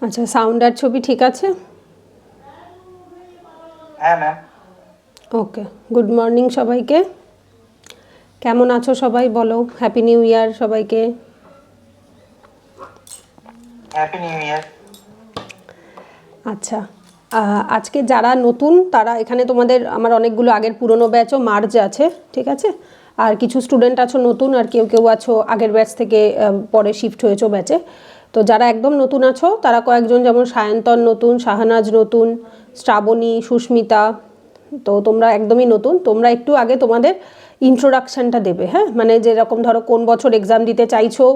আচ্ছা, সাউন্ড আর ছবি ঠিক আছে? হ্যাঁ ম্যাম। ওকে, গুড মর্নিং সবাইকে। কেমন আছো সবাই বলো? হ্যাপি নিউ ইয়ার সবাইকে। Happy new year. আচ্ছা, আজকে যারা নতুন তারা এখানে তোমাদের আমার অনেকগুলো আগের পুরনো ব্যাচও মার্জ আছে, ঠিক আছে? আর কিছু স্টুডেন্ট আছো নতুন, আর কেউ কেউ আছো আগের ব্যাচ থেকে পরে শিফট হয়েছো ব্যাচে। তো যারা একদম নতুন আছো তারা কয়েকজন, যেমন সায়ন্তন নতুন, শাহানাজ নতুন, শ্রাবণী, সুস্মিতা। তো তোমরা একদমই নতুন, তোমরা একটু আগে তোমাদের ইন্ট্রোডাকশানটা দেবে, হ্যাঁ? মানে যেরকম ধরো কোন বছর এক্সাম দিতে চাইছো,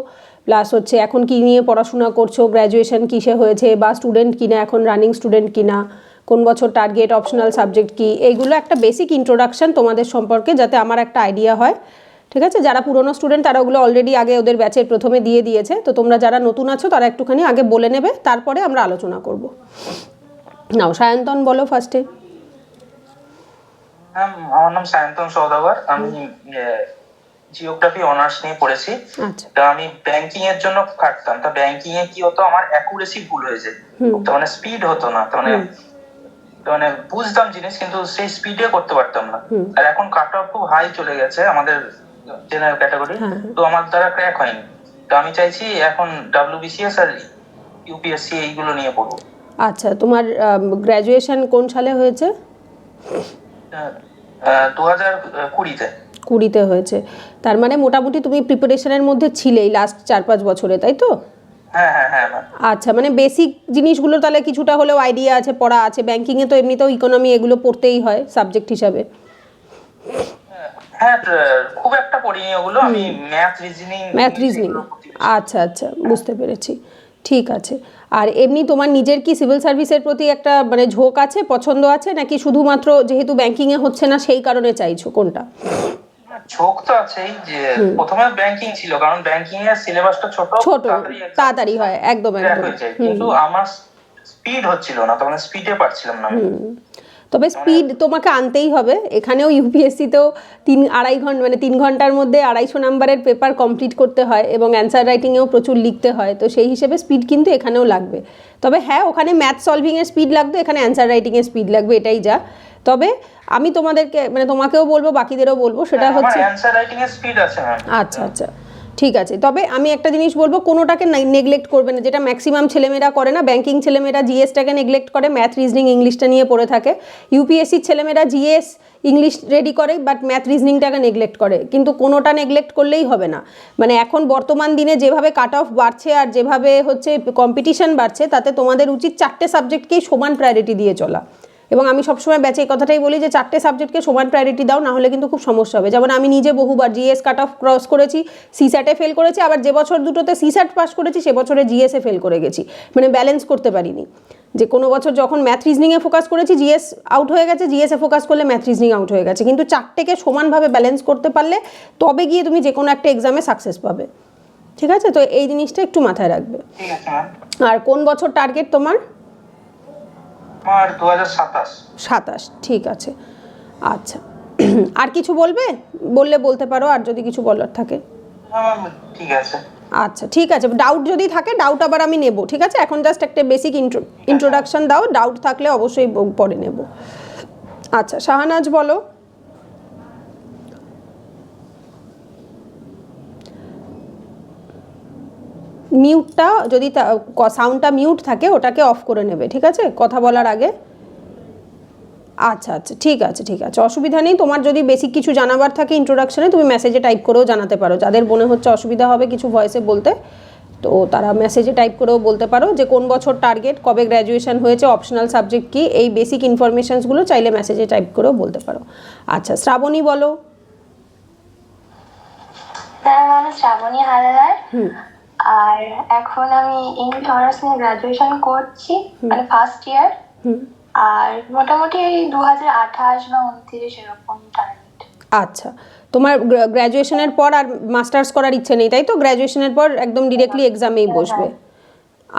প্লাস হচ্ছে এখন কী নিয়ে পড়াশোনা করছো, গ্র্যাজুয়েশন কিসে হয়েছে, বা স্টুডেন্ট কিনা, এখন রানিং স্টুডেন্ট কিনা, কোন বছর টার্গেট, অপশনাল সাবজেক্ট কী, এইগুলো একটা বেসিক ইন্ট্রোডাকশান তোমাদের সম্পর্কে, যাতে আমার একটা আইডিয়া হয়, ঠিক আছে? যারা পুরনো স্টুডেন্ট তারা ওগুলো অলরেডি আগে ওদের ব্যাচের প্রথমে দিয়ে দিয়েছে, তো তোমরা যারা নতুন আছো তারা একটুখানি আগে বলে নেবে, তারপরে আমরা আলোচনা করব। নাও সায়ন্তন বলো ফার্স্টে। ম্যাম, আমার নাম সায়ন্তন সওদাগর। আমি জিওগ্রাফি অনার্স নিয়ে পড়েছি। আচ্ছা। তা আমি ব্যাংকিং এর জন্য খাটতাম। তা ব্যাংকিং এ কি হতো, আমার অ্যাকুরেসি ভুল হয়েছে। তো মানে স্পিড হতো না, তো মানে বুঝতাম জিনিস, কিন্তু সেই স্পিডে করতে পারতাম না। আর এখন কাট অফ খুব হাই চলে গেছে আমাদের জেনারেল ক্যাটাগরি, তো আমার দ্বারা ক্র্যাক হয়নি। তো আমি চাইছি এখন ডাব্লিউবিসিএস আর ইউপিএসসি এইগুলো নিয়ে পড়বো। আচ্ছা, তোমার গ্র্যাজুয়েশন কোন সালে হয়েছে? 2020-তে। 20 হয়েছে। তার মানে মোটামুটি তুমি প্রিপারেশনের মধ্যে ছিলেই লাস্ট 4-5 বছরে, তাই তো? হ্যাঁ হ্যাঁ হ্যাঁ ম্যাম। আচ্ছা, মানে বেসিক জিনিসগুলো তাহলে কিছুটা হলেও আইডিয়া আছে, পড়া আছে। ব্যাংকিংয়ে তো এমনিতেও ইকোনমি এগুলো পড়তেই হয় সাবজেক্ট হিসাবে। হ্যাঁ, খুব একটা পড়িনি ওগুলো। আমি ম্যাথ রিজনিং। আচ্ছা আচ্ছা, বুঝতে পেরেছি। ঠিক আছে। আর এমনি তোমার নিজের কি সিভিল সার্ভিসের প্রতি একটা মানে ঝোঁক আছে, পছন্দ আছে, নাকি শুধুমাত্র যেহেতু ব্যাংকিংয়ে হচ্ছে না সেই কারণে চাইছো, কোনটা? ঝোঁক তো আছেই, যে প্রথমে ব্যাংকিং ছিল, কারণ ব্যাংকিং এর সিলেবাসটা ছোট, তাড়াতাড়ি হয়, একদম একদম। কিন্তু আমার স্পিড হচ্ছিল না, তখন স্পিডে পারছিলাম না। তবে স্পিড তোমাকে আনতেই হবে। এখানেও ইউপিএসসিতেও 3-2.5 ঘন্টা, মানে 3 ঘন্টার মধ্যে 250 নাম্বারের পেপার কমপ্লিট করতে হয়, এবং অ্যান্সার রাইটিংয়েও প্রচুর লিখতে হয়। তো সেই হিসেবে স্পিড কিন্তু এখানেও লাগবে। তবে হ্যাঁ, ওখানে ম্যাথ সলভিংয়ের স্পিড লাগবে, এখানে অ্যান্সার রাইটিংয়ের স্পিড লাগবে, এটাই যা। তবে আমি তোমাদেরকে মানে তোমাকেও বলবো, বাকিদেরও বলবো, সেটা হচ্ছে অ্যানসার রাইটিং এর স্পিড আছে ম্যাম। আচ্ছা আচ্ছা, ঠিক আছে। তবে আমি একটা জিনিস বলবো, কোনোটাকে নেগলেক্ট করবে না, যেটা ম্যাক্সিমাম ছেলেমেয়েরা করে না। ব্যাংকিং ছেলেমেয়েরা জিএসটাকে নেগলেক্ট করে, ম্যাথ রিজনিং ইংলিশটা নিয়ে পড়ে থাকে। ইউপিএসসির ছেলেমেয়েরা জিএস ইংলিশ রেডি করে, বাট ম্যাথ রিজনিংটাকে নেগলেক্ট করে। কিন্তু কোনোটা নেগলেক্ট করলেই হবে না। মানে এখন বর্তমান দিনে যেভাবে কাট অফ বাড়ছে আর যেভাবে হচ্ছে কম্পিটিশন বাড়ছে, তাতে তোমাদের উচিত 4টে সাবজেক্টকেই সমান প্রায়োরিটি দিয়ে চলা। এবং আমি সবসময় ব্যাচে এই কথাটাই বলি যে 4টে সাবজেক্টকে সমান প্রায়োরিটি দাও, না হলে কিন্তু খুব সমস্যা হবে। যেমন আমি নিজে বহুবার জিএস কাট অফ ক্রস করেছি, সিস্যাটে ফেল করেছি, আবার যে বছর দুটোতে সিস্যাট পাস করেছি সে বছরে জিএসে ফেল করে গেছি। মানে ব্যালেন্স করতে পারিনি, যে কোনো বছর যখন ম্যাথ রিজনিংয়ে ফোকাস করেছি জিএস আউট হয়ে গেছে, জিএসে ফোকাস করলে ম্যাথ রিজনিং আউট হয়ে গেছে। কিন্তু 4টেকে সমানভাবে ব্যালেন্স করতে পারলে তবে গিয়ে তুমি যে কোনো একটা এক্সামে সাকসেস পাবে, ঠিক আছে? তো এই জিনিসটা একটু মাথায় রাখবে। আর কোন বছর টার্গেট তোমার? আমার 2027। ঠিক আছে। আচ্ছা, আর কিছু বলবে? বললে বলতে পারো, আর যদি কিছু বলার থাকে। ঠিক আছে। আচ্ছা, ঠিক আছে। ডাউট যদি থাকে, ডাউট আবার আমি নেব, ঠিক আছে? এখন জাস্ট একটা বেসিক ইন্ট্রোডাকশন দাও, ডাউট থাকলে অবশ্যই পরে নেব। আচ্ছা, শাহানাজ বলো। মিউটটা যদি সাউন্ডটা মিউট থাকে ওটাকে অফ করে নেবে, ঠিক আছে, কথা বলার আগে। আচ্ছা আচ্ছা, ঠিক আছে ঠিক আছে, অসুবিধা নেই। তোমার যদি বেসিক কিছু জানাবার থাকে ইন্ট্রোডাকশনে, তুমি মেসেজে টাইপ করেও জানাতে পারো। যাদের মনে হচ্ছে অসুবিধা হবে কিছু ভয়েসে বলতে, তো তারা মেসেজে টাইপ করেও বলতে পারো যে কোন বছর টার্গেট, কবে গ্র্যাজুয়েশন হয়েছে, অপশনাল সাবজেক্ট কী, এই বেসিক ইনফরমেশনসগুলো চাইলে মেসেজে টাইপ করেও বলতে পারো। আচ্ছা, শ্রাবণী বলো। হ্যাঁ, আমি শ্রাবণী হালদার। আর এখন আমি ইংলিশ অনার্স নিয়ে গ্রাজুয়েশন করছি, মানে ফার্স্ট ইয়ার। আর মোটামুটি 2028 বা 29 এরকম টার্গেট। আচ্ছা, তোমার গ্র্যাজুয়েশনের পর আর মাস্টার্স করার ইচ্ছে নেই, তাই তো? গ্র্যাজুয়েশনের পর একদম ডিরেক্টলি এক্সামেই বসবে।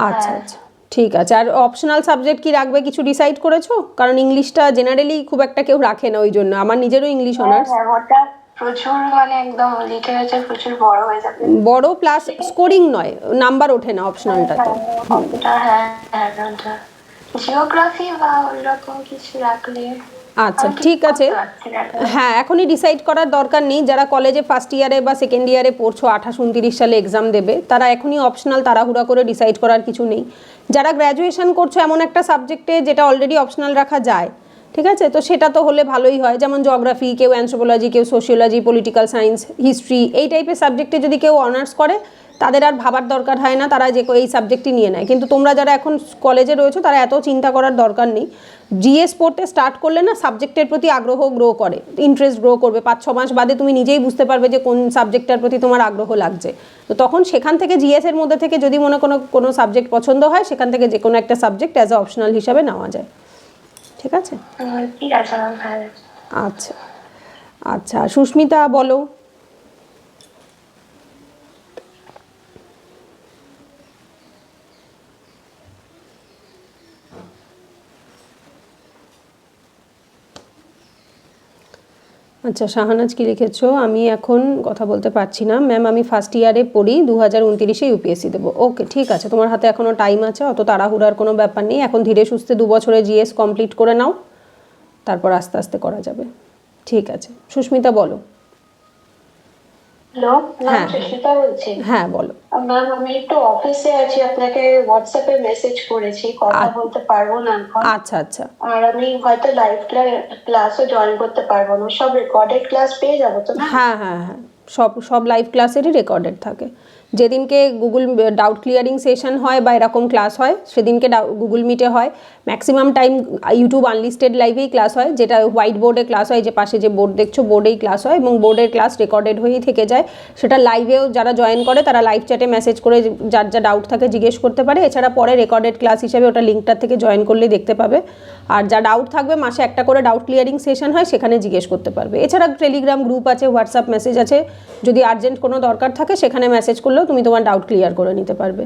আচ্ছা আচ্ছা, ঠিক আছে। আর অপশনাল সাবজেক্ট কি রাখবে, কিছু ডিসাইড করেছো? কারণ ইংলিশটা জেনারেলি খুব একটা কেউ রাখে না, ওই জন্য। আমার নিজেরও ইংলিশ অনার্স। প্রচুর মানে একদম লিটারেচার প্রচুর বড় হয়ে যাবে। বড় প্লাস স্কোরিং নয়, নাম্বার ওঠে না অপশনালটাতে। হ্যাঁ হ্যাঁ, জিওগ্রাফি বা ওইরকম কিছু রাখলে। আচ্ছা ঠিক আছে, হ্যাঁ এখনই ডিসাইড করার দরকার নেই। যারা কলেজে ফার্স্ট ইয়ারে বা সেকেন্ড ইয়ারে পড়ছো, 28-29 সালে এক্সাম দেবে, তারা এখনই অপশনাল তাড়াহুড়া করে ডিসাইড করার কিছু নেই। যারা গ্র্যাজুয়েশন করছো এমন একটা সাবজেক্টে যেটা অলরেডি অপশনাল রাখা যায়, ঠিক আছে, তো সেটা তো হলে ভালোই হয়। যেমন জিওগ্রাফি, কেউ অ্যানথ্রোপোলজি, কেউ সোশিওলজি, পলিটিক্যাল সায়েন্স, হিস্ট্রি, এই টাইপের সাবজেক্টে যদি কেউ অনার্স করে তাদের আর ভাবার দরকার হয় না, তারা যে এই সাবজেক্টই নিয়ে নেয়। কিন্তু তোমরা যারা এখন কলেজে রয়েছো তারা এত চিন্তা করার দরকার নেই। জিএস পড়তে স্টার্ট করলে না সাবজেক্টের প্রতি আগ্রহ গ্রো করে, ইন্টারেস্ট গ্রো করবে। 5-6 মাস বাদে তুমি নিজেই বুঝতে পারবে যে কোন সাবজেক্টটার প্রতি তোমার আগ্রহ লাগছে। তো তখন সেখান থেকে জিএস এর মধ্যে থেকে যদি মনে কোনো সাবজেক্ট পছন্দ হয়, সেখান থেকে যে কোনো একটা সাবজেক্ট অ্যাজ এ অপশনাল হিসাবে নেওয়া যায়। ঠিক আছে? ঠিক আছে ম্যাম, হ্যাঁ। আচ্ছা আচ্ছা, সুস্মিতা বলো। আচ্ছা শাহানাজ কি লিখেছো? আমি এখন কথা বলতে পারছি না ম্যাম, আমি ফার্স্ট ইয়ারে পড়ি, 2029-এ ইউপিএসসি দেবো। ওকে ঠিক আছে, তোমার হাতে এখনও টাইম আছে, অত তাড়াহুড়ার কোনো ব্যাপার নেই। এখন ধীরে সুস্থে 2 বছরে জিএস কমপ্লিট করে নাও, তারপর আস্তে আস্তে করা যাবে। ঠিক আছে, সুস্মিতা বলো। হ্যালো ম্যাম, সুস্মিতা বলছি। হ্যাঁ বলো। ম্যাম আমি একটু অফিসে আছি, আপনাকে হোয়াটসঅ্যাপে মেসেজ করেছি, কথা বলতে পারবো না এখন। আচ্ছা আচ্ছা। আর আমি হয়তো লাইভ ক্লাসও জয়েন করতে পারবো না। সব রেকর্ডেড ক্লাস পেয়ে যাবো তো না? হ্যাঁ হ্যাঁ হ্যাঁ, সব লাইভ ক্লাসেরই রেকর্ডেড থাকে। যেদিনকে গুগল ডাউট ক্লিয়ারিং সেশন হয় বা এরকম ক্লাস হয়, সেদিনকে গুগল মিটে হয়। ম্যাক্সিমাম টাইম ইউটিউব আনলিস্টেড লাইভেই ক্লাস হয়, যেটা হোয়াইট বোর্ডে ক্লাস হয়, যে পাশে যে বোর্ড দেখছো বোর্ডেই ক্লাস হয়, এবং বোর্ডের ক্লাস রেকর্ডেড হয়েই থেকে যায়। সেটা লাইভেও যারা জয়েন করে তারা লাইভ চ্যাটে মেসেজ করে যার যা ডাউট থাকে জিজ্ঞেস করতে পারে। এছাড়া পরে রেকর্ডেড ক্লাস হিসেবে ওটা লিঙ্কটার থেকে জয়েন করলেই দেখতে পাবে। আর যা ডাউট থাকবে, মাসে একটা করে ডাউট ক্লিয়ারিং সেশন হয়, সেখানে জিজ্ঞেস করতে পারবে। এছাড়া টেলিগ্রাম গ্রুপ আছে, হোয়াটসঅ্যাপ মেসেজ আছে, যদি আর্জেন্ট কোনো দরকার থাকে সেখানে মেসেজ করলেও তুমি তোমার ডাউট ক্লিয়ার করে নিতে পারবে।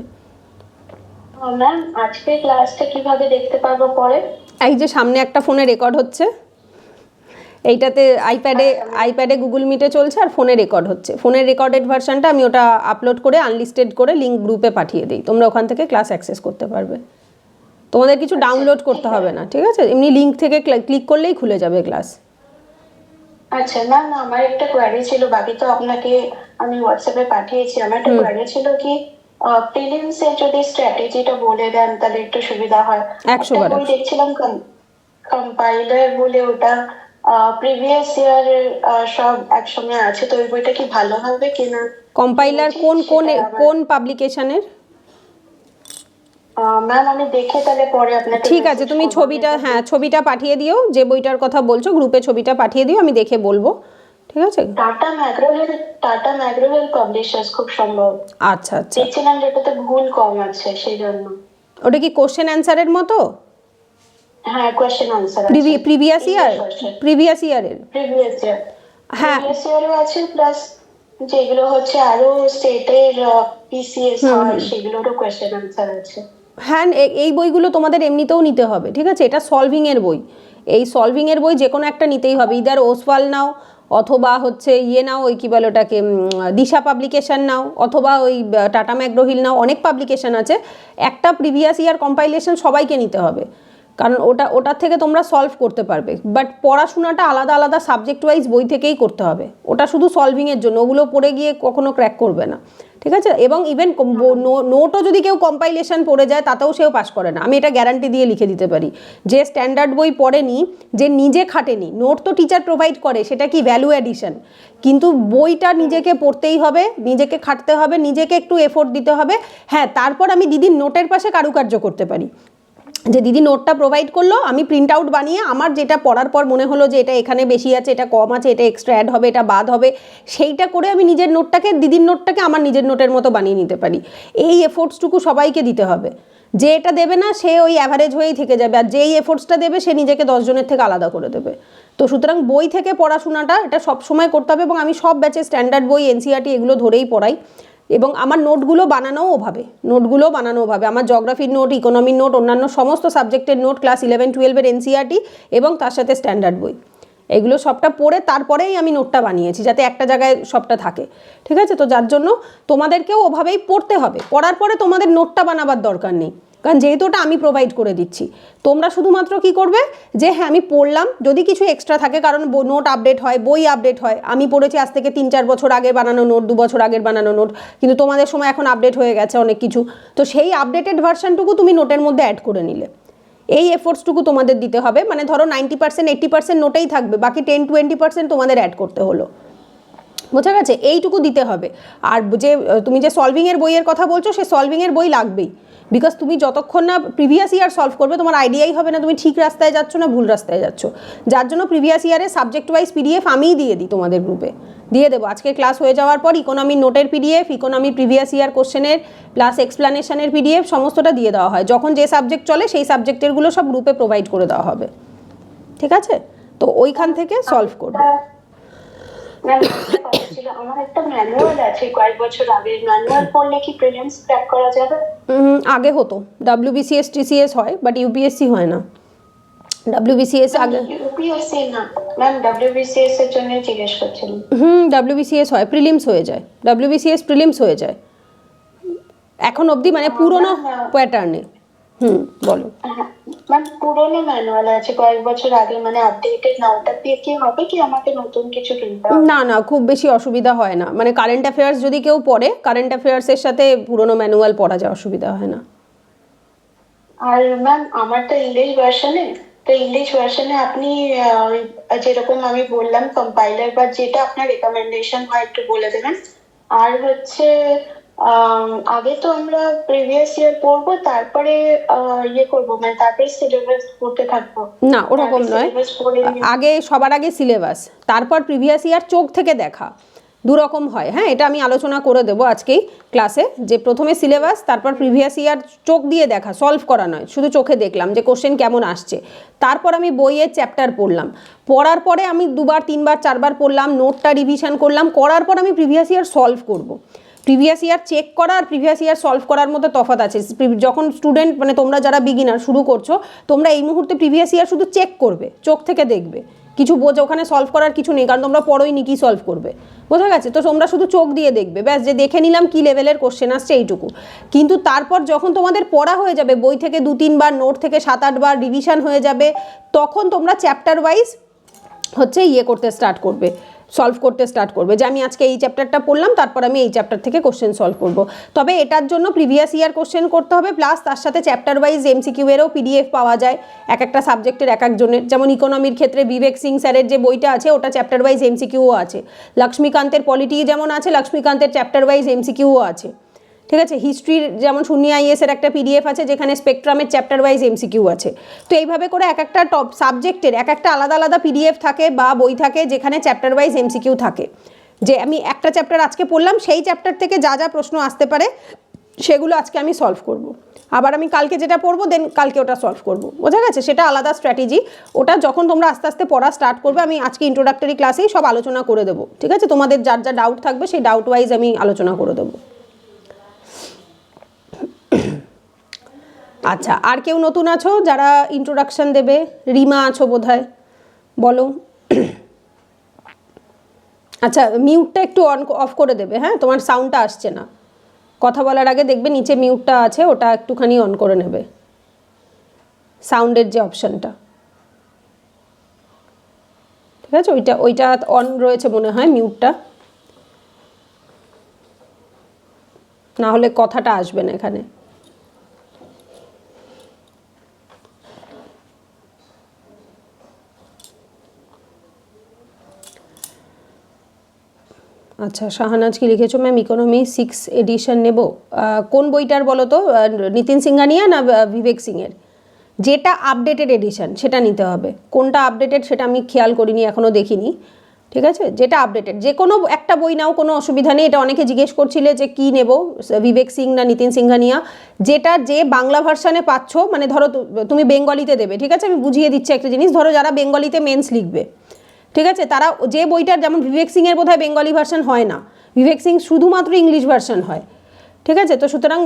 ম্যাম আজকে ক্লাসটা কিভাবে দেখতে পারবো পরে? এই যে সামনে একটা ফোনে রেকর্ড হচ্ছে, এইটাতে আইপ্যাডে গুগল মিটে চলছে, আর ফোনে রেকর্ড হচ্ছে। ফোনের রেকর্ডেড ভার্সানটা আমি ওটা আপলোড করে আনলিস্টেড করে লিঙ্ক গ্রুপে পাঠিয়ে দিই, তোমরা ওখান থেকে ক্লাস অ্যাক্সেস করতে পারবে। তোমাদের কিছু ডাউনলোড করতে হবে না, ঠিক আছে? এমনি লিঙ্ক থেকে ক্লিক করলেই খুলে যাবে ক্লাস। আচ্ছা ম্যাম, আমার একটা কোয়ারি ছিল, বাকি তো আপনাকে আমি হোয়াটসঅ্যাপে পাঠিয়েছি। আমার একটা কোয়ারি ছিল কি, প্রিলিমস এর যদি স্ট্র্যাটেজিটা বলে দেন তাহলে একটু সুবিধা হয়। 100 বার দেখছিলাম কম্পাইলার বলে, ওটা প্রিভিয়াস ইয়ার সব একসঙ্গে আছে, তো ওই বইটা কি ভালো হবে কিনা? কম্পাইলার কোন পাবলিকেশনের? ম্যাম আমি দেখে তাহলে পরে আপনাকে। ঠিক আছে, তুমি ছবিটা পাঠিয়ে দিও, যে বইটার কথা বলছো গ্রুপে ছবিটা পাঠিয়ে দিও, আমি দেখে বলবো। ঠিক আছে? টাটা ম্যাগ্রোহেল পাবলিশার্স খুব সম্ভব। আচ্ছা আচ্ছা, দেখছিলাম যেটাতে ভুল কম আছে, সেই জন্য। ওটা কি কোশ্চেন অ্যান্সারের মতো? হ্যাঁ, কোশ্চেন আনসার প্রিভিয়াস ইয়ারের হ্যাঁ প্রিভিয়াস ইয়ারও আছে, প্লাস যেগুলো হচ্ছে আরো স্টেটের পিসিএস হয় সেগুলোরও কোশ্চেন আনসার আছে। হ্যাঁ, এই বইগুলো তোমাদের এমনিতেও নিতে হবে, ঠিক আছে? এটা সলভিংয়ের বই, এই সলভিংয়ের বই যে কোনো একটা নিতেই হবে। ইদার ওসওয়াল নাও, অথবা হচ্ছে নাও, ওই কী বলে ওটাকে, দিশা পাবলিকেশন নাও, অথবা ওই টাটা ম্যাগ্রোহিল নাও। অনেক পাবলিকেশন আছে। একটা প্রিভিয়াস ইয়ার কম্পাইলেশন সবাইকে নিতে হবে, কারণ ওটার থেকে তোমরা সলভ করতে পারবে। বাট পড়াশোনাটা আলাদা আলাদা সাবজেক্ট ওয়াইজ বই থেকেই করতে হবে। ওটা শুধু সলভিংয়ের জন্য, ওগুলো পড়ে গিয়ে কখনো ক্র্যাক করবে না, ঠিক আছে? এবং ইভেন নোটও যদি কেউ কম্পাইলেশন পড়ে যায় তাতেও সেও পাস করে না, আমি এটা গ্যারান্টি দিয়ে লিখে দিতে পারি। যে স্ট্যান্ডার্ড বই পড়েনি, যে নিজে খাটেনি, নোট তো টিচার প্রোভাইড করে, সেটা কি ভ্যালু অ্যাডিশন, কিন্তু বইটা নিজেকে পড়তেই হবে, নিজেকে খাটতে হবে, নিজেকে একটু এফোর্ট দিতে হবে। হ্যাঁ, তারপর আমি দিদির নোটের পাশে কারুকার্য করতে পারি, যে দিদি নোটটা প্রোভাইড করলো, আমি প্রিন্ট আউট বানিয়ে আমার যেটা পড়ার পর মনে হলো যে এটা এখানে বেশি আছে, এটা কম আছে, এটা এক্সট্রা অ্যাড হবে, এটা বাদ হবে, সেইটা করে আমি নিজের নোটটাকে, দিদির নোটটাকে আমার নিজের নোটের মতো বানিয়ে নিতে পারি। এই এফোর্টসটুকু সবাইকে দিতে হবে। যে এটা দেবে না সে ওই অ্যাভারেজ হয়েই থেকে যাবে, আর যেই এফোর্টসটা দেবে সে নিজেকে 10 জনের থেকে আলাদা করে দেবে। তো সুতরাং বই থেকে পড়াশোনাটা এটা সবসময় করতে হবে, এবং আমি সব ব্যাচে স্ট্যান্ডার্ড বই, এনসিইআরটি এগুলো ধরেই পড়াই। এবং আমার নোটগুলো বানানো ওভাবে, আমার জিওগ্রাফির নোট, ইকোনমির নোট, অন্যান্য সমস্ত সাবজেক্টের নোট, ক্লাস 11-12-এর এনসিইআরটি এবং তার সাথে স্ট্যান্ডার্ড বই, এগুলো সবটা পড়ে তারপরেই আমি নোটটা বানিয়েছি, যাতে একটা জায়গায় সবটা থাকে। ঠিক আছে, তো যার জন্য তোমাদেরকেও ওভাবেই পড়তে হবে। পড়ার পরে তোমাদের নোটটা বানাবার দরকার নেই, কারণ যেহেতু ওটা আমি প্রোভাইড করে দিচ্ছি। তোমরা শুধুমাত্র কি করবে, যে হ্যাঁ আমি পড়লাম, যদি কিছু এক্সট্রা থাকে, কারণ নোট আপডেট হয়, বই আপডেট হয়। আমি পড়েছি আজ থেকে 3-4 বছর আগে বানানো নোট, 2 বছর আগের বানানো নোট, কিন্তু তোমাদের সময় এখন আপডেট হয়ে গেছে অনেক কিছু। তো সেই আপডেটেড ভার্সানটুকু তুমি নোটের মধ্যে অ্যাড করে নিলে। এই এফোর্টসটুকু তোমাদের দিতে হবে। মানে ধরো 90% 80% নোটেই থাকবে, বাকি 10-20% তোমাদের অ্যাড করতে হলো। বোঝা গেছে? এইটুকু দিতে হবে। আর যে তুমি যে সলভিংয়ের বইয়ের কথা বলছো, সে সলভিংয়ের বই লাগবেই, বিকজ তুমি যতক্ষণ না প্রিভিয়াস ইয়ার সলভ করবে তোমার আইডিয়াই হবে না তুমি ঠিক রাস্তায় যাচ্ছ না ভুল রাস্তায় যাচ্ছ। যার জন্য প্রিভিয়াস ইয়ারের সাবজেক্ট ওয়াইজ পিডিএফ আমিই দিয়ে দিই তোমাদের গ্রুপে, দিয়ে দেবো। আজকে ক্লাস হয়ে যাওয়ার পর ইকোনমির নোটের পিডিএফ, ইকোনমি প্রিভিয়াস ইয়ার কোশ্চেনের প্লাস এক্সপ্লানেশনের পিডিএফ সমস্তটা দিয়ে দেওয়া হয়। যখন যে সাবজেক্ট চলে সেই সাবজেক্টেরগুলো সব গ্রুপে প্রোভাইড করে দেওয়া হবে। ঠিক আছে, তো ওইখান থেকে সলভ করবে। আমার একটা ম্যানুয়াল আছে কয়েক বছর আগে, ম্যানুয়াল পড়লে কি প্রিলিমস ক্র্যাক করা যাবে? আগে হতো, WBCS TCS হয়, বাট ইউপিএসসি হয় না। WBCS আগে, ইউপিএসসি না ম্যাম, WBCS এর জন্য জিজ্ঞেস করছিলাম। WBCS হয়, প্রিলিমস হয়ে যায়, WBCS প্রিলিমস হয়ে যায় এখন অবধি, মানে পুরোনো প্যাটার্নে। বলো ম্যাম, পুরোনো ম্যানুয়াল আছে কয়েক বছর আগে, মানে আপডেটেড না, ওটা দিয়ে কি হবে কি আমাকে নতুন কিছু কিনতে হবে? না না, খুব বেশি অসুবিধা হয় না। মানে কারেন্ট অ্যাফেয়ার্স যদি কেউ পড়ে, কারেন্ট অ্যাফেয়ার্সের সাথে পুরোনো ম্যানুয়াল পড়া যায়, অসুবিধা হয় না। আর ম্যাম আমার তো ইংলিশ ভার্সনে, তো ইংলিশ ভার্সনে আপনি যেরকম আমি বললাম কম্পাইলার বা যেটা আপনার রেকমেন্ডেশন হয় একটু বলে দেবেন। আর হচ্ছে আগে তো আমরা প্রিভিয়াস ইয়ার পড়বো, তারপরে ইয়ে করবো, মানে তারপরে সিলেবাস পড়তে থাকবো। না, ওরকম নয়। আগে সবার আগে সিলেবাস, তারপর প্রিভিয়াস ইয়ার চোখ থেকে দেখা, দুরকম হয়। হ্যাঁ, এটা আমি আলোচনা করে দেবো আজকেই ক্লাসে, যে প্রথমে সিলেবাস, তারপর প্রিভিয়াস ইয়ার চোখ দিয়ে দেখা, সলভ করা নয়, শুধু চোখে দেখলাম যে কোশ্চেন কেমন আসছে। তারপর আমি বইয়ের চ্যাপ্টার পড়লাম, পড়ার পরে আমি 2বার 3বার 4বার পড়লাম, নোটটা রিভিশন করলাম, করার পর আমি প্রিভিয়াস ইয়ার সলভ করব। প্রিভিয়াস ইয়ার চেক করা আর প্রিভিয়াস ইয়ার সলভ করার মধ্যে তফাৎ আছে। যখন স্টুডেন্ট, মানে তোমরা যারা বিগিনার শুরু করছো, তোমরা এই মুহূর্তে প্রিভিয়াস ইয়ার শুধু চেক করবে, চোখ থেকে দেখবে, কিছু বোঝো, ওখানে সলভ করার কিছু নেই, কারণ তোমরা পড়োইনি কি সলভ করবে। বোঝা গেছে? তো তোমরা শুধু চোখ দিয়ে দেখবে, ব্যাস, যে দেখে নিলাম কি লেভেলের কোশ্চেন আসছে, এইটুকু। কিন্তু তারপর যখন তোমাদের পড়া হয়ে যাবে, বই থেকে 2-3 বার, নোট থেকে 7-8 বার রিভিশন হয়ে যাবে, তখন তোমরা চ্যাপ্টার ওয়াইজ হচ্ছে ইয়ে করতে স্টার্ট করবে, সলভ করতে স্টার্ট করবে, যে আমি আজকে এই চ্যাপ্টারটা পড়লাম, তারপর আমি এই চ্যাপ্টার থেকে কোশ্চেন সলভ করব। তবে এটার জন্য প্রিভিয়াস ইয়ার কোশ্চেন করতে হবে, প্লাস তার সাথে চ্যাপ্টার ওয়াইজ MCQ এরও পিডিএফ পাওয়া যায় এক একটা সাবজেক্টের এক একজনের। যেমন ইকোনমির ক্ষেত্রে বিবেক সিং স্যারের যে বইটা আছে, ওটা চ্যাপ্টার ওয়াইজ MCQও আছে। লক্ষ্মীকান্তের পলিটি যেমন আছে, লক্ষ্মীকান্তের চ্যাপ্টার ওয়াইজ MCQও আছে। ঠিক আছে, হিস্ট্রির যেমন শূন্য IAS এর একটা পিডিএফ আছে, যেখানে স্পেকট্রামের চ্যাপ্টার ওয়াইজ MCQ আছে। তো এইভাবে করে এক একটা টপ সাবজেক্টের এক একটা আলাদা আলাদা পিডিএফ থাকে বা বই থাকে, যেখানে চ্যাপ্টার ওয়াইজ MCQ থাকে। যে আমি একটা চ্যাপ্টার আজকে পড়লাম, সেই চ্যাপ্টার থেকে যা যা প্রশ্ন আসতে পারে সেগুলো আজকে আমি সলভ করব। আবার আমি কালকে যেটা পড়বো, দেন কালকে ওটা সলভ করব। বোঝা গেছে? সেটা আলাদা স্ট্র্যাটেজি। ওটা যখন তোমরা আস্তে আস্তে পড়া স্টার্ট করবে, আমি আজকে ইন্ট্রোডাক্টরি ক্লাসেই সব আলোচনা করে দেবো। ঠিক আছে, তোমাদের যার যা ডাউট থাকবে সেই ডাউট ওয়াইজ আমি আলোচনা করে দেবো। আচ্ছা, আর কেউ নতুন আছো যারা ইন্ট্রোডাকশন দেবে? রিমা আছো বোধহয়, বলো। আচ্ছা, মিউটটা একটু অফ করে দেবে। হ্যাঁ, তোমার সাউন্ডটা আসছে না, কথা বলার আগে দেখবে নিচে মিউটটা আছে, ওটা একটুখানি অন করে নেবে, সাউন্ডের যে অপশানটা। ঠিক আছে, ওইটা অন রয়েছে মনে হয়, মিউটটা, না হলে কথাটা আসবে না এখানে। আচ্ছা, শাহানাজ কি লিখেছো? ম্যাম ইকোনমি 6 এডিশন নেব। কোন বইটার বলো তো? নিতিন সিংহানিয়া না বিবেক সিংয়ের? যেটা আপডেটেড এডিশন সেটা নিতে হবে। কোনটা আপডেটেড সেটা আমি খেয়াল করিনি, এখনও দেখিনি। ঠিক আছে, যেটা আপডেটেড যে কোনো একটা বই নাও, কোনো অসুবিধা নেই। এটা অনেকে জিজ্ঞেস করছিলে যে কি নেব, বিবেক সিং না নিতিন সিংহানিয়া। যেটা যে বাংলা ভার্সানে পাচ্ছ, মানে ধরো তুমি বেঙ্গলিতে দেবে, ঠিক আছে, আমি বুঝিয়ে দিচ্ছি একটা জিনিস। ধরো যারা বেঙ্গলিতে মেন্স লিখবে, ঠিক আছে, তারা যে বইটার, যেমন বিবেক সিংয়ের বোধহয় বেঙ্গলি ভার্সন হয় না, বিবেক সিং শুধুমাত্র ইংলিশ ভার্সন হয়। ঠিক আছে? তো সুতরাং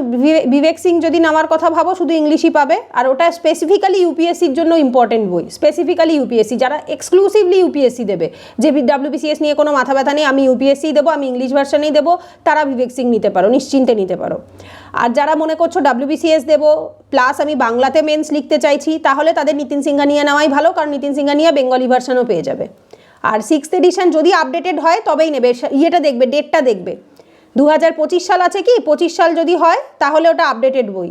বিবেক সিং যদি নামার কথা ভাবো শুধু ইংলিশই পাবে, আর ওটা স্পেসিফিক্যালি ইউপিএসসির জন্য ইম্পর্টেন্ট বই, স্পেসিফিক্যালি ইউপিএসসি যারা এক্সক্লুসিভলি ইউপিএসসি দেবে, যে ডাব্লিউবিসিএস নিয়ে কোনো মাথা ব্যথা নেই, আমি ইউপিএসসি দেবো, আমি ইংলিশ ভার্সানেই দেবো, তারা বিবেক সিং নিতে পারো, নিশ্চিন্তে নিতে পারো। আর যারা মনে করছো ডাব্লিউবিসিএস দেবো প্লাস আমি বাংলাতে মেন্স লিখতে চাইছি, তাহলে তাদের নিতিন সিংহানিয়া নেওয়াই ভালো, কারণ নিতিন সিংহানিয়া বেঙ্গলি ভার্সানও পেয়ে যাবে। আর 6th এডিশন যদি আপডেটেড হয় তবেই নেবে, ইয়েটা দেখবে, ডেটটা দেখবে 2025 সাল আছে কি, 25 সাল যদি হয় তাহলে ওটা আপডেটেড বই।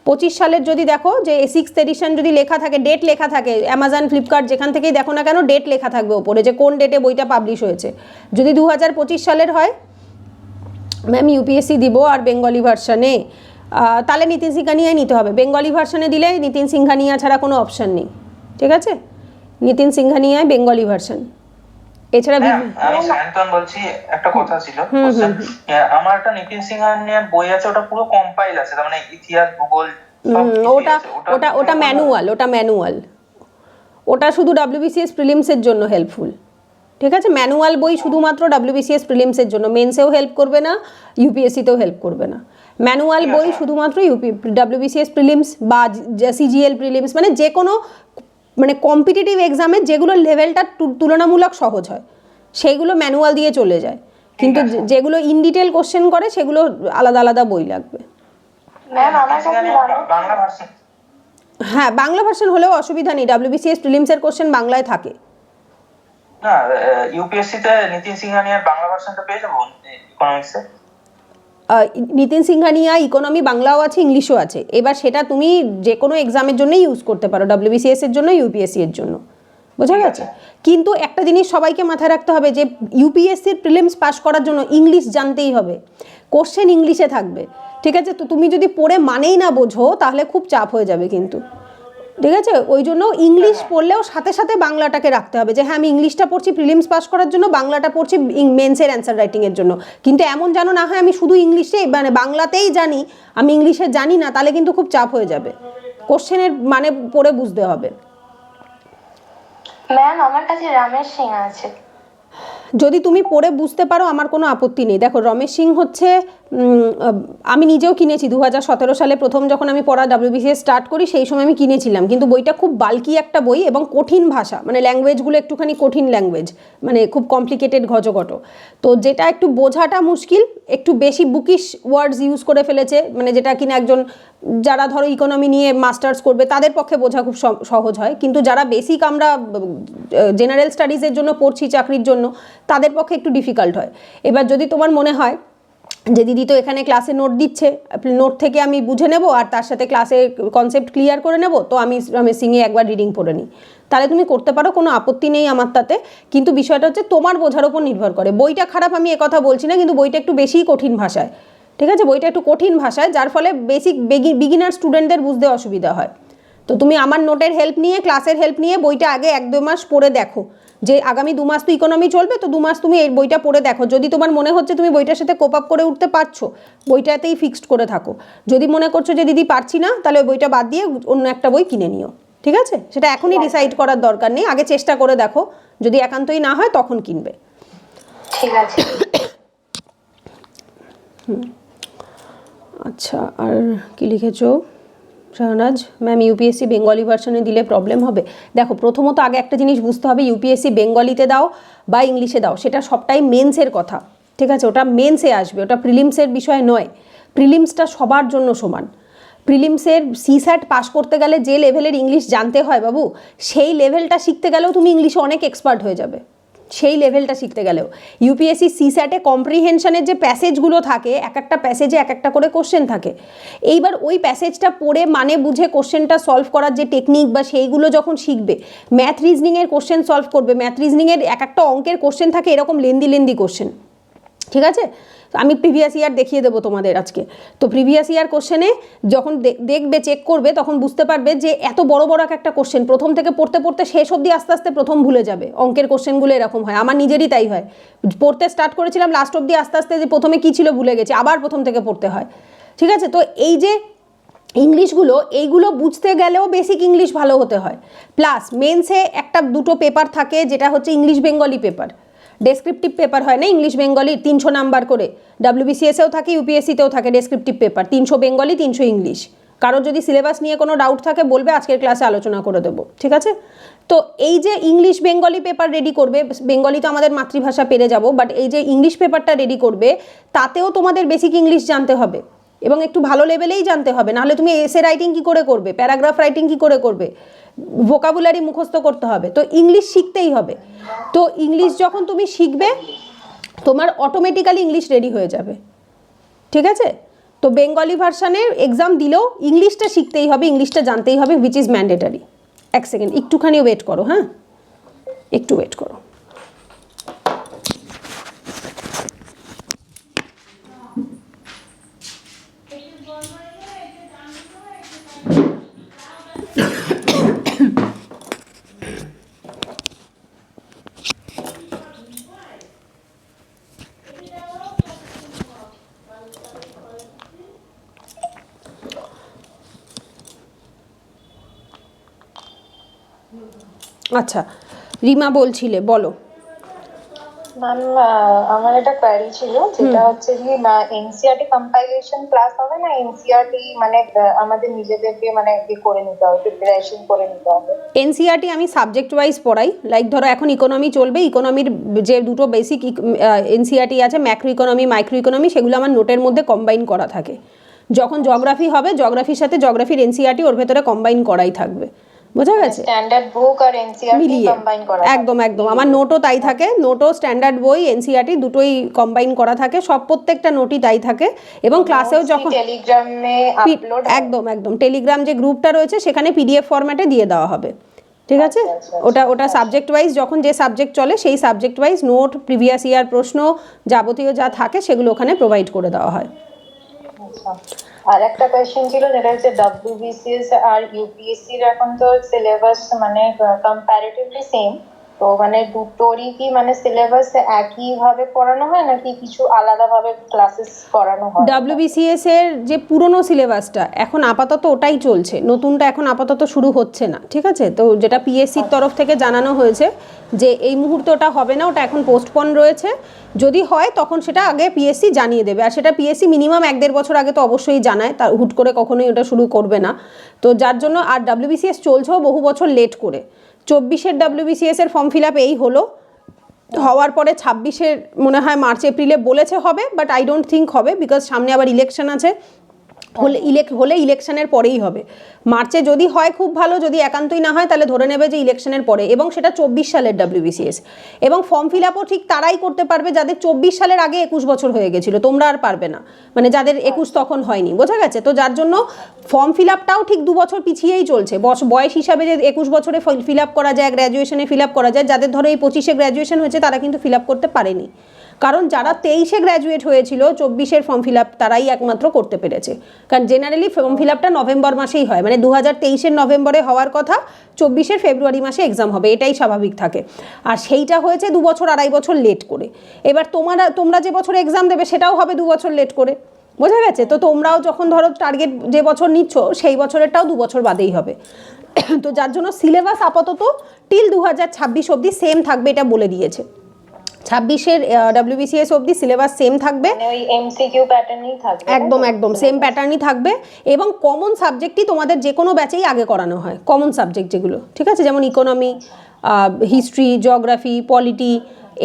25 সালের যদি দেখো যে 6th এডিশন যদি লেখা থাকে, ডেট লেখা থাকে, অ্যামাজন ফ্লিপকার্ট যেখান থেকেই দেখো না কেন ডেট লেখা থাকবে ওপরে যে কোন ডেটে বইটা পাবলিশ হয়েছে। যদি 2025 সালের হয় ম্যাম ইউপিএসসি দিব আর বেঙ্গলি ভার্সানে, তাহলে নিতিন সিংহানিয়াই নিতে হবে। বেঙ্গলি ভার্সানে দিলে নিতিন সিংহানিয়া ছাড়া কোনো অপশান নেই, ঠিক আছে? নিতিন সিংহানিয়ায় বেঙ্গলি ভার্সন। এছাড়া আমি সায়ন্তন বলছি, একটা কথা ছিল, আমার একটা নিতিন সিংহানিয়ার বই আছে, ওটা পুরো কম্পাইল আছে, তার মানে ইতিহাস ভূগোল ওটা ম্যানুয়াল, ওটা ম্যানুয়াল, ওটা শুধু ডাব্লিউবিসিএস প্রিলিমসের জন্য হেল্পফুল, ঠিক আছে? ম্যানুয়াল বই শুধুমাত্র ডাব্লিউবিসিএস প্রিলিমসের জন্য, মেন্সেও হেল্প করবে না, ইউপিএসসিতেও হেল্প করবে না। ম্যানুয়াল বই শুধুমাত্র ডাব্লিউবিসিএস প্রিলিমস বা সিজিএল প্রিলিমস, মানে যে কোনো মানে কম্পিটিটিভ এক্সামে যেগুলো লেভেলটা তুলনামূলক সহজ হয় সেইগুলো ম্যানুয়াল দিয়ে চলে যায়, কিন্তু যেগুলো ইন ডিটেল কোশ্চেন করে সেগুলো আলাদা আলাদা বই লাগবে। হ্যাঁ, বাংলা ভার্সন হলেও অসুবিধা নেই, ডাব্লিউবিসিএস প্রিলিমসের কোশ্চেন বাংলায় থাকে। না, ইউপিএসসি তে নিতিন সিংহানিয়ার বাংলা ভার্সনটা পেয়ে যাবো ইকোনমিক্সে? নিতিন সিংহানিয়া ইকোনমি বাংলাও আছে, ইংলিশও আছে। এবার সেটা তুমি যে কোনো এক্সামের জন্যই ইউজ করতে পারো, ডাব্লিউবিসিএস এর জন্য, ইউপিএসসি এর জন্য, বোঝা গেছে? কিন্তু একটা জিনিস সবাইকে মাথায় রাখতে হবে যে ইউপিএসসির প্রিলিমস পাস করার জন্য ইংলিশ জানতেই হবে, কোশ্চেন ইংলিশে থাকবে, ঠিক আছে? তো তুমি যদি পড়ে মানেই না বোঝো তাহলে খুব চাপ হয়ে যাবে কিন্তু, ঠিক আছে? ওই জন্য ইংলিশ পড়লেও সাথে সাথে বাংলাটাকে রাখতে হবে, যে হ্যাঁ আমি ইংলিশটা পড়ছি প্রিলিমস পাস করার জন্য, বাংলাটা পড়ছি মেন্সের অ্যান্সার রাইটিংয়ের জন্য। কিন্তু এমন জানো না হ্যাঁ আমি শুধু ইংলিশে মানে বাংলাতেই জানি, আমি ইংলিশে জানি না, তাহলে কিন্তু খুব চাপ হয়ে যাবে, কোশ্চেনের মানে পড়ে বুঝতে হবে। ম্যাম আমার কাছে রমেশ সিং আছে, যদি তুমি পড়ে বুঝতে পারো আমার কোনো আপত্তি নেই। দেখো রমেশ সিং হচ্ছে, আমি নিজেও কিনেছি 2017 সালে প্রথম যখন আমি পড়া ডাব্লিউবিসিএস স্টার্ট করি সেই সময় আমি কিনেছিলাম, কিন্তু বইটা খুব বাল্কি একটা বই এবং কঠিন ভাষা, মানে ল্যাঙ্গুয়েজগুলো একটুখানি কঠিন ল্যাঙ্গুয়েজ, মানে খুব কমপ্লিকেটেড ঘজঘট, তো যেটা একটু বোঝাটা মুশকিল, একটু বেশি বুকিশ ওয়ার্ডস ইউজ করে ফেলেছে, মানে যেটা কিনা একজন যারা ধরো ইকোনমি নিয়ে মাস্টার্স করবে তাদের পক্ষে বোঝা খুব সহজ হয়, কিন্তু যারা বেসিক আমরা জেনারেল স্টাডিজের জন্য পড়ছি চাকরির জন্য তাদের পক্ষে একটু ডিফিকাল্ট হয়। এবার যদি তোমার মনে হয় যে দিদি তো এখানে ক্লাসে নোট দিচ্ছে, নোট থেকে আমি বুঝে নেব আর তার সাথে ক্লাসে কনসেপ্ট ক্লিয়ার করে নেব, তো আমি রমেশ সিংয়ে একবার রিডিং পড়ে নিই, তাহলে তুমি করতে পারো, কোনো আপত্তি নেই আমার তাতে। কিন্তু বিষয়টা হচ্ছে তোমার বোঝার ওপর নির্ভর করে। বইটা খারাপ আমি একথা বলছি না, কিন্তু বইটা একটু বেশিই কঠিন ভাষায়, ঠিক আছে? বইটা একটু কঠিন ভাষায়, যার ফলে বেসিক বিগিনার স্টুডেন্টদের বুঝতে অসুবিধা হয়। তো তুমি আমার নোটের হেল্প নিয়ে, ক্লাসের হেল্প নিয়ে বইটা আগে 1-2 মাস পড়ে দেখো, যে আগামী 2 মাস তো ইকোনমি চলবে, তো 2 মাস তুমি এই বইটা পড়ে দেখো। যদি তোমার মনে হচ্ছে তুমি বইটার সাথে কোপ আপ করে উঠতে পারছো, বইটাতেই ফিক্সড করে থাকো। যদি মনে করছো যে দিদি পারছি না, তাহলে ওই বইটা বাদ দিয়ে অন্য একটা বই কিনে নিও, ঠিক আছে? সেটা এখনই ডিসাইড করার দরকার নেই, আগে চেষ্টা করে দেখো, যদি একান্তই না হয় তখন কিনবে, ঠিক আছে? আচ্ছা, আর কি লিখেছো শাহনাজ ম্যাম? ইউপিএসসি বেঙ্গলি ভার্সনে দিলে প্রবলেম হবে? দেখো, প্রথমত আগে একটা জিনিস বুঝতে হবে, ইউপিএসসি বেঙ্গলিতে দাও বা ইংলিশে দাও, সেটা সবটাই মেন্সের কথা, ঠিক আছে? ওটা মেন্সে আসবে, ওটা প্রিলিমসের বিষয় নয়। প্রিলিমসটা সবার জন্য সমান। প্রিলিমসের সিস্যাট পাস করতে গেলে যে লেভেলের ইংলিশ জানতে হয় বাবু, সেই লেভেলটা শিখতে গেলেও তুমি ইংলিশে অনেক এক্সপার্ট হয়ে যাবে, সেই লেভেলটা শিখতে গেলেও। ইউপিএসসি সিস্যাটে কম্প্রিহেনশনের যে প্যাসেজগুলো থাকে, এক একটা প্যাসেজে এক একটা করে কোশ্চেন থাকে, এইবার ওই প্যাসেজটা পড়ে মানে বুঝে কোশ্চেনটা সলভ করার যে টেকনিক বা সেইগুলো যখন শিখবে, ম্যাথ রিজনিংয়ের কোশ্চেন সলভ করবে, ম্যাথ রিজনিংয়ের এক একটা অঙ্কের কোশ্চেন থাকে এরকম লেন্দি কোশ্চেন, ঠিক আছে? আমি প্রিভিয়াস ইয়ার দেখিয়ে দেবো তোমাদের আজকে। তো প্রিভিয়াস ইয়ার কোশ্চেনে যখন দেখবে, চেক করবে, তখন বুঝতে পারবে যে এত বড় বড় একটা কোশ্চেন প্রথম থেকে পড়তে পড়তে শেষ অবধি আস্তে আস্তে প্রথম ভুলে যাবে। অঙ্কের কোশ্চেনগুলো এরকম হয়, আমার নিজেরই তাই হয়। পড়তে স্টার্ট করেছিলাম, লাস্ট অবধি আস্তে আস্তে যে প্রথমে কী ছিল ভুলে গেছি, আবার প্রথম থেকে পড়তে হয়, ঠিক আছে? তো এই যে ইংলিশগুলো, এইগুলো বুঝতে গেলেও বেসিক ইংলিশ ভালো হতে হয়। প্লাস মেন্সে 1-2 পেপার থাকে, যেটা হচ্ছে English Bengali paper. Descriptive paper হয় না ইংলিশ বেঙ্গলি 300 নাম্বার করে, WBCS-এও থাকে ইউপিএসসিতেও থাকে ডেসক্রিপটিভ পেপার, 300 বেঙ্গলি 300 ইংলিশ। কারোর যদি সিলেবাস নিয়ে কোনো ডাউট থাকে বলবে, আজকের ক্লাসে আলোচনা করে দেবো, ঠিক আছে? তো এই যে ইংলিশ বেঙ্গলি পেপার রেডি করবে, বেঙ্গলি তো আমাদের মাতৃভাষা পেরে যাব, বাট এই যে ইংলিশ পেপারটা রেডি করবে তাতেও তোমাদের বেসিক ইংলিশ জানতে হবে এবং একটু ভালো লেভেলেই জানতে হবে, নাহলে তুমি এসে রাইটিং কী করে করবে, প্যারাগ্রাফ রাইটিং কী করে করবে, ভোকাবুলারি মুখস্থ করতে হবে। তো ইংলিশ শিখতেই হবে। তো ইংলিশ যখন তুমি শিখবে তোমার অটোমেটিক্যালি ইংলিশ রেডি হয়ে যাবে, ঠিক আছে? তো বেঙ্গলি ভার্সানের এক্সাম দিলেও ইংলিশটা শিখতেই হবে, ইংলিশটা জানতেই হবে, উইচ ইজ ম্যান্ডেটারি। এক সেকেন্ড একটুখানি ওয়েট করো, হ্যাঁ একটু ওয়েট করো। আচ্ছা রিমা বলছিলে, বলো। ম্যাম আমার একটা কোয়ারি ছিল, যেটা হচ্ছে কি এনসিইআরটি কম্পাইলেশন ক্লাস হবে না, এনসিইআরটি মানে আমাদের নিজেদেরকে মানে কি করে নিতে হবে, প্রিপারেশন করে নিতে হবে? এনসিইআরটি আমি সাবজেক্ট ওয়াইজ পড়াই। লাইক ধরো এখন ইকোনমি চলবে, ইকোনমির যে দুটো বেসিক এনসিইআরটি আছে, ম্যাক্রো ইকোনমি, মাইক্রো ইকোনমি, সেগুলো আমার নোটের মধ্যে কম্বাইন করা থাকে। যখন জিওগ্রাফি হবে, জিওগ্রাফির সাথে জিওগ্রাফির এনসিইআরটি ওর ভেতরে কম্বাইন করাই থাকবে, বোঝা গেছে? স্ট্যান্ডার্ড বুক আর এনসিইআরটি মিলিয়ে কম্বাইন করা একদম একদম আমার নোটও তাই থাকে, নোটও স্ট্যান্ডার্ড বই এনসিইআরটি দুটোই কম্বাইন করা থাকে, সব প্রত্যেকটা নোটই তাই থাকে। এবং ক্লাসেও যখন টেলিগ্রামে আপলোড, একদম একদম টেলিগ্রাম যে গ্রুপটা রয়েছে সেখানে পিডিএফ ফরম্যাটে দিয়ে দেওয়া হবে, ঠিক আছে? ওটা সাবজেক্ট ওয়াইজ যখন যে সাবজেক্ট চলে সেই subject wise note, previous year প্রশ্ন, যাবতীয় যা থাকে সেগুলো ওখানে প্রোভাইড করে দেওয়া হয়। আচ্ছা আর একটা কোয়েশ্চেন ছিল, যেটা হচ্ছে ডব্লিউবিসিএস আর ইউপিএসসি এর এখন তো সিলেবাস মানে কম্পারেটিভলি সেম, তো মানে দুটোরই কি মানে সিলেবাস একই ভাবে পড়ানো হয় নাকি কিছু আলাদা ভাবে ক্লাসেস করানো হয়? ডব্লিউবিসিএস এর যে পুরনো সিলেবাসটা এখন আপাতত ওটাই চলছে, নতুনটা এখন আপাতত শুরু হচ্ছে না, ঠিক আছে? তো যেটা পিএসসির তরফ থেকে জানানো হয়েছে যে এই মুহূর্তে ওটা হবে না, ওটা এখন পোস্টপন রয়েছে, যদি হয় তখন সেটা আগে পিএসসি জানিয়ে দেবে। আর সেটা পিএসসি মিনিমাম 1-1.5 বছর আগে তো অবশ্যই জানায়, তার হুট করে কখনোই ওটা শুরু করবে না। তো যার জন্য আর ডব্লিউবিসিএস চলছেও বহু বছর লেট করে। 24-এর ডব্লিউবিসিএস এর ফর্ম ফিল আপ এই হলো, হওয়ার পরে 26-এর মনে হয় মার্চ এপ্রিলে বলেছে হবে, বাট আই ডোন্ট থিঙ্ক হবে, বিকজ সামনে আবার ইলেকশন আছে, হলে ইলেকশনের পরেই হবে। মার্চে যদি হয় খুব ভালো, যদি একান্তই না হয় তাহলে ধরে নেবে যে ইলেকশনের পরে, এবং সেটা 24 সালের ডব্লিউবিসিএস। এবং ফর্ম ফিল আপও ঠিক তারাই করতে পারবে যাদের 24 সালের আগে 21 বছর হয়ে গেছিলো, তোমরা আর পারবে না, মানে যাদের 21 তখন হয়নি, বোঝা গেছে? তো যার জন্য ফর্ম ফিল আপটাও ঠিক 2 বছর পিছিয়েই চলছে। বয়স হিসাবে যে 21 বছরে ফিল আপ করা যায়, গ্র্যাজুয়েশনে ফিল আপ করা যায়, যাদের ধরো এই 25-এ গ্র্যাজুয়েশন হয়েছে তারা কিন্তু ফিল আপ করতে পারেনি, কারণ যারা 23-এ গ্র্যাজুয়েট হয়েছিল 24-এর ফর্ম ফিল আপ তারাই একমাত্র করতে পেরেছে। কারণ জেনারেলি ফর্ম ফিল আপটা নভেম্বর মাসেই হয়, মানে 2023-এর নভেম্বরে হওয়ার কথা, 24-এর ফেব্রুয়ারি মাসে এক্সাম হবে, এটাই স্বাভাবিক থাকে। আর সেইটা হয়েছে 2 বছর 2.5 বছর লেট করে। এবার তোমরা যে বছর এক্সাম দেবে সেটাও হবে 2 বছর লেট করে, বোঝা গেছে? তো তোমরাও যখন ধরো টার্গেট যে বছর নিচ্ছ সেই বছরেরটাও 2 বছর বাদেই হবে। তো যার জন্য সিলেবাস আপাতত টিল 2026 অবধি সেম থাকবে, এটা বলে দিয়েছে। 26-এর ডব্লিউবিসিএস অবধি সিলেবাস সেম থাকবে, মানে ওই এমসিকিউ প্যাটার্নই থাকবে, একদম একদম সেম প্যাটার্নই থাকবে। এবং কমন সাবজেক্টই তোমাদের যে কোনো ব্যাচেই আগে করানো হয়, কমন সাবজেক্ট যেগুলো, ঠিক আছে? যেমন economy, history, geography, polity,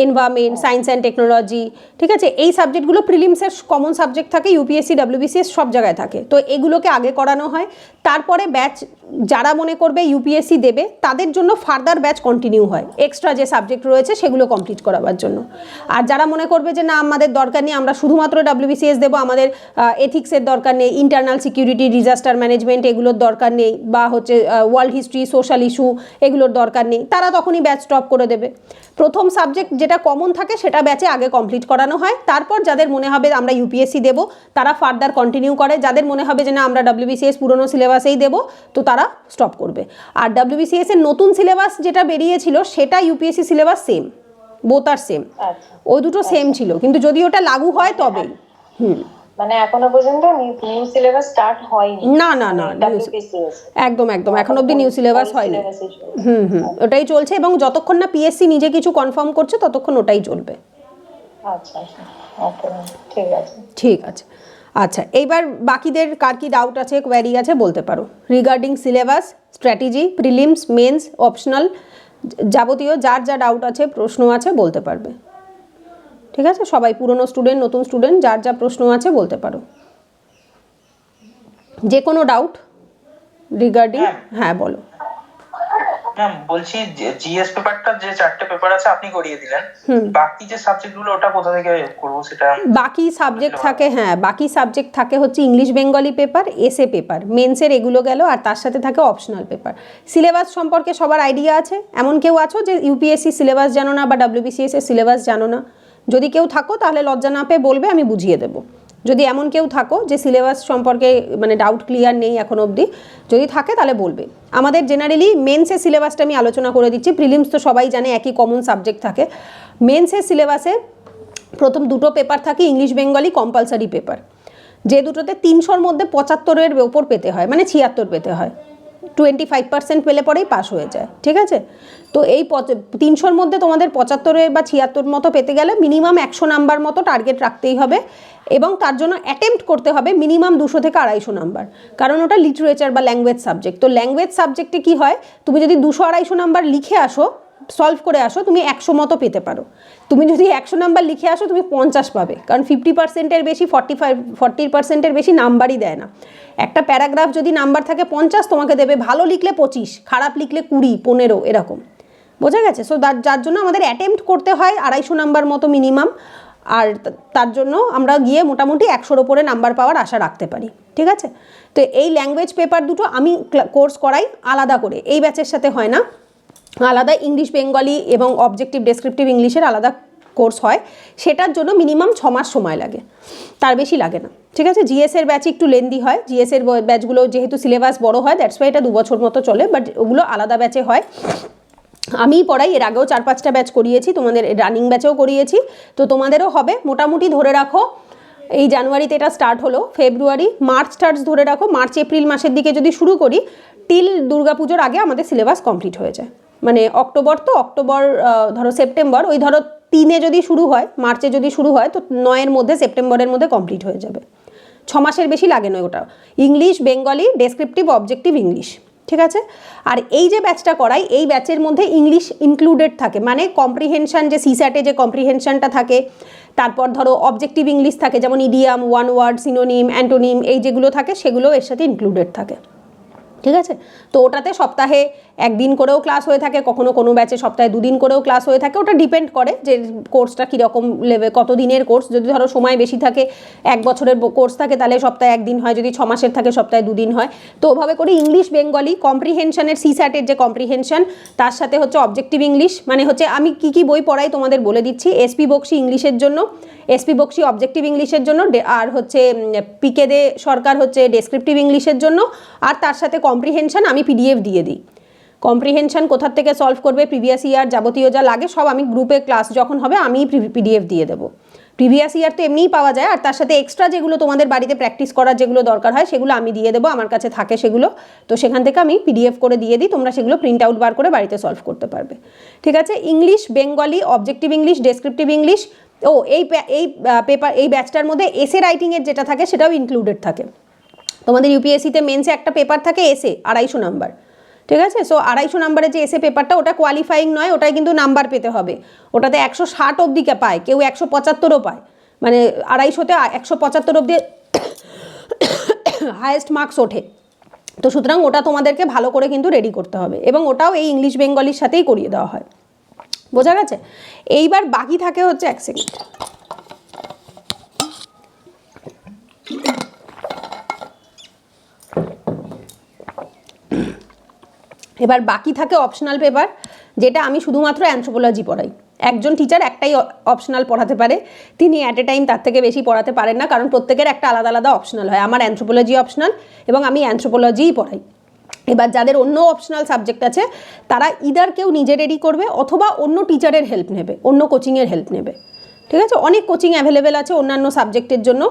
environment, science and technology, ঠিক আছে? এই সাবজেক্টগুলো প্রিলিমসের কমন সাবজেক্ট থাকে, ইউপিএসসি ডব্লিউবিসিএস সব জায়গায় থাকে, তো এগুলোকে আগে করানো হয়। তারপরে ব্যাচ যারা মনে করবে ইউপিএসসি দেবে তাদের জন্য ফার্দার ব্যাচ কন্টিনিউ হয়, এক্সট্রা যে সাবজেক্ট রয়েছে সেগুলো কমপ্লিট করাবার জন্য। আর যারা মনে করবে যে না আমাদের দরকার নেই, আমরা শুধুমাত্র ডব্লিউবিসিএস দেবো, আমাদের এথিক্সের দরকার নেই, ইন্টারনাল সিকিউরিটি, ডিজাস্টার ম্যানেজমেন্ট এগুলোর দরকার নেই, বা হচ্ছে ওয়ার্ল্ড হিস্ট্রি, সোশ্যাল ইস্যু এগুলোর দরকার নেই, তারা তখনই ব্যাচ স্টপ করে দেবে। প্রথম সাবজেক্ট যেটা কমন থাকে সেটা ব্যাচে আগে কমপ্লিট করানো হয়, তারপর যাদের মনে হবে আমরা ইউপিএসসি দেবো তারা ফার্দার কন্টিনিউ করে, যাদের মনে হবে যে না আমরা ডব্লিউবিসিএস পুরনো সিলেবাসেই দেবো তো তারা স্টপ করবে। আর ডব্লিউবিসিএস এর নতুন সিলেবাস যেটা বেরিয়েছিল সেটা ইউপিএসসি সিলেবাস সেম, বোথ আর সেম, ওই দুটো সেম ছিল, কিন্তু যদি ওটা লাগু হয় তবেই। মানে এখনো পর্যন্ত নিউ সিলেবাস স্টার্ট হয়নি? না না না, WBCS একদম একদম এখন অবধি নিউ সিলেবাস হয়নি। ওটাই চলছে, এবং যতক্ষণ না পিএসসি নিজে কিছু কনফার্ম করছে ততক্ষণ ওটাই চলবে। আচ্ছা আচ্ছা, ওকে, ঠিক আছে। ঠিক আছে, আচ্ছা এইবার বাকিদের কার কি ডাউট আছে, কোয়ারি আছে বলতে পারো regarding syllabus, strategy, prelims, mains, optional, যাবতীয় যার যা ডাউট আছে, প্রশ্ন আছে বলতে পারবে। ঠিক আছে, সবাই পুরনো স্টুডেন্ট, নতুন স্টুডেন্ট, যার যা প্রশ্ন আছে বলতে পারো। যে কোনো ডাউট রিগার্ডিং, হ্যাঁ বলো। ম্যাম বলছি জিএস পেপারটা যে 4টে পেপার আছে আপনি করিয়ে দিলেন, বাকি যে সাবজেক্টগুলো ওটা কোথা থেকে করব সেটা? বাকি সাবজেক্ট থাকে, হ্যাঁ বাকি সাবজেক্ট থাকে হচ্ছে English Bengali paper, SA paper, মেন্সের এগুলো গেল, আর তার সাথে থাকে অপশনাল পেপার। সিলেবাস সম্পর্কে সবার আইডিয়া আছে? এমন কেউ আছো যে ইউপিএসসি সিলেবাস জানো না বা ডাব্লিউবিসিএস এর সিলেবাস জানো না? যদি কেউ থাকো তাহলে লজ্জা না পেয়ে বলবে, আমি বুঝিয়ে দেবো। যদি এমন কেউ থাকো যে সিলেবাস সম্পর্কে মানে ডাউট ক্লিয়ার নেই এখন অবধি, যদি থাকে তাহলে বলবে। আমাদের জেনারেলি মেন্সের সিলেবাসটা আমি আলোচনা করে দিচ্ছি, প্রিলিমস তো সবাই জানে একই কমন সাবজেক্ট থাকে। মেন্সের সিলেবাসে প্রথম দুটো পেপার থাকে ইংলিশ বেঙ্গলি কম্পালসারি পেপার, যে দুটোতে 300-র মধ্যে 75-এর ওপর পেতে হয়, মানে 76 পেতে হয়। 25% পেলে পরেই পাস হয়ে যায়। ঠিক আছে, তো এই 300-র মধ্যে তোমাদের 75 বা 76 মতো পেতে গেলে মিনিমাম 100 নাম্বার মতো টার্গেট রাখতেই হবে, এবং তার জন্য অ্যাটেম্প্ট করতে হবে মিনিমাম 200 থেকে 250 নাম্বার, কারণ ওটা লিটারেচার বা ল্যাঙ্গুয়েজ সাবজেক্ট। তো ল্যাঙ্গুয়েজ সাবজেক্টে কি হয়, তুমি যদি 200-250 নাম্বার লিখে আসো, সলভ করে আসো, তুমি 100 মতো পেতে পারো। তুমি যদি 100 নাম্বার লিখে আসো তুমি 50 পাবে, কারণ 50%-এর বেশি 40%-এর বেশি নাম্বারই দেয় না। একটা প্যারাগ্রাফ যদি নাম্বার থাকে 50, তোমাকে দেবে ভালো লিখলে 25, খারাপ লিখলে 20, 15 এরকম। বোঝা গেছে? সো যার জন্য আমাদের অ্যাটেম্প্ট করতে হয় 250 নাম্বার মতো মিনিমাম, আর তার জন্য আমরা গিয়ে মোটামুটি 100-র ওপরে নাম্বার পাওয়ার আশা রাখতে পারি। ঠিক আছে, তো এই ল্যাঙ্গুয়েজ পেপার দুটো আমি কোর্স করাই আলাদা করে, এই ব্যাচের সাথে হয় না, আলাদা ইংলিশ বেঙ্গলি এবং অবজেক্টিভ ডেসক্রিপটিভ ইংলিশের আলাদা কোর্স হয়, সেটার জন্য মিনিমাম 6 মাস সময় লাগে, তার বেশি লাগে না। ঠিক আছে, জিএসের ব্যাচ একটু লেন্দি হয়, জিএসের ব্যাচগুলো যেহেতু সিলেবাস বড় হয়, দ্যাটস ওয়াই এটা 2 বছর মতো চলে, বাট ওগুলো আলাদা ব্যাচে হয়। আমি পড়াই, এর আগেও 4-5টা ব্যাচ করিয়েছি, তোমাদের রানিং ব্যাচেও করিয়েছি, তো তোমাদেরও হবে। মোটামুটি ধরে রাখো এই জানুয়ারিতে এটা স্টার্ট হলো, ফেব্রুয়ারি মার্চ স্টার্টস, ধরে রাখো মার্চ এপ্রিল মাসের দিকে যদি শুরু করি, টিল দুর্গাপুজোর আগে আমাদের সিলেবাস কমপ্লিট হয়ে যায়। মানে অক্টোবর, তো অক্টোবর ধরো সেপ্টেম্বর, ওই ধরো 3-এ যদি শুরু হয়, মার্চে যদি শুরু হয়, তো 9-এর মধ্যে সেপ্টেম্বরের মধ্যে কমপ্লিট হয়ে যাবে। 6 মাসের বেশি লাগে না ওটা। English Bengali descriptive objective English. ঠিক আছে, আর এই যে ব্যাচটা করাই, এই ব্যাচের মধ্যে ইংলিশ ইনক্লুডেড থাকে, মানে কম্প্রিহেনশন, যে সিস্যাটে যে কম্প্রিহেনশনটা থাকে, তারপর ধরো অবজেক্টিভ ইংলিশ থাকে, যেমন idiom, one word, synonym, antonym, এই যেগুলো থাকে সেগুলো এর সাথে ইনক্লুডেড থাকে। ঠিক আছে, তো ওটাতে সপ্তাহে 1 দিন করেও ক্লাস হয়ে থাকে, কখনো কোনো ব্যাচে সপ্তাহে 2 দিন করেও ক্লাস হয়ে থাকে, ওটা ডিপেন্ড করে যে কোর্সটা কীরকম লেভেল, কত দিনের কোর্স। যদি ধরো সময় বেশি থাকে, 1 বছরের কোর্স থাকে, তাহলে সপ্তাহে 1 দিন হয়, যদি 6 মাসের থাকে সপ্তাহে 2 দিন হয়। তো ওভাবে করে ইংলিশ বেঙ্গলি কম্প্রিহেনশনের সিস্যাটের যে কম্প্রিহেনশন, তার সাথে হচ্ছে অবজেক্টিভ ইংলিশ, মানে হচ্ছে আমি কি কি বই পড়াই তোমাদের বলে দিচ্ছি। এসপি বক্সি ইংলিশের জন্য, এসপি বক্সি অবজেক্টিভ ইংলিশের জন্য, আর হচ্ছে পিকে দে সরকার হচ্ছে ডেসক্রিপটিভ ইংলিশের জন্য, আর তার সাথে কম্প্রিহেনশন আমি পিডিএফ দিয়ে দিই। কম্প্রিহেনশন কোথার থেকে সলভ করবে, প্রিভিয়াস ইয়ার যাবতীয় যা লাগে সব আমি গ্রুপে ক্লাস যখন হবে আমি পিডিএফ দিয়ে দেবো। প্রিভিয়াস ইয়ার তো এমনিই পাওয়া যায়, আর তার সাথে এক্সট্রা যেগুলো তোমাদের বাড়িতে প্র্যাকটিস করার যেগুলো দরকার হয় সেগুলো আমি দিয়ে দেবো, আমার কাছে থাকে সেগুলো, তো সেখান থেকে আমি পিডিএফ করে দিয়ে দিই, তোমরা সেগুলো প্রিন্ট আউট বার করে বাড়িতে সলভ করতে পারবে। ঠিক আছে, English Bengali objective English descriptive English, এই পেপার, এই ব্যাচটার মধ্যে এসে রাইটিংয়ের যেটা থাকে সেটাও ইনক্লুডেড থাকে। তোমাদের ইউপিএসসিতে মেন্সে একটা পেপার থাকে এসে, 250 নাম্বার। ঠিক আছে, সো 250 নাম্বারের যে এসে পেপারটা, ওটা কোয়ালিফাইং নয়, ওটাই কিন্তু নাম্বার পেতে হবে। ওটাতে 160 অবধি পায়, কেউ 175ও পায়, মানে 250-তে 175 অবধি হায়েস্ট মার্কস ওঠে। তো সুতরাং ওটা তোমাদেরকে ভালো করে কিন্তু রেডি করতে হবে, এবং ওটাও এই ইংলিশ বেঙ্গলির সাথেই করিয়ে দেওয়া হয়। বোঝা গেছে? এইবার বাকি থাকে হচ্ছে, 1 সেকেন্ড, এবার বাকি থাকে অপশনাল পেপার, যেটা আমি শুধুমাত্র অ্যানথ্রোপোলজি পড়াই। একজন টিচার একটাই অপশনাল পড়াতে পারে, তিনি অ্যাট এ টাইম তার থেকে বেশি পড়াতে পারেন না, কারণ প্রত্যেকের একটা আলাদা আলাদা অপশনাল হয়। আমার অ্যানথ্রোপোলজি অপশনাল, এবং আমি অ্যানথ্রোপোলজিই পড়াই। এবার যাদের অন্য অপশনাল সাবজেক্ট আছে, তারা ইদার কেউ নিজে রেডি করবে, অথবা অন্য টিচারের হেল্প নেবে, অন্য কোচিংয়ের হেল্প নেবে। ঠিক আছে, অনেক কোচিং অ্যাভেলেবেল আছে অন্যান্য সাবজেক্টের জন্য।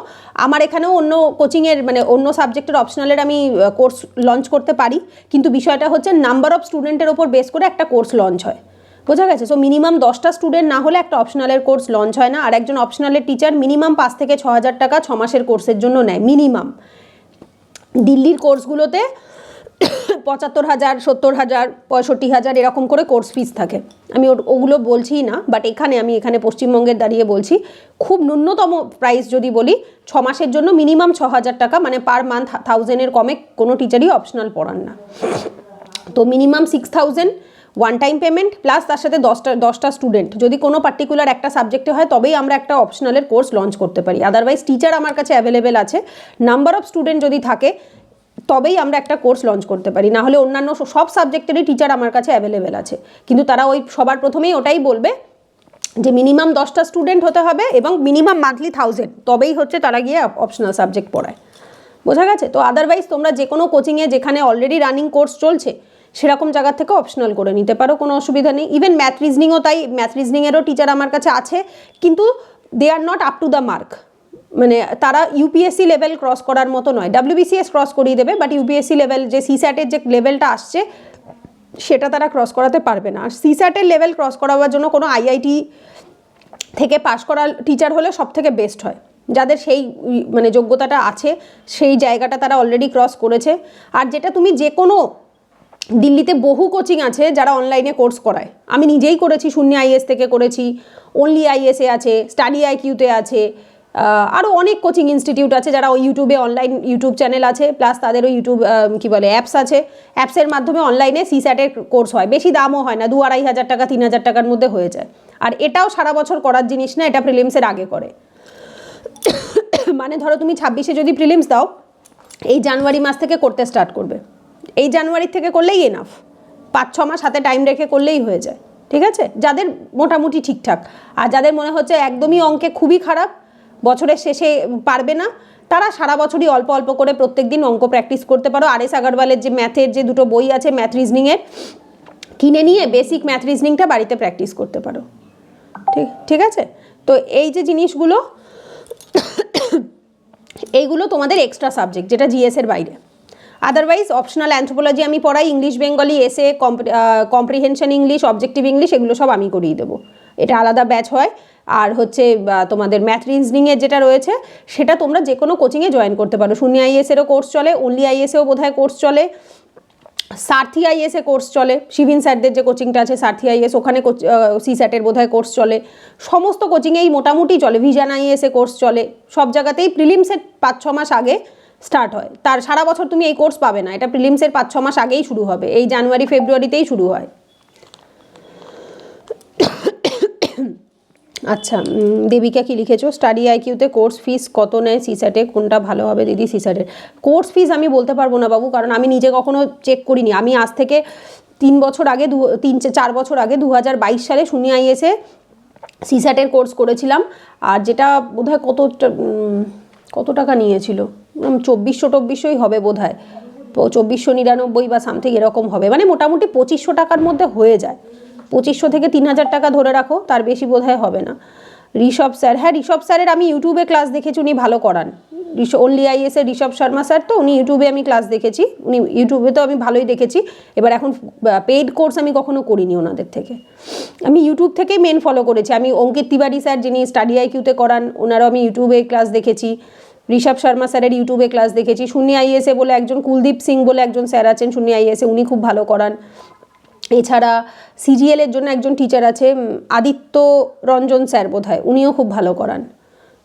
আমার এখানেও অন্য কোচিংয়ের মানে অন্য সাবজেক্টের অপশনালের আমি কোর্স লঞ্চ করতে পারি, কিন্তু বিষয়টা হচ্ছে নাম্বার অফ স্টুডেন্টের ওপর বেস করে একটা কোর্স লঞ্চ হয়, বোঝা গেছে? সো মিনিমাম 10টা স্টুডেন্ট না হলে একটা অপশনালের কোর্স লঞ্চ হয় না। আর একজন অপশনালের টিচার মিনিমাম 5 থেকে 6,000 টাকা 6 মাসের কোর্সের জন্য নেয় মিনিমাম। দিল্লির কোর্সগুলোতে 75,000, 70,000, 65,000 এরকম করে কোর্স ফিস থাকে। আমি ওগুলো বলছি না, বাট আমি এখানে পশ্চিমবঙ্গের দাঁড়িয়ে বলছি খুব ন্যূনতম প্রাইস যদি বলি 6 মাসের জন্য মিনিমাম 6,000 টাকা, মানে পার মান্থ 1,000-এর কমে কোনো টিচারই অপশনাল পড়ান না। তো minimum 6,000 one time payment, plus তার সাথে 10টা স্টুডেন্ট যদি কোনো পার্টিকুলার একটা সাবজেক্টে হয় তবেই আমরা একটা অপশনালের কোর্স লঞ্চ করতে পারি। আদারওয়াইজ টিচার আমার কাছে অ্যাভেলেবেল আছে, নাম্বার অফ স্টুডেন্ট যদি থাকে তবেই আমরা একটা কোর্স লঞ্চ করতে পারি, না হলে অন্যান্য সব সাবজেক্টেরই টিচার আমার কাছে অ্যাভেলেবেল আছে, কিন্তু তারা ওই সবার প্রথমেই ওটাই বলবে যে মিনিমাম 10টা স্টুডেন্ট হতে হবে এবং মিনিমাম মান্থলি 1,000, তবেই হচ্ছে তারা গিয়ে অপশনাল সাবজেক্ট পড়ায়, বোঝা গেছে? তো আদারওয়াইজ তোমরা যে কোনো কোচিংয়ে যেখানে অলরেডি রানিং কোর্স চলছে সেরকম জায়গার থেকে অপশনাল করে নিতে পারো, কোনো অসুবিধা নেই। ইভেন ম্যাথ রিজনিংও তাই, ম্যাথ রিজনিংয়েরও টিচার আমার কাছে আছে, কিন্তু they are not up to the mark, মানে তারা ইউপিএসসি লেভেল ক্রস করার মতো নয়। WBCS ক্রস করিয়ে দেবে, বাট ইউপিএসসি লেভেল যে সিস্যাটের যে লেভেলটা আসছে সেটা তারা ক্রস করাতে পারবে না। আর সিস্যাটের লেভেল ক্রস করাবার জন্য কোনো IIT থেকে পাশ করা টিচার হলে সব থেকে বেস্ট হয়, যাদের সেই মানে যোগ্যতাটা আছে, সেই জায়গাটা তারা অলরেডি ক্রস করেছে। আর যেটা তুমি যে কোনো দিল্লিতে বহু কোচিং আছে যারা অনলাইনে কোর্স করায়, আমি নিজেই করেছি, শূন্য IAS থেকে করেছি, অনলি IAS-এ আছে, স্টাডি IQ-তে আছে, আরও অনেক কোচিং ইনস্টিটিউট আছে যারা ওই ইউটিউবে অনলাইন ইউটিউব চ্যানেল আছে, প্লাস তাদের ওই ইউটিউব কী বলে অ্যাপস আছে, অ্যাপসের মাধ্যমে অনলাইনে সিস্যাটের কোর্স হয়, বেশি দামও হয় না, 2,500 টাকা 3,000 টাকার মধ্যে হয়ে যায়। আর এটাও সারা বছর করার জিনিস না, এটা প্রিলিমসের আগে করে। মানে ধরো তুমি 26-এ যদি প্রিলিমস দাও, এই জানুয়ারি মাস থেকে করতে স্টার্ট করবে, এই জানুয়ারি থেকে করলেই এনাফ, 5-6 মাস হাতে টাইম রেখে করলেই হয়ে যায়, ঠিক আছে? যাদের মোটামুটি ঠিকঠাক, আর যাদের মনে হচ্ছে একদমই অঙ্কে খুবই খারাপ, বছরের শেষে পারবে না, তারা সারা বছরই অল্প অল্প করে প্রত্যেক দিন অঙ্ক প্র্যাকটিস করতে পারো। RS আগারওয়ালের যে ম্যাথের যে 2টো বই আছে ম্যাথ রিজনিংয়ের, কিনে নিয়ে বেসিক ম্যাথ রিজনিংটা বাড়িতে প্র্যাকটিস করতে পারো, ঠিক আছে? তো এই যে জিনিসগুলো এইগুলো তোমাদের এক্সট্রা সাবজেক্ট, যেটা GS-এর বাইরে। আদারওয়াইজ অপশনাল অ্যানথ্রোপোলজি আমি পড়াই, ইংলিশ বেঙ্গলি, এসে, কম্প্রিহেনশন ইংলিশ, অবজেক্টিভ ইংলিশ, এগুলো সব আমি করিয়ে দেবো, এটা আলাদা ব্যাচ হয়। আর হচ্ছে তোমাদের ম্যাথ রিজনিংয়ের যেটা রয়েছে সেটা তোমরা যে কোনো কোচিংয়ে জয়েন করতে পারো। শূন্য IAS-এরও কোর্স চলে, অনলি IAS-এও বোধহয় কোর্স চলে, সারথি IAS-এ কোর্স চলে, শিবিন স্যারদের যে কোচিংটা আছে সারথি IAS, ওখানে সিস্যাটের বোধহয় কোর্স চলে, সমস্ত কোচিংয়েই মোটামুটি চলে, ভিশন IAS-এ কোর্স চলে, সব জায়গাতেই প্রিলিমসের 5-6 মাস আগে স্টার্ট হয়। তার সারা বছর তুমি এই কোর্স পাবে না, এটা প্রিলিমসের 5-6 মাস আগেই শুরু হবে, এই জানুয়ারি ফেব্রুয়ারিতেই শুরু হয়। আচ্ছা, দেবিকা কি লিখেছো? স্টাডি IQ-তে কোর্স ফিস কত নেয় সিস্যাটে, কোনটা ভালো হবে দিদি? সিস্যাটের কোর্স ফিস আমি বলতে পারবো না বাবু, কারণ আমি নিজে কখনো চেক করিনি। আমি আজ থেকে 3 বছর আগে 3-4 বছর আগে 2022 সালে শূন্য IAS-এ সিস্যাটের কোর্স করেছিলাম, আর যেটা বোধহয় কত টাকা নিয়েছিল, 2400-2400 হবে বোধহয়, 2499 বা সামথিং এরকম হবে, মানে মোটামুটি 2500 টাকার মধ্যে হয়ে যায়, 2500 থেকে 3,000 টাকা ধরে রাখো, তার বেশি বোধহয় হবে না। ঋষভ স্যার, হ্যাঁ ঋষভ স্যারের আমি ইউটিউবে ক্লাস দেখেছি, উনি ভালো করান, অনলি IAS-এর ঋষভ শর্মা স্যার, তো উনি ইউটিউবে আমি ক্লাস দেখেছি, উনি ইউটিউবে তো আমি ভালোই দেখেছি। এবার এখন পেইড কোর্স আমি কখনো করিনি ওনাদের থেকে, আমি ইউটিউব থেকেই মেন ফলো করেছি। আমি অঙ্কিত তিওয়ারি স্যার যিনি স্টাডি IQ-তে করান, ওনারও আমি ইউটিউবে ক্লাস দেখেছি, ঋষভ শর্মা স্যারের ইউটিউবে ক্লাস দেখেছি, শূন্য IAS-এ বলে একজন কুলদীপ সিং বলে একজন স্যার আছেন শূন্য IAS-এ, উনি খুব ভালো করান। এছাড়া CGL-এর জন্য একজন টিচার আছে আদিত্য রঞ্জন স্যার বোধহয়, উনিও খুব ভালো করান,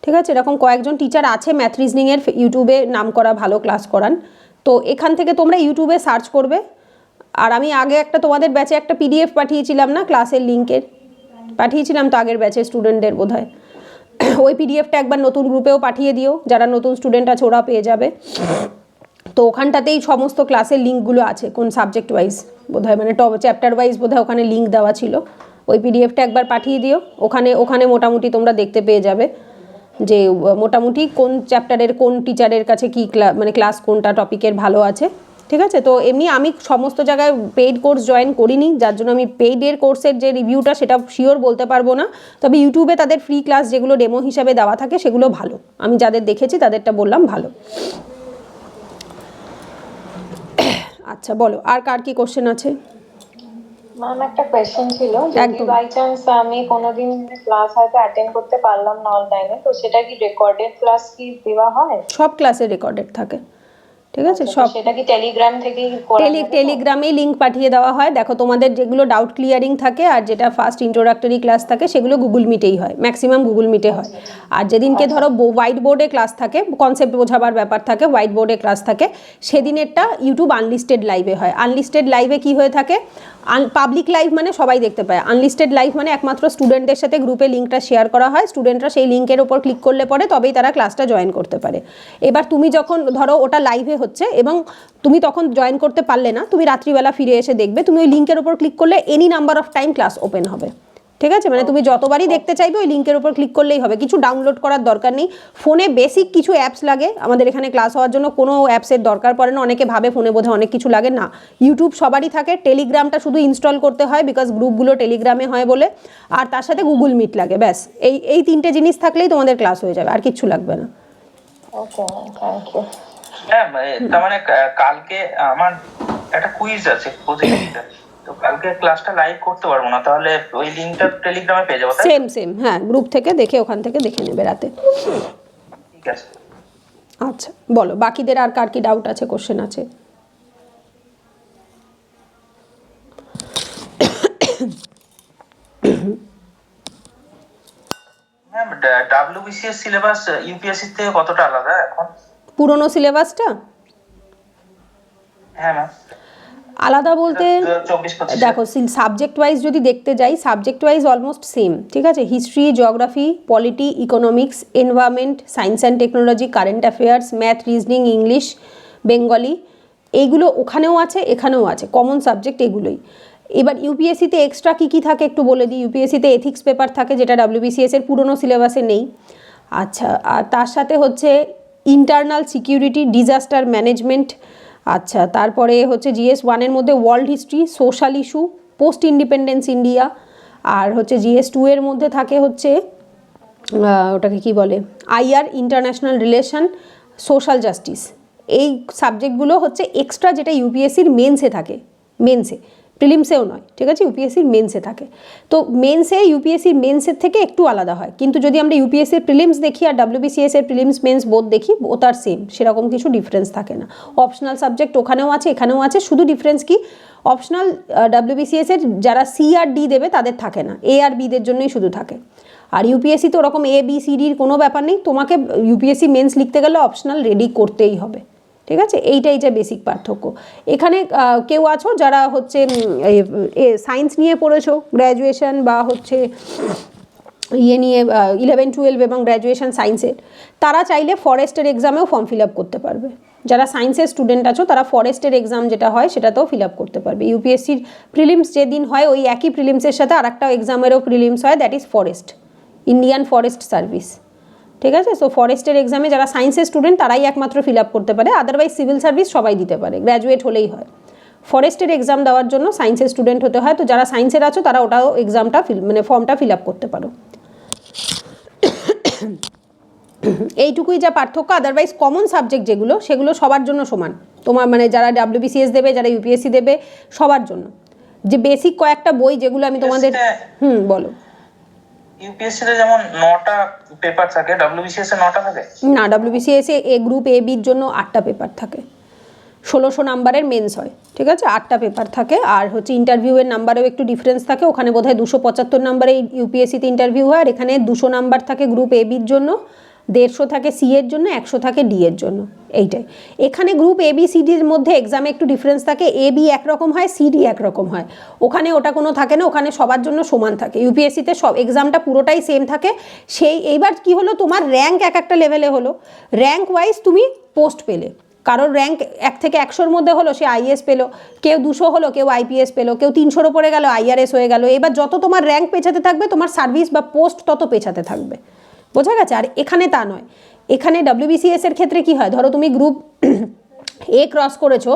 ঠিক আছে? এরকম কয়েকজন টিচার আছে ম্যাথ রিজনিংয়ের ইউটিউবে নাম করা, ভালো ক্লাস করান। তো এখান থেকে তোমরা ইউটিউবে সার্চ করবে। আর আমি আগে একটা তোমাদের ব্যাচে একটা PDF পাঠিয়েছিলাম না, ক্লাসের লিঙ্কের পাঠিয়েছিলাম তো আগের ব্যাচের স্টুডেন্টদের বোধহয়, ওই PDF-টা একবার নতুন গ্রুপেও পাঠিয়ে দিও, যারা নতুন স্টুডেন্ট আছে ওরা পেয়ে যাবে। তো ওখানটাতেই সমস্ত ক্লাসের লিঙ্কগুলো আছে, কোন সাবজেক্ট ওয়াইজ বোধহয়, মানে চ্যাপ্টার ওয়াইজ বোধহয় ওখানে লিঙ্ক দেওয়া ছিল, ওই PDF-টা একবার পাঠিয়ে দিও, ওখানে মোটামুটি তোমরা দেখতে পেয়ে যাবে যে মোটামুটি কোন চ্যাপ্টারের কোন টিচারের কাছে কী মানে ক্লাস কোনটা টপিকের ভালো আছে, ঠিক আছে? তো এমনি আমি সমস্ত জায়গায় পেইড কোর্স জয়েন করিনি, যার জন্য আমি পেইডের কোর্সের যে রিভিউটা সেটা শিওর বলতে পারবো না। তবে ইউটিউবে তাদের ফ্রি ক্লাস যেগুলো ডেমো হিসাবে দেওয়া থাকে সেগুলো ভালো, আমি যাদের দেখেছি তাদেরটা বললাম ভালো। আচ্ছা বলো, আর কার কি কোশ্চেন আছে? ম্যাম একটা কোয়েশ্চেন ছিল, যদি একদম। বাই চান্স আমি কোনোদিন ক্লাস হয়তো অ্যাটেন্ড করতে পারলাম না অনলাইনে, তো সেটা কি রেকর্ডেড ক্লাস কি দেওয়া হয়? সব ক্লাসে রেকর্ডেড থাকে, ঠিক আছে? তো সব সেটা কি টেলিগ্রাম থেকেই করা যাবে তো? টেলিগ্রামেই লিঙ্ক পাঠিয়ে দেওয়া হয়। দেখো তোমাদের যেগুলো ডাউট ক্লিয়ারিং থাকে আর যেটা ফার্স্ট ইন্ট্রোডাক্টরি ক্লাস থাকে সেগুলো গুগল মিটেই হয়, ম্যাক্সিমাম গুগল মিটে হয়। আর যেদিনকে ধরো হোয়াইট বোর্ডে ক্লাস থাকে, কনসেপ্ট বোঝাবার ব্যাপার থাকে, হোয়াইট বোর্ডে ক্লাস থাকে, সেদিনেরটা ইউটিউব আনলিস্টেড লাইভে হয়। আনলিস্টেড লাইভে কি হয়ে থাকে, পাবলিক লাইভ মানে সবাই দেখতে পায়, আনলিস্টেড লাইভ মানে একমাত্র স্টুডেন্টদের সাথে গ্রুপে লিঙ্কটা শেয়ার করা হয়, স্টুডেন্টরা সেই লিঙ্কের ওপর ক্লিক করলে পরে তবেই তারা ক্লাসটা জয়েন করতে পারে। এবার তুমি যখন ধরো ওটা লাইভে হচ্ছে এবং তুমি তখন জয়েন করতে পারলে না, তুমি রাত্রিবেলা ফিরে এসে দেখবে, তুমি ওই লিঙ্কের ওপর ক্লিক করলে any number of time class open হবে, ঠিক আছে? মানে তুমি যতবারই দেখতে চাইবে ওই লিঙ্কের উপর ক্লিক করলেই হবে, কিছু ডাউনলোড করার দরকার নেই। ফোনে বেসিক কিছু অ্যাপস লাগে, আমাদের এখানে ক্লাস হওয়ার জন্য কোনো অ্যাপসের দরকার পড়ে না, অনেকে ভাবে ফোনে বোধহয় অনেক কিছু লাগে, না। ইউটিউব সবারই থাকে, টেলিগ্রামটা শুধু ইনস্টল করতে হয় বিকজ গ্রুপগুলো টেলিগ্রামে হয় বলে, আর তার সাথে গুগল মিট লাগে, ব্যাস। এই তিনটে জিনিস থাকলেই তোমাদের ক্লাস হয়ে যাবে, আর কিচ্ছু লাগবে না। ওকে, থ্যাংক ইউ। হ্যাঁ, তার মানে কালকে আমার একটা কুইজ আছে প্রতিযোগিতা, তো কালকে ক্লাসটা লাইভ করতে পারবো না, তাহলে ওই লিঙ্কটা টেলিগ্রামে পেয়ে যাবো, তাই তো? সেম হ্যাঁ, গ্রুপ থেকে দেখে ওখান থেকে দেখে নেবে রাতে। ঠিক আছে। আচ্ছা বলো, বাকিদের আর কার কি ডাউট আছে, কোশ্চেন আছে? ম্যাম, ডাব্লিউবিসিএস সিলেবাস ইউপিএসসি থেকে কতটা আলাদা এখন? পুরনো সিলেবাসটা? হ্যাঁ ম্যাম। আলাদা বলতে 24-25 দেখো, সাবজেক্ট ওয়াইজ যদি দেখতে যাই, সাবজেক্ট ওয়াইজ অলমোস্ট সেম, ঠিক আছে? History, geography, polity, economics, environment, science and technology, current affairs, math, reasoning, English, Bengali, এইগুলো ওখানেও আছে এখানেও আছে, কমন সাবজেক্ট এগুলোই। এবার ইউপিএসসিতে এক্সট্রা কী কী থাকে একটু বলে দিই। ইউপিএসসিতে এথিক্স পেপার থাকে, যেটা ডাব্লিউবিসিএস এর পুরনো সিলেবাসে নেই। আচ্ছা, আর তার সাথে হচ্ছে ইন্টারনাল সিকিউরিটি, ডিজাস্টার ম্যানেজমেন্ট। আচ্ছা, তারপরে হচ্ছে জিএস 1-এর মধ্যে world history, social issue, post independence India. আর হচ্ছে জিএস 2-এর মধ্যে থাকে হচ্ছে ওটাকে কি বলে, IR, international relation, social justice. এই সাবজেক্টগুলো হচ্ছে এক্সট্রা, যেটা ইউপিএসসির মেন্সে থাকে, মেন্সে, প্রিলিমসেও নয়, ঠিক আছে? ইউপিএসসির মেন্সে থাকে। তো মেন্সে ইউপিএসসির মেন্সের থেকে একটু আলাদা হয়, কিন্তু যদি আমরা ইউপিএসসির প্রিলিমস দেখি আর ডাব্লিউবিসিএস এর প্রিলিমস মেন্স বোথ দেখি, ও তার সেম, সেরকম কিছু ডিফারেন্স থাকে না। অপশনাল সাবজেক্ট ওখানেও আছে এখানেও আছে, শুধু ডিফারেন্স কি, অপশনাল ডাব্লিউবিসিএস এর যারা সি আর ডি দেবে তাদের থাকে না, এ আর বিদের জন্যই শুধু থাকে। আর ইউপিএসসি তো ওরকম এ বি সি ডির কোনো ব্যাপার নেই, তোমাকে ইউপিএসসি মেন্স লিখতে গেলে অপশনাল রেডি করতেই হবে, ঠিক আছে? এইটাই যে বেসিক পার্থক্য। এখানে কেউ আছো যারা হচ্ছে সায়েন্স নিয়ে পড়েছো গ্র্যাজুয়েশন, বা হচ্ছে ইয়ে নিয়ে 11-12 এবং গ্র্যাজুয়েশন সায়েন্সের, তারা চাইলে ফরেস্টের এক্সামেও ফর্ম ফিল আপ করতে পারবে। যারা সায়েন্সের স্টুডেন্ট আছো তারা ফরেস্টের এক্সাম যেটা হয় সেটাতেও ফিল আপ করতে পারবে। ইউপিএসসির প্রিলিমস যেদিন হয় ওই একই প্রিলিমসের সাথে আরেকটা এক্সামেরও প্রিলিমস হয়, that is forest, Indian forest service, ঠিক আছে? সো ফরেস্টের এক্সামে যারা সায়েন্সের স্টুডেন্ট তারাই একমাত্র ফিল আপ করতে পারে, আদারওয়াইজ সিভিল সার্ভিস সবাই দিতে পারে, গ্র্যাজুয়েট হলেই হয়। ফরেস্টের এক্সাম দেওয়ার জন্য সায়েন্সের স্টুডেন্ট হতে হয়, তো যারা সায়েন্সের আছো তারা ওটাও এক্সামটা ফর্মটা ফিল আপ করতে পারো। এইটুকুই যা পার্থক্য, আদারওয়াইজ কমন সাবজেক্ট যেগুলো সেগুলো সবার জন্য সমান, তোমার মানে যারা ডাব্লিউবিসিএস দেবে, যারা ইউপিএসসি দেবে, সবার জন্য। যে বেসিক কয়েকটা বই যেগুলো আমি তোমাদের বলো। ইউপিএসসি তে যেমন 9টা পেপার থাকে, ডাব্লিউবিসিএস এ 9টা থাকে না, ডাব্লিউবিসিএস এ গ্রুপ এ বির জন্য 8টা পেপার থাকে, 1600 নাম্বারের মেন্স হয়, ঠিক আছে? 8টা পেপার থাকে। আর হচ্ছে ইন্টারভিউয়ের নাম্বারেও একটু ডিফারেন্স থাকে, ওখানে বোধহয় 275 নাম্বারে ইউপিএসসিতে ইন্টারভিউ হয়, আর এখানে 200 নাম্বার থাকে গ্রুপ এ বির জন্য, 150 থাকে সি এর জন্য, 100 থাকে ডি এর জন্য, এইটাই। এখানে গ্রুপ এ বি সি ডির মধ্যে এক্সামে একটু ডিফারেন্স থাকে, এ বি একরকম হয়, সি ডি একরকম হয়, ওখানে ওটা কোনো থাকে না, ওখানে সবার জন্য সমান থাকে। ইউপিএসসিতে সব এক্সামটা পুরোটাই সেম থাকে। এইবার কি হলো, তোমার র্যাঙ্ক এক একটা লেভেলে হলো, র্যাঙ্ক ওয়াইজ তুমি পোস্ট পেলে, কারোর র্যাঙ্ক 1 থেকে 100-র মধ্যে হলো সে আইএস পেলো, কেউ 200 হলো কেউ আইপিএস পেলো, কেউ 300-র ওপরে গেল আইআরএস হয়ে গেল। এবার যত তোমার র্যাঙ্ক পেছাতে থাকবে তোমার সার্ভিস বা পোস্ট তত পেছাতে থাকবে, বোঝা গেছে? আর এখানে তা নয়, এখানে ডাব্লিউবিসিএস এর ক্ষেত্রে কি হয়, ধরো তুমি গ্রুপ এ ক্রস করেছো,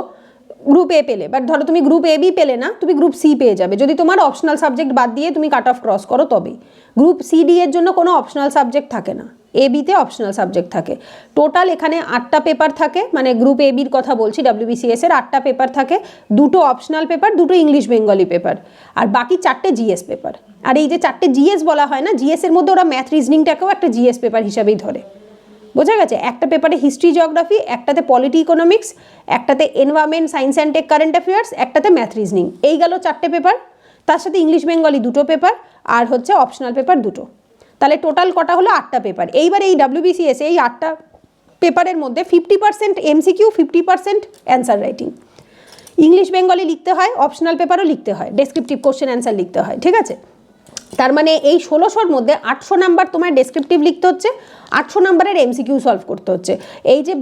গ্রুপ এ পেলে, বাট ধরো তুমি গ্রুপ এ বি পেলে না, তুমি গ্রুপ সি পেয়ে যাবে যদি তোমার অপশনাল সাবজেক্ট বাদ দিয়ে তুমি কাট অফ ক্রস করো তবেই। গ্রুপ সি ডি এর জন্য কোনো অপশনাল সাবজেক্ট থাকে না, এ বিতে অপশনাল সাবজেক্ট থাকে। টোটাল এখানে 8টা পেপার থাকে, মানে গ্রুপ এ বির কথা বলছি, WBCS এর 8টা পেপার থাকে, 2টো অপশনাল পেপার, 2টো ইংলিশ বেঙ্গলি পেপার, আর বাকি 4টে জিএস পেপার। আর এই যে 4টে জিএস বলা হয় না, জিএস এর মধ্যে ওরা ম্যাথ রিজনিংটাকেও একটা জিএস পেপার হিসাবেই ধরে, বোঝা গেছে? একটা পেপারে হিস্ট্রি জিওগ্রাফি, একটাতে পলিটি ইকোনমিক্স, একটাতে environment science and tech current affairs, একটাতে ম্যাথ রিজনিং। এই গেল 4টে পেপার, তার সাথে ইংলিশ বেঙ্গলি 2টো পেপার, আর হচ্ছে অপশনাল পেপার 2টো। তাহলে টোটাল কটা হলো? 8টা পেপার। এইবার এই WBCS এই 8টা পেপারের মধ্যে 50% MCQ, 50% answer writing. English Bengali লিখতে হয়, অপশনাল পেপারও লিখতে হয়, ডেসক্রিপটিভ কোশ্চেন অ্যান্সার লিখতে হয়, ঠিক আছে? তার মানে এই 1600-র মধ্যে 800 নাম্বার তোমার ডেসক্রিপটিভ লিখতে হচ্ছে, 800 নাম্বারের MCQ সলভ করতে হচ্ছে। এই যে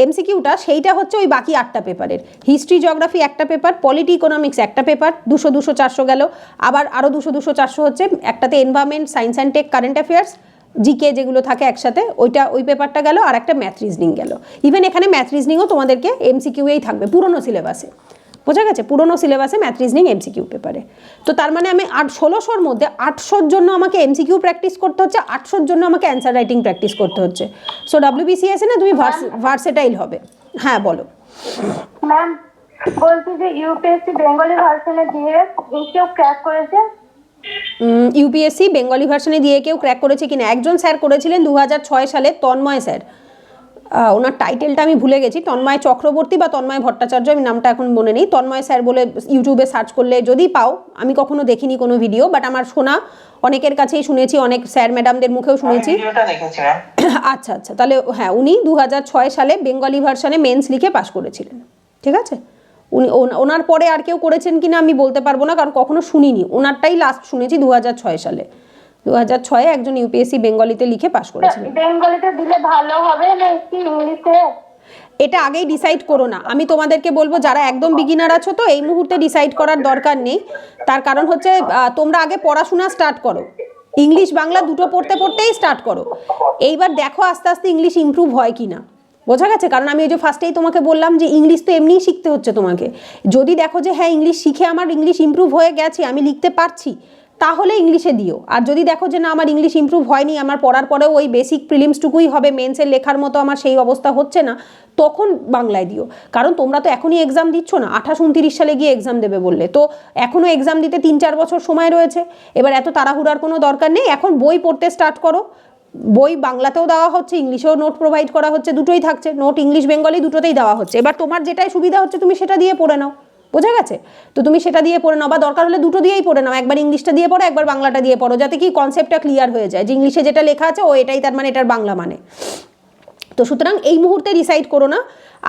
MCQটা সেইটা হচ্ছে ওই বাকি 8টা পেপারের। হিস্ট্রি জিওগ্রাফি একটা পেপার, পলিটি ইকোনমিক্স একটা পেপার, 200 200 400 গেল, আবার আরও 200 200 400 হচ্ছে একটাতে environment science and tech current affairs, GK যেগুলো থাকে একসাথে, ওই পেপারটা গেল, আর একটা ম্যাথ রিজনিং গেল। ইভেন এখানে ম্যাথ রিজনিংও তোমাদেরকে MCQই থাকবে পুরনো সিলেবাসে, বোঝা গেছে? পুরনো সিলেবাসে ম্যাথ রিজনিং MCQ পেপারে। তো তার মানে আমি 1600-র মধ্যে 800-র জন্য আমাকে MCQ প্র্যাকটিস করতে হচ্ছে, 800-র জন্য আমাকে অ্যান্সার রাইটিং প্র্যাকটিস করতে হচ্ছে। সো WBCS না তুমি ভার্সেটাইল হবে। হ্যাঁ বলো ম্যাম। বলছি যে ইউপিএসসি বেঙ্গলি ভার্সনে দিয়ে কেউ ক্র্যাক করেছে? ইউপিএসসি বেঙ্গলি ভার্সনে দিয়ে কেউ ক্র্যাক করেছে কিনা? একজন স্যার করেছিলেন 2006 সালে, তন্ময় স্যার। ওনার টাইটেলটা আমি ভুলে গেছি, তন্ময় চক্রবর্তী বা তন্ময় ভট্টাচার্য, আমি নামটা এখন মনে নেই। তন্ময় স্যার বলে ইউটিউবে সার্চ করলে যদি পাও, আমি কখনো দেখিনি কোনো ভিডিও, বাট আমার শোনা, অনেকের কাছেই শুনেছি, অনেক স্যার ম্যাডামদের মুখেও শুনেছি। আচ্ছা আচ্ছা, তাহলে হ্যাঁ, উনি 2006 সালে বেঙ্গলি ভার্সনে মেন্স লিখে পাশ করেছিলেন, ঠিক আছে? উনি ওনার পরে আর কেউ করেছেন কিনা আমি বলতে পারবো না, কারণ কখনো শুনিনি, ওনারটাই লাস্ট শুনেছি 2006 সালে। 2006-এ একজন ইউপিএসসি বেঙ্গলিতে লিখে পাশ করেছিলেন। বেঙ্গলিতে দিলে ভালো হবে না ইংলিশে? এটা আগেই ডিসাইড করো না, আমি তোমাদেরকে বলবো যারা একদম বিগিনার আছো তো এই মুহূর্তে ডিসাইড করার দরকার নেই। তার কারণ হচ্ছে তোমরা আগে পড়াশোনা স্টার্ট করো, ইংলিশ বাংলা দুটো পড়তে পড়তেই স্টার্ট করো। এইবার দেখো আস্তে আস্তে ইংলিশ ইমপ্রুভ হয় কি না, বোঝা গেছে? কারণ আমি ওই যে ফার্স্টেই তোমাকে বললাম যে ইংলিশ তো এমনিই শিখতে হচ্ছে তোমাকে। যদি দেখো যে হ্যাঁ ইংলিশ শিখে আমার ইংলিশ ইমপ্রুভ হয়ে গেছে, আমি লিখতে পারছি, তাহলে ইংলিশে দিও। আর যদি দেখো যে না আমার ইংলিশ ইমপ্রুভ হয়নি, আমার পড়ার পরেও ওই বেসিক প্রিলিমসটুকুই হবে, মেন্সের লেখার মতো আমার সেই অবস্থা হচ্ছে না, তখন বাংলায় দিও। কারণ তোমরা তো এখনই এক্সাম দিচ্ছ না, 28-29 সালে গিয়ে এক্সাম দেবে বললে, তো এখনও এক্সাম দিতে 3-4 বছর সময় রয়েছে। এবার এত তাড়াহুড়ার কোনো দরকার নেই, এখন বই পড়তে স্টার্ট করো। বই বাংলাতেও দেওয়া হচ্ছে, ইংলিশেও নোট প্রোভাইড করা হচ্ছে, দুটোই থাকছে নোট, ইংলিশ বেঙ্গলি দুটোতেই দেওয়া হচ্ছে। এবার তোমার যেটাই সুবিধা হচ্ছে তুমি সেটা দিয়ে পড়ে নাও, বোঝা গেছে? তো তুমি সেটা দিয়ে পড়ে নাও, বা দরকার হলে দুটো দিয়েই পড়ে নাও, একবার ইংলিশটা দিয়ে পড়ো, একবার বাংলাটা দিয়ে পড়ো, যাতে কি কনসেপ্টটা ক্লিয়ার হয়ে যায় যে ইংলিশে যেটা লেখা আছে ও এটাই, তার মানে এটার বাংলা মানে। তো সুতরাং এই মুহূর্তে ডিসাইড করো না,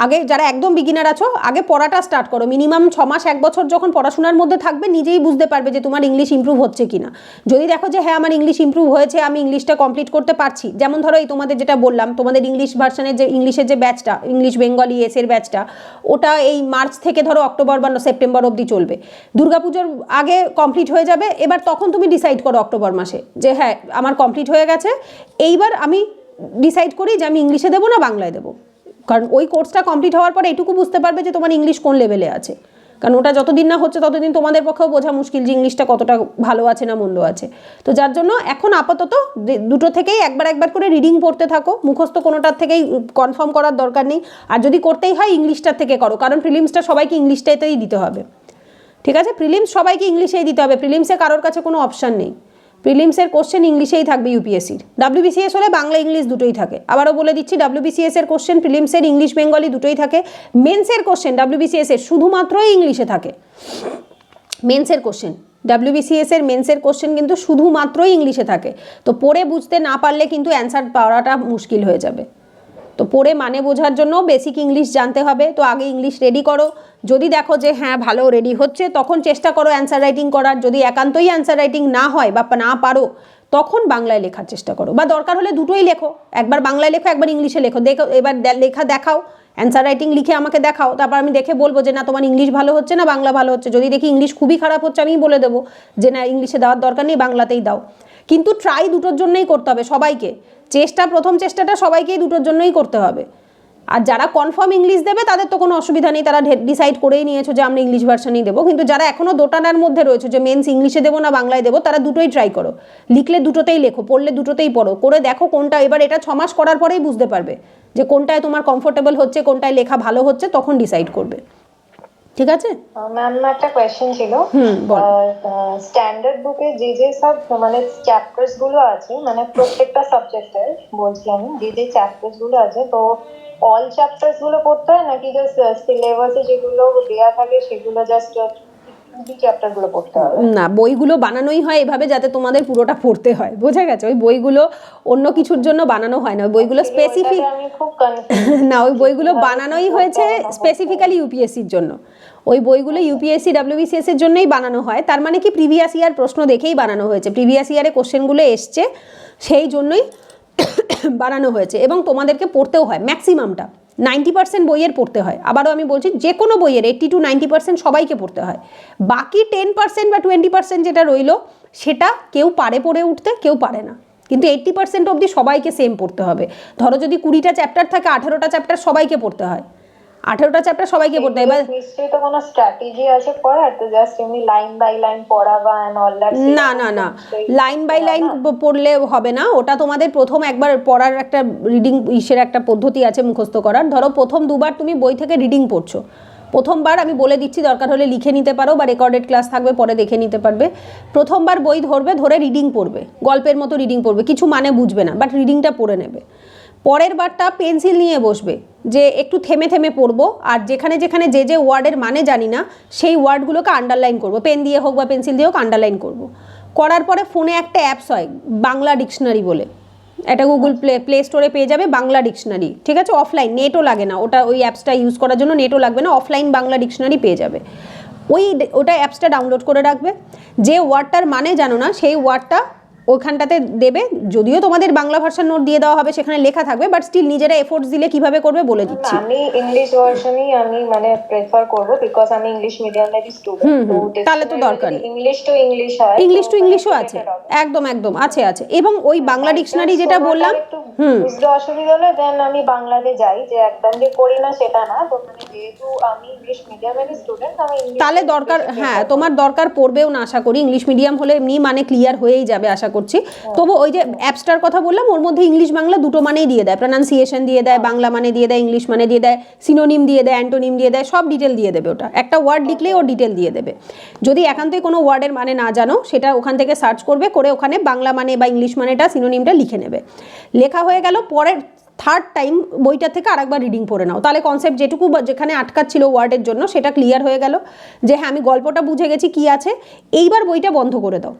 আগে যারা একদম বিগিনার আছো আগে পড়াটা স্টার্ট করো। মিনিমাম 6 মাস 1 বছর যখন পড়াশোনার মধ্যে থাকবে, নিজেই বুঝতে পারবে যে তোমার ইংলিশ ইমপ্রুভ হচ্ছে কিনা। যদি দেখো যে হ্যাঁ আমার ইংলিশ ইমপ্রুভ হয়েছে, আমি ইংলিশটা কমপ্লিট করতে পারছি, যেমন ধরো এই তোমাদের যেটা বললাম, তোমাদের ইংলিশ ভার্সনের যে ইংলিশের যে ব্যাচটা, ইংলিশ বেঙ্গলি এসের ব্যাচটা, ওটা এই মার্চ থেকে ধরো অক্টোবর বা সেপ্টেম্বর অবধি চলবে, দুর্গাপুজোর আগে কমপ্লিট হয়ে যাবে। এবার তখন তুমি ডিসাইড করো অক্টোবর মাসে যে হ্যাঁ আমার কমপ্লিট হয়ে গেছে, এইবার আমি ডিসাইড করি যে আমি ইংলিশে দেবো না বাংলায় দেবো। কারণ ওই কোর্সটা কমপ্লিট হওয়ার পরে এইটুকু বুঝতে পারবে যে তোমার ইংলিশ কোন লেভেলে আছে, কারণ ওটা যতদিন না হচ্ছে ততদিন তোমাদের পক্ষেও বোঝা মুশকিল যে ইংলিশটা কতটা ভালো আছে না মন্দ আছে। তো যার জন্য এখন আপাতত দুটো থেকেই একবার করে রিডিং পড়তে থাকো, মুখস্থ কোনোটার থেকেই কনফার্ম করার দরকার নেই। আর যদি করতেই হয় ইংলিশটার থেকে করো, কারণ প্রিলিমসটা সবাইকে ইংলিশটাতেই দিতে হবে, ঠিক আছে? প্রিলিমস সবাইকে ইংলিশেই দিতে হবে, প্রিলিমসে কারোর কাছে কোনো অপশান নেই। প্রিলিমসের কোশ্চেন ইংলিশেই থাকবে ইউপিএসসির, WBCS হলে বাংলা ইংলিশ দুটোই থাকে। আবারও বলে দিচ্ছি, WBCS এর কোশ্চেন প্রিলিমসের ইংলিশ বেঙ্গলি দুটোই থাকে। মেন্সের কোশ্চেন WBCS এর শুধুমাত্রই ইংলিশে থাকে। মেন্সের কোশ্চেন WBCS এর মেন্সের কোশ্চেন কিন্তু শুধুমাত্রই ইংলিশে থাকে। তো পড়ে বুঝতে না পারলে কিন্তু অ্যান্সার পাওয়াটা মুশকিল হয়ে যাবে। তো পড়ে মানে বোঝার জন্য বেসিক ইংলিশ জানতে হবে। তো আগে ইংলিশ রেডি করো, যদি দেখো যে হ্যাঁ ভালো রেডি হচ্ছে তখন চেষ্টা করো অ্যান্সার রাইটিং করার। যদি একান্তই অ্যান্সার রাইটিং না হয় বা না পারো তখন বাংলায় লেখার চেষ্টা করো, বা দরকার হলে দুটোই লেখো, একবার বাংলায় লেখো একবার ইংলিশে লেখো। দেখো এবার লেখা দেখাও, অ্যান্সার রাইটিং লিখে আমাকে দেখাও, তারপর আমি দেখে বলবো যে না তোমার ইংলিশ ভালো হচ্ছে না বাংলা ভালো হচ্ছে। যদি দেখি ইংলিশ খুবই খারাপ হচ্ছে আমি বলে দেবো যে না ইংলিশে দেওয়ার দরকার নেই, বাংলাতেই দাও। কিন্তু ট্রাই দুটোর জন্যই করতে হবে সবাইকে, প্রথম চেষ্টাটা সবাইকেই দুটোর জন্যই করতে হবে। আর যারা কনফার্ম ইংলিশ দেবে তাদের তো কোনো অসুবিধা নেই, তারা ডিসাইড করেই নিয়েছো যে আমরা ইংলিশ ভার্সনই দেবো। কিন্তু যারা এখনও দোটানার মধ্যে রয়েছে যে মেন্স ইংলিশে দেবো না বাংলায় দেবো, তারা দুটোই ট্রাই করো। লিখলে দুটোতেই লেখো, পড়লে দুটোতেই পড়ো, করে দেখো কোনটা। এবার এটা 6 মাস করার পরেই বুঝতে পারবে যে কোনটায় তোমার কমফোর্টেবল হচ্ছে, কোনটায় লেখা ভালো হচ্ছে, তখন ডিসাইড করবে। ঠিক আছে ম্যাম, একটা কোয়েশ্চেন ছিল। বল। স্ট্যান্ডার্ড বুকে যে যে সব মানে চ্যাপ্টার্স গুলো আছে, মানে প্রত্যেকটা সাবজেক্টের বলছি আমি, যে যে চ্যাপ্টার্স গুলো আছে, তো অল চ্যাপ্টার্স গুলো পড়তে হয় নাকি জাস্ট সিলেবাসে যেগুলো দেওয়া থাকে সেগুলো জাস্ট চ্যাপ্টার গুলো পড়তে হবে? না, বইগুলো বানানোই হয় এভাবে যাতে তোমাদের পুরোটা পড়তে হয়, বোঝা গেছে? ওই বইগুলো অন্য কিছুর জন্য বানানো হয় না, ওই বইগুলো স্পেসিফিক আমি খুব কনফিউজ। না, ওই বইগুলো বানানোই হয়েছে স্পেসিফিক্যালি ইউপিএসসির জন্য। ওই বইগুলো ইউপিএসসি ডাব্লিউবিসিএস এর জন্যই বানানো হয়। তার মানে কি প্রিভিয়াস ইয়ার প্রশ্ন দেখেই বানানো হয়েছে, প্রিভিয়াস ইয়ারে কোশ্চেনগুলো এসছে সেই জন্যই বানানো হয়েছে। এবং তোমাদেরকে পড়তেও হয়, ম্যাক্সিমামটা 90% বইয়ের পড়তে হয়। আবারও আমি বলছি, যে কোনো বইয়ের 80 to 90% সবাইকে পড়তে হয়। বাকি 10% বা 20% যেটা রইলো সেটা কেউ পারে পড়ে উঠতে, কেউ পারে না। কিন্তু 80% অবধি সবাইকে সেম পড়তে হবে। ধরো যদি 20টা চ্যাপ্টার থাকে, 18টা চ্যাপ্টার সবাইকে পড়তে হয়, 18টা চ্যাপ্টার সবাইকে পড়তে হয়। এবার নিশ্চয়ই তো কোনো স্ট্র্যাটেজি আছে পড়ার, তো জাস্ট এমনি লাইন বাই লাইন পড়া বা এন্ড অল দ্যাট? না না না, লাইন বাই লাইন পড়লে হবে না। ওটা তোমাদের প্রথম একবার পড়ার একটা রিডিং ইসের একটা পদ্ধতি আছে মুখস্থ করার। ধরো প্রথম দুবার তুমি বই থেকে রিডিং পড়ছো, প্রথমবার আমি বলে দিচ্ছি, দরকার হলে লিখে নিতে পারো বা রেকর্ডেড ক্লাস থাকবে পরে দেখে নিতে পারবে। প্রথমবার বই ধরবে, ধরে রিডিং পড়বে, গল্পের মতো রিডিং পড়বে, কিছু মানে বুঝবে না, বাট রিডিংটা পড়ে নেবে। পরের বারটা পেন্সিল নিয়ে বসবে, যে একটু থেমে থেমে পড়বো, আর যেখানে যেখানে যে যে ওয়ার্ডের মানে জানি না সেই ওয়ার্ডগুলোকে আন্ডারলাইন করবো, পেন দিয়ে হোক বা পেন্সিল দিয়ে হোক আন্ডারলাইন করবো। করার পরে ফোনে একটা অ্যাপস হয় বাংলা ডিকশনারি বলে, এটা গুগল প্লে স্টোরে পেয়ে যাবে, বাংলা ডিকশনারি। ঠিক আছে, অফলাইন, নেটও লাগে না, ওটা ওই অ্যাপসটা ইউজ করার জন্য নেটও লাগবে না, অফলাইন বাংলা ডিকশনারি পেয়ে যাবে। ওটা অ্যাপসটা ডাউনলোড করে রাখবে। যে ওয়ার্ডটার মানে জানো না সেই ওয়ার্ডটা ওইখানটাতে দেবে, যদিও তোমাদের বাংলা ভাষার নোট দিয়ে দেওয়া হবে, সেখানে লেখা থাকবে, বাট স্টিল নিজেরা এফোর্টস দিলে কিভাবে করবে বলে দিচ্ছি। আমি ইংলিশ ভার্সনই আমি মানে প্রেফার করব, বিকজ আমি ইংলিশ মিডিয়ামেরই স্টুডেন্ট। তাহলে তো দরকার নেই, ইংলিশ টু ইংলিশ হয়, ইংলিশ টু ইংলিশও আছে, একদম একদম আছে আছে। এবং ওই বাংলা ডিকশনারি যেটা বললাম, বুঝতে অসুবিধা হলে দেন আমি বাংলাতে যাই, যে একদম যে করি না সেটা না। তো মানে যেহেতু আমি ইংলিশ মিডিয়ামেরই স্টুডেন্ট, আমি তাহলে দরকার, হ্যাঁ তোমার দরকার পড়বেও না আশা করি। ইংলিশ মিডিয়াম হলে এমনি মানে ক্লিয়ার হয়েই যাবে আশা করছি। তবু ওই যে অ্যাপসটার কথা বললাম, ওর মধ্যে ইংলিশ বাংলা দুটো মানেই দিয়ে দেয়, প্রনাউন্সিয়েশন দিয়ে দেয়, বাংলা মানে দিয়ে দেয়, ইংলিশ মানে দিয়ে দেয়, সিনোনিম দিয়ে দেয়, অ্যান্টোনিম দিয়ে দেয়, সব ডিটেল দিয়ে দেবে। ওটা একটা ওয়ার্ড লিখলেই ওর ডিটেল দিয়ে দেবে। যদি একান্তই কোনো ওয়ার্ডের মানে না জানো, সেটা ওখান থেকে সার্চ করবে, করে ওখানে বাংলা মানে বা ইংলিশ মানেটা সিনোনিমটা লিখে নেবে। লেখা হয়ে গেল, পরের থার্ড টাইম বইটা থেকে আরেকবার রিডিং পড়ে নাও, তাহলে কনসেপ্ট যেটুকু যেখানে আটকাচ্ছিল ওয়ার্ডের জন্য সেটা ক্লিয়ার হয়ে গেল, যে হ্যাঁ আমি গল্পটা বুঝে গেছি কি আছে। এইবার বইটা বন্ধ করে দাও,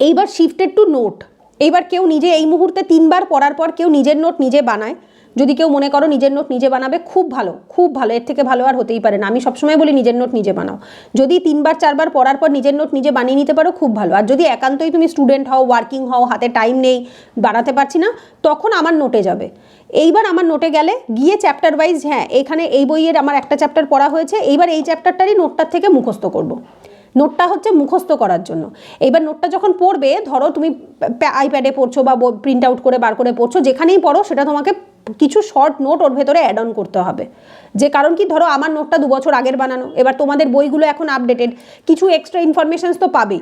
এইবার শিফটেড টু নোট। এইবার কেউ নিজে এই মুহূর্তে 3বার পড়ার পর কেউ নিজের নোট নিজে বানায়। যদি কেউ মনে করো নিজের নোট নিজে বানাবে, খুব ভালো, খুব ভালো, এর থেকে ভালো আর হতেই পারে না। আমি সবসময় বলি নিজের নোট নিজে বানাও। যদি 3বার 4বার পড়ার পর নিজের নোট নিজে বানিয়ে নিতে পারো, খুব ভালো। আর যদি একান্তই তুমি স্টুডেন্ট হও, ওয়ার্কিং হও, হাতে টাইম নেই, বানাতে পারছি না, তখন আমার নোটে যাবে। এইবার আমার নোটে গেলে গিয়ে চ্যাপ্টার ওয়াইজ, হ্যাঁ এখানে এই বইয়ের আমার একটা চ্যাপ্টার পড়া হয়েছে, এইবার এই চ্যাপ্টারটারই নোটটার থেকে মুখস্থ করব। নোটটা হচ্ছে মুখস্থ করার জন্য। এইবার নোটটা যখন পড়বে, ধরো তুমি আইপ্যাডে পড়ছো বা প্রিন্ট আউট করে বার করে পড়ছো, যেখানেই পড়ো সেটা তোমাকে কিছু শর্ট নোট ওর ভেতরে অ্যাড অন করতে হবে। যে কারণ কি, ধরো আমার নোটটা 2 বছর আগের বানানো, এবার তোমাদের বইগুলো এখন আপডেটেড, কিছু এক্সট্রা ইনফরমেশনস তো পাবেই,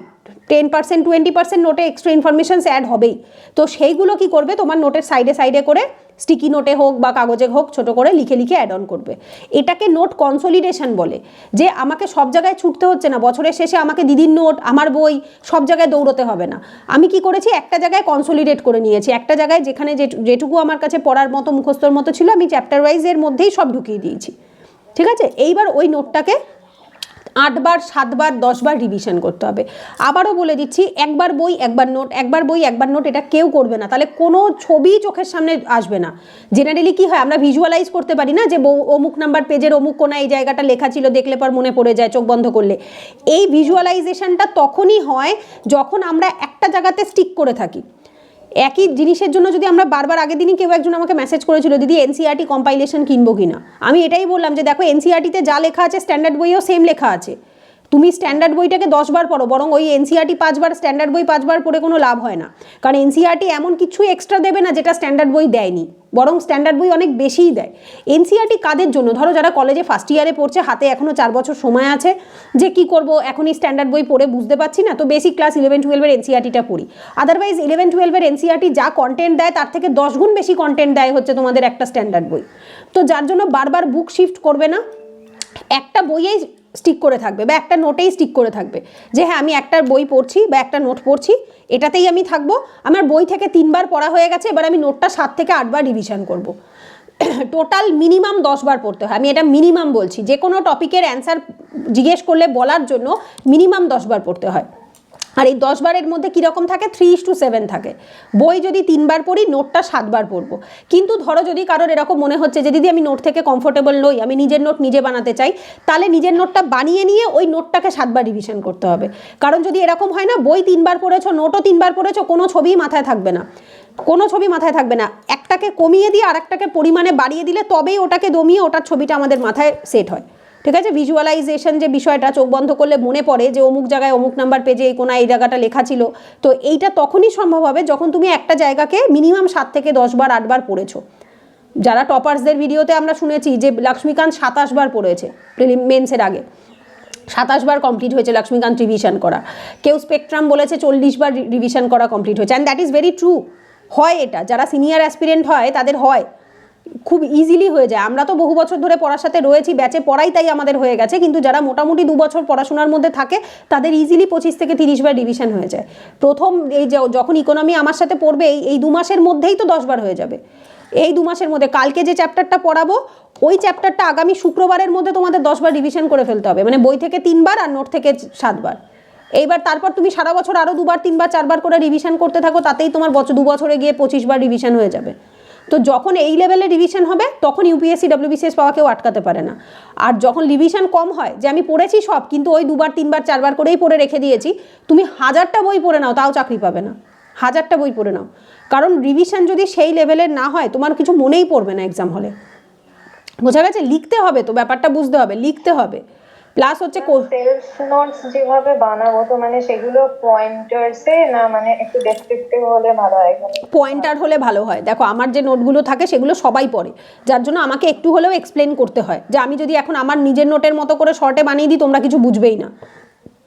10% 20% নোটে এক্সট্রা ইনফরমেশনস অ্যাড হবেই। তো সেইগুলো কি করবে, তোমার নোটের সাইডে সাইডে করে স্টিকি নোটে হোক বা কাগজে হোক ছোট করে লিখে লিখে অ্যাড অন করবে। এটাকে নোট কনসলিডেশন বলে, যে আমাকে সব জায়গায় ছুটতে হচ্ছে না, বছরের শেষে আমাকে দিদির নোট, আমার বই সব জায়গায় দৌড়তে হবে না। আমি কি করেছি, একটা জায়গায় কনসলিডেট করে নিয়েছি, একটা জায়গায় যেখানে যেটুকু আমার কাছে পড়ার মতো মুখস্থর মতো ছিল, আমি চ্যাপ্টার ওয়াইজের মধ্যেই সব ঢুকিয়ে দিয়েছি। ঠিক আছে, এইবার ওই নোটটাকে 8বার 7বার 10বার রিভিশন করতে হবে। আবারও বলে দিচ্ছি, একবার বই একবার নোট, একবার বই একবার নোট, এটা কেউ করবে না, তাহলে কোনো ছবি চোখের সামনে আসবে না। জেনারেলি কি হয়, আমরা ভিজুয়ালাইজ করতে পারি না, যে অমুক নাম্বার পেজের অমুক কোনা এই জায়গাটা লেখা ছিল, দেখলে পর মনে পড়ে যায় চোখ বন্ধ করলে। এই ভিজুয়ালাইজেশনটা তখনই হয় যখন আমরা একটা জায়গাতে স্টিক করে থাকি। একই জিনিসের জন্য যদি আমরা বারবার, আগের দিনই কেউ একজন আমাকে মেসেজ করেছিল, দিদি এনসিইআরটি কম্পাইলেশন কিনবো কিনা। আমি এটাই বললাম যে দেখো, এনসিইআরটিতে যা লেখা আছে স্ট্যান্ডার্ড বইও সেম লেখা আছে, তুমি স্ট্যান্ডার্ড বইটাকে 10 বার পড়ো, বরং ওই এনসিইআরটি 5 বার, স্ট্যান্ডার্ড বই 5 বার পড়ে কোনো লাভ হয় না। কারণ এনসিইআরটি এমন কিছু এক্সট্রা দেবে না যেটা স্ট্যান্ডার্ড বই দেয়নি, বরং স্ট্যান্ডার্ড বই অনেক বেশিই দেয়। এনসিইআরটি কাদের জন্য? ধরো যারা কলেজে ফার্স্ট ইয়ারে পড়ছে, হাতে এখনও 4 বছর সময় আছে, যে কি করব এখনই স্ট্যান্ডার্ড বই পড়ে বুঝতে পারছি না, তো বেসিক ক্লাস 11-12 এনসিইআরটিটা পড়ি। আদারওয়াইজ 11-12 এনসিইআরটি যা কন্টেন্ট দেয় তার থেকে 10 গুণ বেশি কন্টেন্ট দেয় হচ্ছে তোমাদের একটা স্ট্যান্ডার্ড বই। তো যার জন্য বারবার বুক শিফট করবে না, একটা বইয়েই স্টিক করে থাকবে বা একটা নোটেই স্টিক করে থাকবে, যে হ্যাঁ আমি একটা বই পড়ছি বা একটা নোট পড়ছি, এটাতেই আমি থাকবো। আমার বই থেকে 3 বার পড়া হয়ে গেছে, এবার আমি নোটটা 7 থেকে 8 বার রিভিশন করব। টোটাল মিনিমাম 10 বার পড়তে হয়, আমি এটা মিনিমাম বলছি। যে কোনো টপিকের অ্যান্সার জিজ্ঞেস করলে বলার জন্য মিনিমাম 10 বার পড়তে হয়। আর এই 10 বারের মধ্যে কীরকম থাকে? 3:7 থাকে। বই যদি 3 বার পড়ি, নোটটা 7 বার পড়বো। কিন্তু ধরো যদি কারোর এরকম মনে হচ্ছে যে দিদি আমি নোট থেকে কমফোর্টেবল নই, আমি নিজের নোট নিজে বানাতে চাই, তাহলে নিজের নোটটা বানিয়ে নিয়ে ওই নোটটাকে 7 বার রিভিশন করতে হবে। কারণ যদি এরকম হয় না, বই 3 বার পড়েছো, নোটও 3 বার পড়েছো, কোনো ছবিই মাথায় থাকবে না, কোনো ছবি মাথায় থাকবে না। একটাকে কমিয়ে দিয়ে আর একটাকে পরিমাণে বাড়িয়ে দিলে তবেই ওটাকে দমিয়ে ওটার ছবিটা আমাদের মাথায় সেট হয়। ঠিক আছে? ভিজুয়ালাইজেশন যে বিষয়টা, চোখ বন্ধ করলে মনে পড়ে যে অমুক জায়গায় অমুক নাম্বার পেজে এই কোনা এই জায়গাটা লেখা ছিল, তো এইটা তখনই সম্ভব হবে যখন তুমি একটা জায়গাকে মিনিমাম 7 থেকে 10 বার 8 বার পড়েছো। যারা টপার্সদের ভিডিওতে আমরা শুনেছি যে লক্ষ্মীকান্ত 27 বার পড়েছে মেন্সের আগে, 27 বার কমপ্লিট হয়েছে লক্ষ্মীকান্ত রিভিশন করা। কেউ স্পেকট্রাম বলেছে 40 বার রিভিশন করা কমপ্লিট হয়েছে, and that is very true. হয় এটা, যারা সিনিয়র অ্যাসপিরেন্ট হয় তাদের হয়, খুব ইজিলি হয়ে যায়। আমরা তো বহু বছর ধরে পড়ার সাথে রয়েছি, ব্যাচে পড়াই তাই আমাদের হয়ে গেছে, কিন্তু যারা মোটামুটি 2 বছর পড়াশোনার মধ্যে থাকে তাদের ইজিলি 25 থেকে 30 বার রিভিশন হয়ে যায়। প্রথম এই যখন ইকোনমি আমার সাথে পড়বে, এই 2 মাসের মধ্যেই তো 10 বার হয়ে যাবে। এই 2 মাসের মধ্যে কালকে যে চ্যাপ্টারটা পড়াবো, ওই চ্যাপ্টারটা আগামী শুক্রবারের মধ্যে তোমাদের 10 বার রিভিশন করে ফেলতে হবে, মানে বই থেকে 3 বার আর নোট থেকে 7 বার। এইবার তারপর তুমি সারা বছর আরও 2 বার 3 বার 4 বার করে রিভিশন করতে থাকো, তাতেই তোমার 2 বছরে গিয়ে 25 বার রিভিশন হয়ে যাবে। তো যখন এই লেভেলে রিভিশন হবে, তখন ইউপিএসসি ডব্লিউবিসিএস পাওয়া কেউ আটকাতে পারে না। আর যখন রিভিশন কম হয়, যে আমি পড়েছি সব কিন্তু ওই 2 বার 3 বার 4 বার করেই পড়ে রেখে দিয়েছি, তুমি 1000টা বই পড়ে নাও তাও চাকরি পাবে না। 1000টা বই পড়ে নাও, কারণ রিভিশন যদি সেই লেভেলের না হয় তোমার কিছু মনেই পড়বে না এক্সাম হলে। বোঝা গেছে? লিখতে হবে, তো ব্যাপারটা বুঝতে হবে, লিখতে হবে। প্লাস হচ্ছে সেলফ নোটস যেভাবে বানাবো, তো মানে সেগুলো পয়েন্টার্সে না, মানে একটু ডেসক্রিপটিভ হলে ভালো হয়? পয়েন্টার হলে ভালো হয়। দেখো আমার যে নোটগুলো থাকে সেগুলো সবাই পড়ে, যার জন্য আমাকে একটু হলেও এক্সপ্লেন করতে হয়। যে আমি যদি এখন আমার নিজের নোটের মতো করে শর্টে বানিয়ে দিই, তোমরা কিছু বুঝবেই না।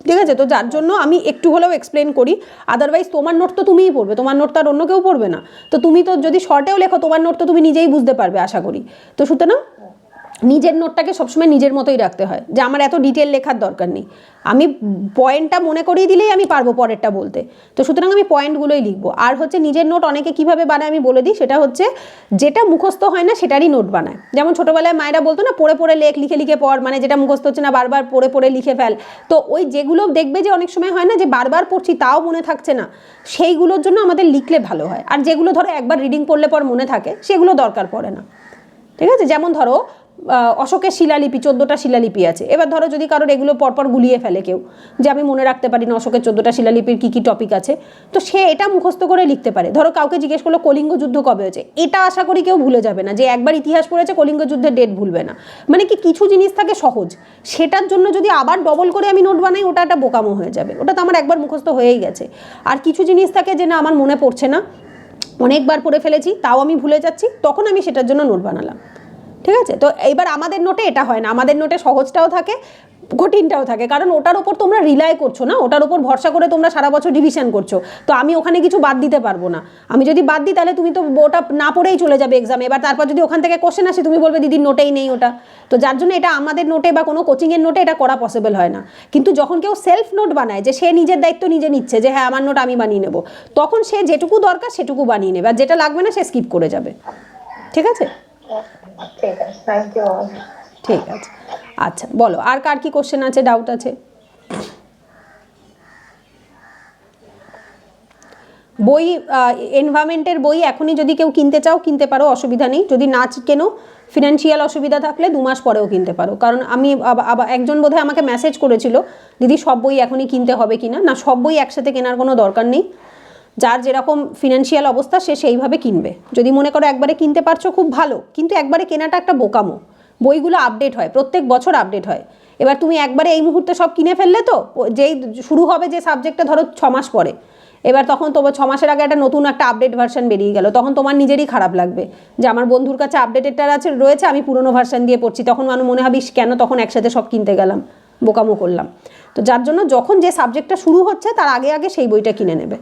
ঠিক আছে? তো যার জন্য আমি একটু হলেও এক্সপ্লেন করি। আদারওয়াইজ তোমার নোট তো তুমিই পড়বে, তোমার নোট তো আর অন্য কেউ পড়বে না। তো তুমি তো যদি শর্টেও লেখো, তোমার নোট তো তুমি নিজেই বুঝতে পারবে আশা করি। তো সুতরাং নিজের নোটটাকে সবসময় নিজের মতোই রাখতে হয়, যে আমার এত ডিটেল লেখার দরকার নেই, আমি পয়েন্টটা মনে করিয়ে দিলেই আমি পারবো পরেরটা বলতে। তো সুতরাং আমি পয়েন্টগুলোই লিখবো। আর হচ্ছে নিজের নোট অনেকে কীভাবে বানায় আমি বলে দিই, সেটা হচ্ছে যেটা মুখস্থ হয় না সেটারই নোট বানায়। যেমন ছোটোবেলায় মায়েরা বলতো না, পড়ে পড়ে লেখ, লিখে লিখে পড়, মানে যেটা মুখস্থ হচ্ছে না বারবার পড়ে পড়ে লিখে ফেল। তো ওই যেগুলো দেখবে যে অনেক সময় হয় না যে বারবার পড়ছি তাও মনে থাকছে না, সেইগুলোর জন্য আমাদের লিখলে ভালো হয়। আর যেগুলো ধরো একবার রিডিং করলে পর মনে থাকে, সেগুলো দরকার পড়ে না। ঠিক আছে? যেমন ধরো অশোকের শিলালিপি, 14টা শিলালিপি আছে। এবার ধরো যদি কারোর এগুলো পরপর গুলিয়ে ফেলে কেউ, যে আমি মনে রাখতে পারি না অশোকের 14টা শিলালিপির কী কী টপিক আছে, তো সে এটা মুখস্থ করে লিখতে পারে। ধরো কাউকে জিজ্ঞেস করলো কলিঙ্গ যুদ্ধ কবে হয়েছে, এটা আশা করি কেউ ভুলে যাবে না, যে একবার ইতিহাস পড়েছে কলিঙ্গ যুদ্ধের ডেট ভুলবে না। মানে কি, কিছু জিনিস থাকে সহজ, সেটার জন্য যদি আবার ডবল করে আমি নোট বানাই, ওটা একটা বোকামো হয়ে যাবে, ওটা তো আমার একবার মুখস্থ হয়েই গেছে। আর কিছু জিনিস থাকে যে না আমার মনে পড়ছে না, অনেকবার পড়ে ফেলেছি তাও আমি ভুলে যাচ্ছি, তখন আমি সেটার জন্য নোট বানালাম। ঠিক আছে? তো এইবার আমাদের নোটে এটা হয় না, আমাদের নোটে সহজটাও থাকে কঠিনটাও থাকে, কারণ ওটার ওপর তোমরা রিলাই করছো না, ওটার ওপর ভরসা করে তোমরা সারা বছর রিভিশন করছো। তো আমি ওখানে কিছু বাদ দিতে পারবো না, আমি যদি বাদ দিই তাহলে তুমি তো ওটা না পড়েই চলে যাবে এক্সামে। এবার তারপর যদি ওখান থেকে কোশ্চেন আসে, তুমি বলবে দিদির নোটেই নেই ওটা। তো যার জন্য এটা আমাদের নোটে বা কোনো কোচিংয়ের নোটে এটা করা পসিবল হয় না। কিন্তু যখন কেউ সেলফ নোট বানায়, যে সে নিজের দায়িত্ব নিজে নিচ্ছে, যে হ্যাঁ আমার নোট আমি বানিয়ে নেবো, তখন সে যেটুকু দরকার সেটুকু বানিয়ে নেবে, আর যেটা লাগবে না সে স্কিপ করে যাবে। ঠিক আছে? ঠিক আছে, থ্যাংক ইউ। ঠিক আছে, আচ্ছা বলো আর কার কি কোশ্চেন আছে, ডাউট আছে? বই এনভায়রনমেন্টের বই এখনই যদি কেউ কিনতে চাও কিনতে পারো, অসুবিধা নেই। যদি না কেনো, ফিনান্সিয়াল অসুবিধা থাকলে 2 মাস পরেও কিনতে পারো। কারণ আমি আবার একজন বোধহয় আমাকে মেসেজ করেছিল, দিদি সব বই এখনই কিনতে হবে কি না। না, সব বই একসাথে কেনার কোনো দরকার নেই, যার যেরকম ফিনান্সিয়াল অবস্থা সে সেইভাবে কিনবে। যদি মনে করো একবারে কিনতে পারছো খুব ভালো, কিন্তু একবারে কেনাটা একটা বোকামো। বইগুলো আপডেট হয়, প্রত্যেক বছর আপডেট হয়। এবার তুমি একবারে এই মুহূর্তে সব কিনে ফেললে তো, যেই শুরু হবে যে সাবজেক্টটা ধরো 6 মাস পরে, এবার তখন তোমার 6 মাসের আগে একটা নতুন একটা আপডেট ভার্সন বেরিয়ে গেল, তখন তোমার নিজেরই খারাপ লাগবে যে আমার বন্ধুর কাছে আপডেটেডটা রয়েছে, আমি পুরোনো ভার্সন দিয়ে পড়ছি, তখন মানুষ মনে হবে কেন তখন একসাথে সব কিনতে গেলাম, বোকামো করলাম। তো যার জন্য যখন যে সাবজেক্টটা শুরু হচ্ছে তার আগে আগে সেই বইটা কিনে নেবে,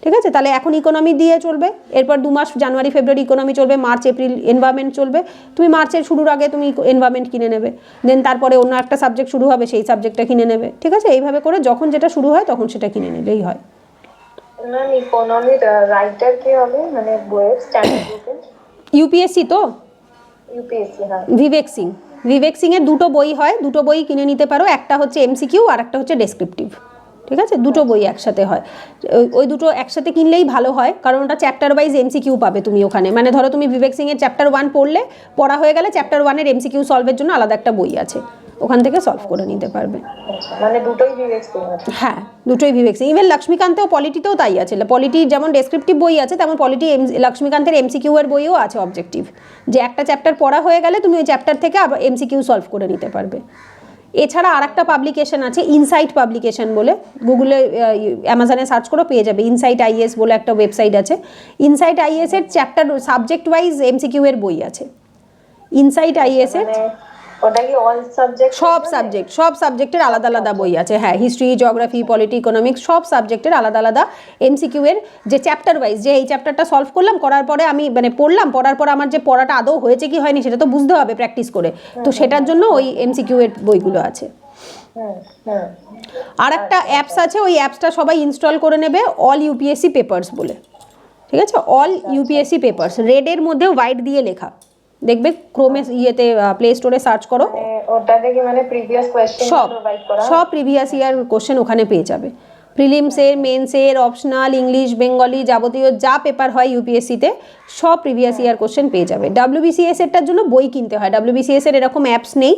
ঠিক আছে? তাহলে এখন ইকোনমি দিয়ে চলবে, এরপর 2 মাস জানুয়ারি ফেব্রুয়ারি ইকোনমি চলবে, মার্চ এপ্রিল এনভায়রনমেন্ট চলবে, তুমি মার্চের শুরুর আগে তুমি এনভায়রনমেন্ট কিনে নেবে, দেন তারপরে অন্য একটা সাবজেক্ট শুরু হবে সেই সাবজেক্টটা কিনে নেবে, ঠিক আছে? এইভাবে করে যখন যেটা শুরু হয় তখন সেটা কিনে নিলেই হয়। ম্যাম ইকোনমির রাইটার কে হবে, মানে বইয়ের স্ট্যান্ডার্ড বুকের? ইউপিএসসি তো ইউপিএসসি, হ্যাঁ। বিবেক সিং এর দুটো বই হয়, দুটো বই কিনে নিতে পারো, একটা হচ্ছে এমসিকিউ আর একটা হচ্ছে ডেসক্রিপটিভ, ঠিক আছে? দুটো বই একসাথে হয়, ওই দুটো একসাথে কিনলেই ভালো হয়, কারণ ওটা চ্যাপ্টার ওয়াইজ এমসিকিউ পাবে তুমি ওখানে। মানে ধরো তুমি বিবেক সিং এর চ্যাপ্টার 1 পড়া হয়ে গেলে চ্যাপ্টার 1 এর এমসিকিউ সলভের জন্য আলাদা একটা বই আছে, ওখান থেকে সলভ করে নিতে পারবে। আচ্ছা, মানে দুটোই বিবেক সিং আছে? হ্যাঁ, দুটোই বিবেক সিং। ইভেন লক্ষ্মীকান্তেও পলিটিতেও তাই আছে, পলিটি যেমন ডেসক্রিপটিভ বই আছে তেমন পলিটি লক্ষ্মীকান্তের এমসিকিউ এর বইও আছে অবজেক্টিভ, যে একটা চ্যাপ্টার পড়া হয়ে গেলে তুমি ওই চ্যাপ্টার থেকে আবার এমসিকিউ সলভ করে নিতে পারবে। এছাড়া আর একটা পাবলিকেশন আছে ইনসাইট পাবলিকেশন বলে, গুগলে অ্যামাজনে সার্চ করে পেয়ে যাবে, ইনসাইট আইএস বলে একটা ওয়েবসাইট আছে। ইনসাইট আইএস এর চ্যাপ্টার সাবজেক্ট ওয়াইজ এমসিকিউ এর বই আছে ইনসাইট আইএস এর। ওটা কি অল সাবজেক্ট? সব সাবজেক্টের আলাদা আলাদা বই আছে, হ্যাঁ, হিস্ট্রি, জিওগ্রাফি, পলিটি, ইকোনমিক্স সব সাবজেক্টের আলাদা আলাদা এমসিকিউ এর, যে চ্যাপ্টার ওয়াইজ, যে এই চ্যাপ্টারটা সলভ করলাম, করার পরে আমি মানে পড়ার পর আমার যে পড়াটা আদৌ হয়েছে কি হয়নি সেটা তো বুঝতে হবে প্র্যাকটিস করে, তো সেটার জন্য ওই এমসিকিউ এর বইগুলো আছে। আর একটা অ্যাপস আছে, ওই অ্যাপসটা সবাই ইনস্টল করে নেবে, অল ইউপিএসসি পেপারস বলে, ঠিক আছে? অল ইউপিএসসি পেপারস, রেডের মধ্যে হোয়াইট দিয়ে লেখা, দেখবে ক্রোমে ইয়েতে প্লে স্টোরে সার্চ করো, ওটাতে কি মানে প্রিভিয়াস কোশ্চেন প্রোভাইড করা হয়? সব প্রিভিয়াস ইয়ার কোশ্চেন ওখানে পেয়ে যাবে, প্রিলিমসের, মেন্সের, অপশনাল, ইংলিশ, বেঙ্গলি, যাবতীয় যা পেপার হয় ইউপিএসসিতে সব প্রিভিয়াস ইয়ার কোশ্চেন পেয়ে যাবে। ডাব্লিউবিসিএস এরটার জন্য বই কিনতে হয়, ডাব্লিউবিসিএস এর এরকম অ্যাপস নেই,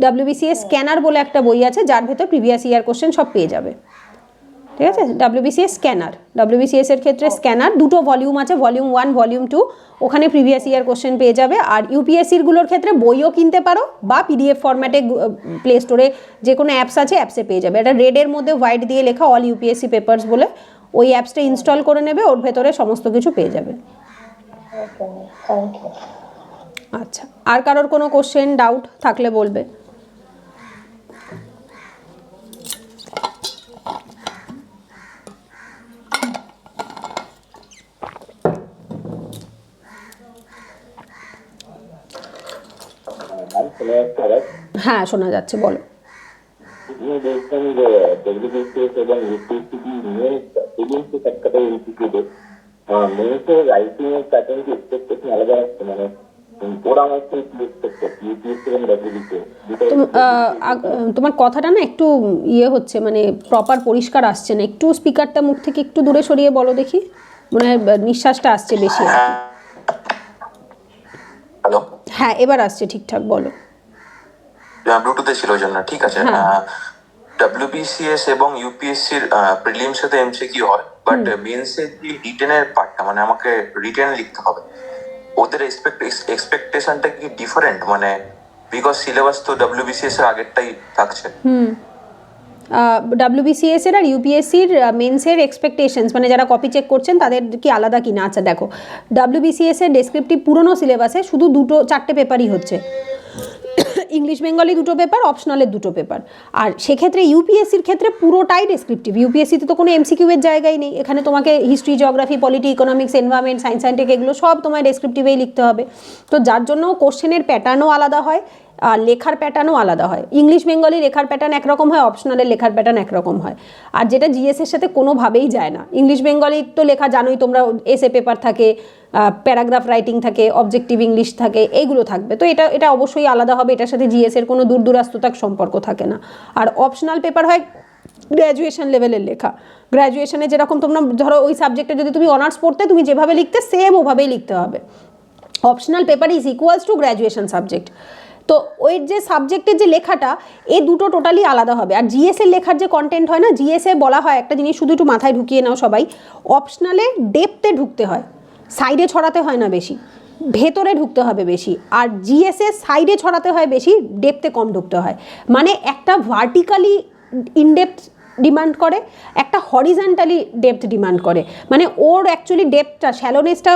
ডাব্লিউবিসিএস স্ক্যানার বলে একটা বই আছে যার ভেতর প্রিভিয়াস ইয়ার কোশ্চেন সব পেয়ে যাবে, ঠিক আছে? ডাব্লিউবিসিএস স্ক্যানার, ডাব্লিউবিসিএস এর ক্ষেত্রে স্ক্যানার, দুটো ভলিউম আছে, ভলিউম 1 ভলিউম 2, ওখানে প্রিভিয়াস ইয়ার কোশ্চেন পেয়ে যাবে। আর ইউপিএসসির গুলোর ক্ষেত্রে বইও কিনতে পারো বা পিডিএফ ফরম্যাটে প্লে স্টোরে যে কোনো অ্যাপস আছে অ্যাপসে পেয়ে যাবে। এটা রেডের মধ্যে হোয়াইট দিয়ে লেখা অল ইউপিএসসি পেপারস বলে, ওই অ্যাপসটা ইনস্টল করে নেবে, ওর ভেতরে সমস্ত কিছু পেয়ে যাবে। আচ্ছা, আর কারোর কোনো কোশ্চেন ডাউট থাকলে বলবে। হ্যাঁ, শোনা যাচ্ছে, বলো। দেখছেন যে ডব্লিউবিসিএস এবং ইউপিএসসি নিয়ে প্রিলিমসে একটা ইনস্টিটিউটে মেন্সের রাইটিং এর প্যাটার্ন কি এক্সপেকটেশন আলাদা আছে, মানে ওরা আমার থেকে কি এক্সপেক্ট করছে ইউপিএসসি এবং ডব্লিউবিসিএস? তোমার কথাটা না একটু ইয়ে হচ্ছে, মানে প্রপার পরিষ্কার আসছে না, একটু স্পিকারটা মুখ থেকে একটু দূরে সরিয়ে বলো দেখি, মনে হয় নিঃশ্বাসটা আসছে বেশি। হ্যালো, হ্যাঁ এবার আসছে ঠিকঠাক, বলো। ব্লুটুথে ছিল ওই জন্য। ঠিক আছে, ডব্লিউবিসিএস এবং ইউপিএসসির প্রিলিমসে তো এমসিকিউ হয়, বাট মেন্সের যে রিটেনের পার্টটা, মানে আমাকে রিটেন লিখতে হবে, ওদের এক্সপেকটেশনটা কি ডিফারেন্ট? মানে বিকজ সিলেবাস তো ডব্লিউবিসিএস এর আগেরটাই থাকছে। ডাব্লিউবিসিএস এর আর ইউপিএসসির মেন্সের এক্সপেকটেশনস, মানে যারা কপি চেক করছেন তাদের কি আলাদা কিনা? আচ্ছা দেখো, ডাব্লিউবিসিএস এর ডেসক্রিপটিভ পুরনো সিলেবাসে শুধু 4টে পেপারই হচ্ছে, ইংলিশ বেঙ্গলি 2টো পেপার, অপশনালের 2টো পেপার। আর সেক্ষেত্রে ইউপিএসসির ক্ষেত্রে পুরোটাই ডেসক্রিপটিভ, ইউপিএসসিতে তো কোনো এমসিকিউ এর জায়গাই নেই, এখানে তোমাকে history, geography, polity, economics, environment, science and tech এগুলো সব তোমায় ডেসক্রিপটিভেই লিখতে হবে। তো যার জন্য কোশ্চেনের প্যাটার্নও আলাদা হয় আর লেখার প্যাটার্নও আলাদা হয়। ইংলিশ বেঙ্গলি লেখার প্যাটার্ন একরকম হয়, অপশনালের লেখার প্যাটার্ন একরকম হয়, আর যেটা জিএস এর সাথে কোনোভাবেই যায় না। ইংলিশ বেঙ্গলি তো লেখা জানোই তোমরা, এসে পেপার থাকে, প্যারাগ্রাফ রাইটিং থাকে, অবজেক্টিভ ইংলিশ থাকে, এইগুলো থাকবে, তো এটা অবশ্যই আলাদা হবে, এটার সাথে জিএস এর কোনো দূরদূরাস্ততার সম্পর্ক থাকে না। আর অপশনাল পেপার হয় গ্র্যাজুয়েশন লেভেলের লেখা, গ্র্যাজুয়েশনে যেরকম তোমরা ধরো ওই সাবজেক্টে যদি তুমি অনার্স পড়তে, তুমি যেভাবে লিখতে সেম ওভাবেই লিখতে হবে। Optional paper is equals to graduation subject. তো ওই যে সাবজেক্টের যে লেখাটা, এই দুটো টোটালি আলাদা হবে। আর জিএস এর লেখার যে কন্টেন্ট হয় না, জিএসএ বলা হয় একটা জিনিস, শুধু একটু মাথায় ঢুকিয়ে নাও সবাই, অপশনালে ডেপথে ঢুকতে হয়, সাইডে ছড়াতে হয় না বেশি। ভেতরে ঢুকতে হবে বেশি, আর জিএসের সাইডে ছড়াতে হয় বেশি, ডেপথে কম ঢুকতে হয়। মানে একটা ভার্টিক্যালি ইনডেপথ ডিমান্ড করে, একটা হরিজন্টালি ডেপথ ডিমান্ড করে। মানে ওর অ্যাকচুয়ালি ডেপথটা, শ্যালোনেসটা